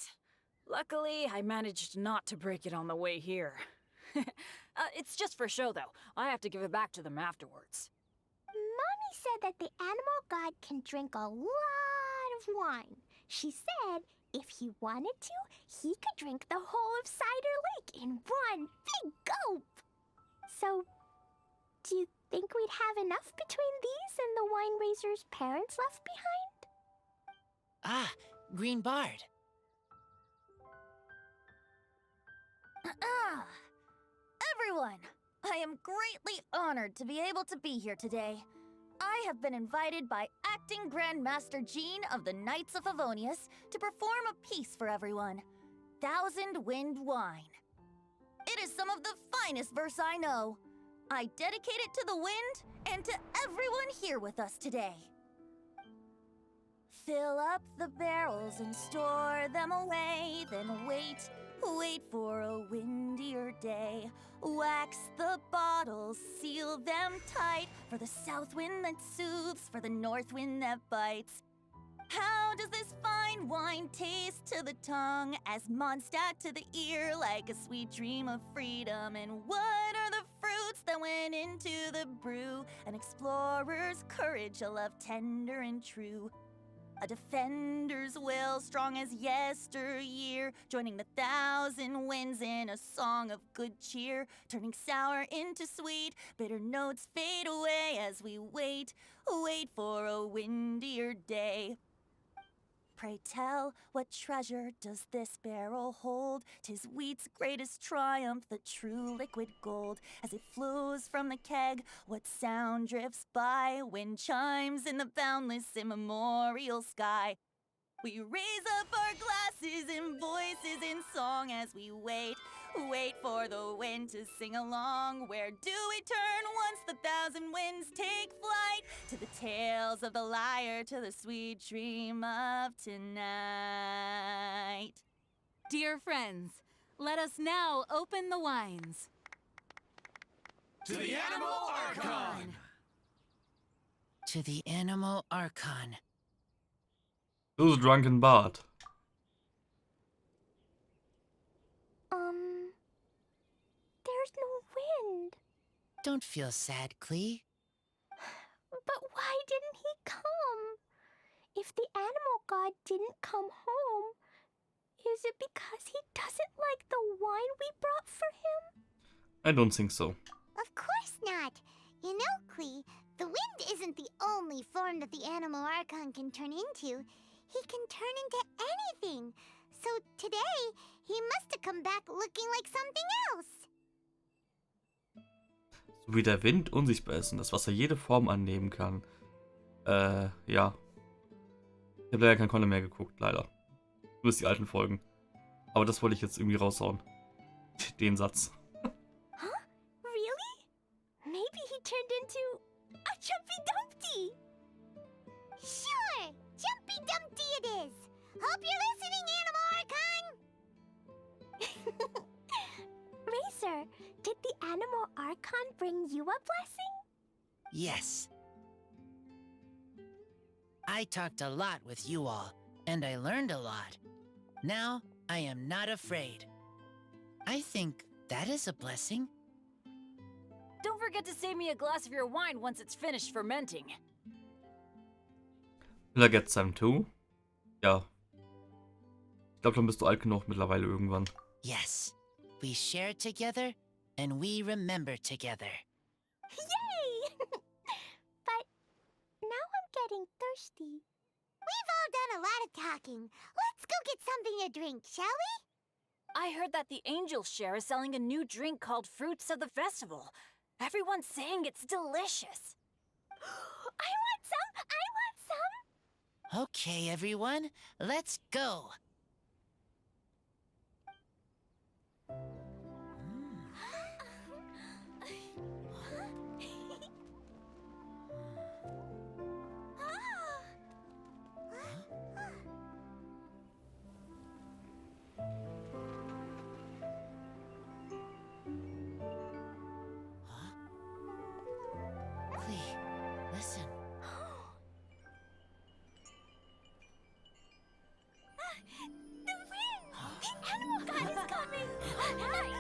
Luckily, I managed not to break it on the way here. It's just for show, though. I have to give it back to them afterwards. Mommy said that the animal god can drink a lot of wine. She said if he wanted to, he could drink the whole of Cider Lake in one big gulp. So, do you think we'd have enough between these and the wine raiser's parents left behind? Ah, Green Bard. Everyone, I am greatly honored to be able to be here today. I have been invited by Acting Grand Master Jean of the Knights of Favonius to perform a piece for everyone, Thousand Wind Wine. It is some of the finest verse I know. I dedicate it to the wind and to everyone here with us today. Fill up the barrels and store them away. Then wait, wait for a windier day. Wax the bottles, seal them tight. For the south wind that soothes, for the north wind that bites. How does this fine wine taste to the tongue? As Mondstadt to the ear, like a sweet dream of freedom. And what are the fruits that went into the brew? An explorer's courage, a love tender and true. A defender's will, strong as yesteryear, joining the thousand winds in a song of good cheer, turning sour into sweet, bitter notes fade away as we wait, wait for a windier day. Pray tell, what treasure does this barrel hold? 'Tis wheat's greatest triumph, the true liquid gold. As it flows from the keg, what sound drifts by? Wind chimes in the boundless immemorial sky. We raise up our glasses and voices in song as we wait, wait for the wind to sing along. Where do we turn once the thousand winds take flight? To the tales of the lyre, to the sweet dream of tonight. Dear friends, let us now open the wines. To the Animal Archon! To the Animal Archon. Who's drunken bard? There's no wind. Don't feel sad, Klee. But why didn't he come? If the animal god didn't come home, is it because he doesn't like the wine we brought for him? I don't think so. Of course not. You know, Klee, the wind isn't the only form that the Animal Archon can turn into. He can turn into anything. So today, he must have come back looking like something else. So wie der Wind unsichtbar ist und das Wasser jede Form annehmen kann. Ja. Ich habe leider kein Content mehr geguckt, leider. Nur die alten Folgen. Aber das wollte ich jetzt irgendwie raushauen. Den Satz. Huh? Really? Maybe he turned into a Jumpy Dumpty. Sure, Jumpy Dumpty it is. Hope you're listening, Animal Archon. Racer, did the Animal Archon bring you a blessing? Yes. I talked a lot with you all, and I learned a lot. Now, I am not afraid. I think that is a blessing. Don't forget to save me a glass of your wine once it's finished fermenting. Will I get some too? Ja. Ich glaube, dann bist du alt genug mittlerweile irgendwann. Yes. We share together, and we remember together. Yay! But now I'm getting thirsty. We've all done a lot of talking. Let's go get something to drink, shall we? I heard that the Angel Share is selling a new drink called Fruits of the Festival. Everyone's saying it's delicious. I want some! I want some! Okay, everyone, let's go. Listen. The wind! The animal god is coming! Right!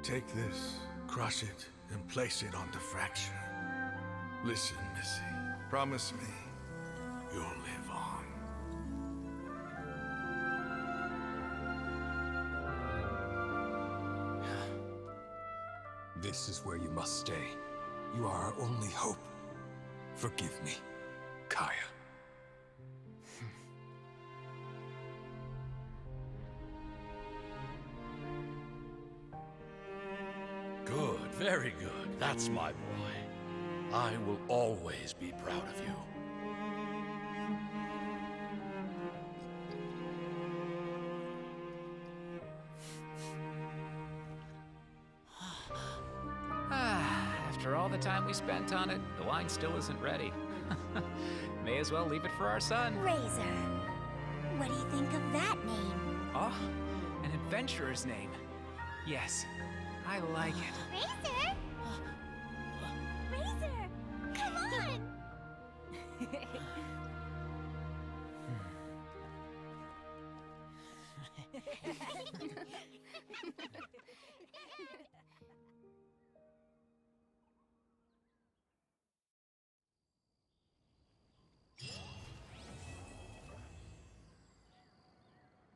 Take this, crush it, and place it on the fracture. Listen, Missy. Promise me you'll live on. This is where you must stay. You are our only hope. Forgive me, Kaya. Very good. That's my boy. I will always be proud of you. After all the time we spent on it, the wine still isn't ready. May as well leave it for our son. Razor. What do you think of that name? Oh, an adventurer's name. Yes, I like it. Razor? Razor! Come on!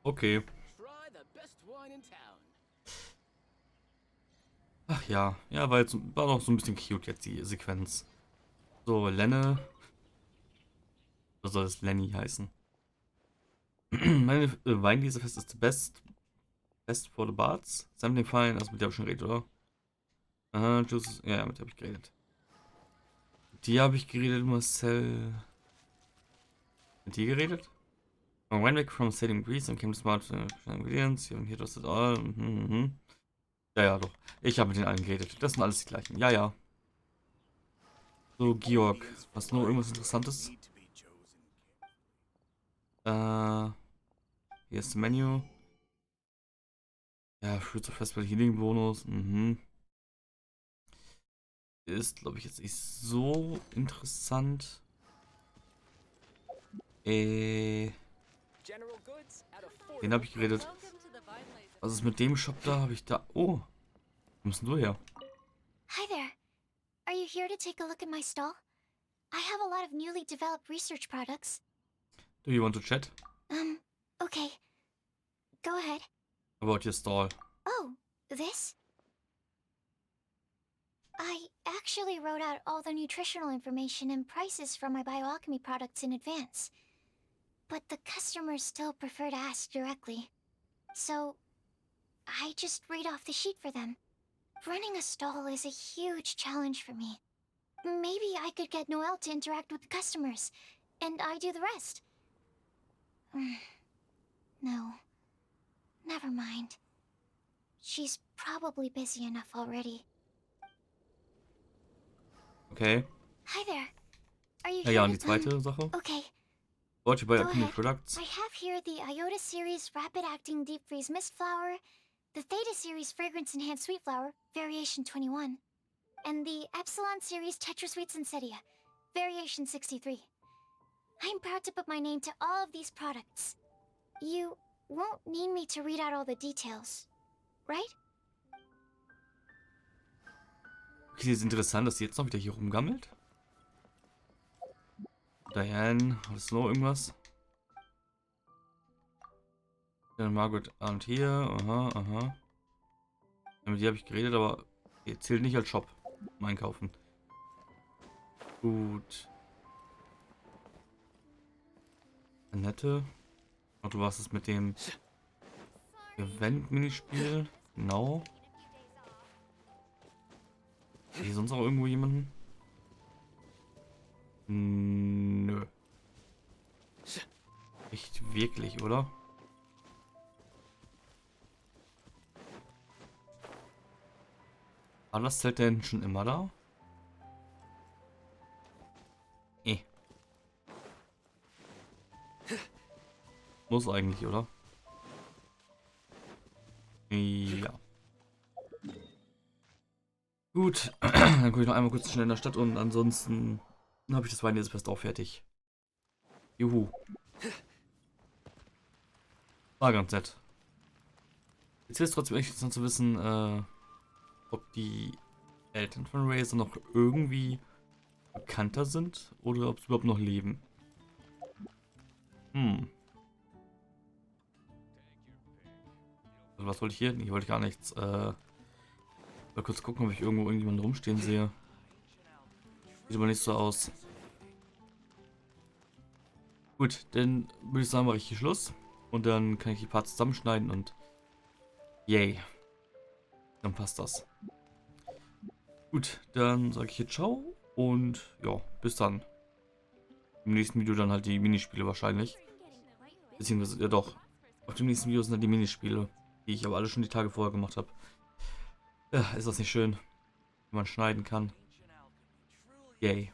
Okay. Try the best wine in town. Ach ja. Ja, war noch so ein bisschen cute jetzt die Sequenz. So, Lenne. Was soll es Lenny heißen? Meine Weinlesefest ist the best for the bards. Sampling Fine, also mit der habe ich schon geredet, oder? Juices, ja, mit der habe ich geredet. Die habe ich geredet, Marcel. Mit dir geredet? I went back from sailing Greece and came to smart ingredients. Here does it all. Ja, ja, doch. Ich habe mit denen allen geredet. Das sind alles die gleichen. Ja, ja. So, Georg. Was noch irgendwas Interessantes? Hier ist das Menü. Ja, Fruits of Festival Healing Bonus. Ist, glaube ich, jetzt nicht so interessant. Den habe ich geredet. Was ist mit dem Shop da? Habe ich da... Oh. Wo bist denn du her? Hi there. Are you here to take a look at my stall? I have a lot of newly developed research products. Do you want to chat? Okay. Go ahead. About your stall. Oh, this? I actually wrote out all the nutritional information and prices for my bioalchemy products in advance. But the customers still prefer to ask directly. So, I just read off the sheet for them. Running a stall is a huge challenge for me. Maybe I could get Noelle to interact with the customers, and I do the rest. No. Never mind. She's probably busy enough already. Okay. Hi there. Are you Ja, ja, und here die zweite Sache? Okay. What you buy Go Ankündigungen ahead. Products? I have here the Iota Series Rapid Acting Deep Freeze Mist Flower, the Theta Series Fragrance Enhanced Sweet Flower, Variation 21, and the Epsilon Series Tetra Sweet Sensetia, Variation 63. I'm proud to put my name to all of these products. You won't need me to read out all the details, right? Okay, ist interessant, dass sie jetzt noch wieder hier rumgammelt. Diane, hast du noch irgendwas? Ja, Margaret und hier, aha, aha. Ja, mit dir habe ich geredet, aber die zählt nicht als Shop. Einkaufen. Gut. Annette. Ach, du warst es mit dem Event-Minispiel. Genau. Hier sonst noch irgendwo jemanden? Nö. Nicht wirklich, oder? War das Zelt denn schon immer da? Muss eigentlich, oder? Ja. Gut, dann gucke ich noch einmal kurz schnell in der Stadt und ansonsten habe ich das Weinlesefest auch fertig. Juhu. War ganz nett. Jetzt wäre es trotzdem echt interessant zu wissen, ob die Eltern von Razor noch irgendwie bekannter sind oder ob sie überhaupt noch leben. Also was wollte ich hier? Ich wollte gar nichts. Mal kurz gucken, ob ich irgendwo irgendjemanden rumstehen sehe. Sieht aber nicht so aus. Gut, dann würde ich sagen, mache ich hier Schluss. Und dann kann ich die Parts zusammenschneiden und yay. Dann passt das. Gut, dann sage ich hier ciao und ja, bis dann. Im nächsten Video dann halt die Minispiele wahrscheinlich. Beziehungsweise, ja doch, auf dem nächsten Video sind dann die Minispiele, die ich aber alle schon die Tage vorher gemacht habe. Ja, ist das nicht schön, wenn man schneiden kann. Yay.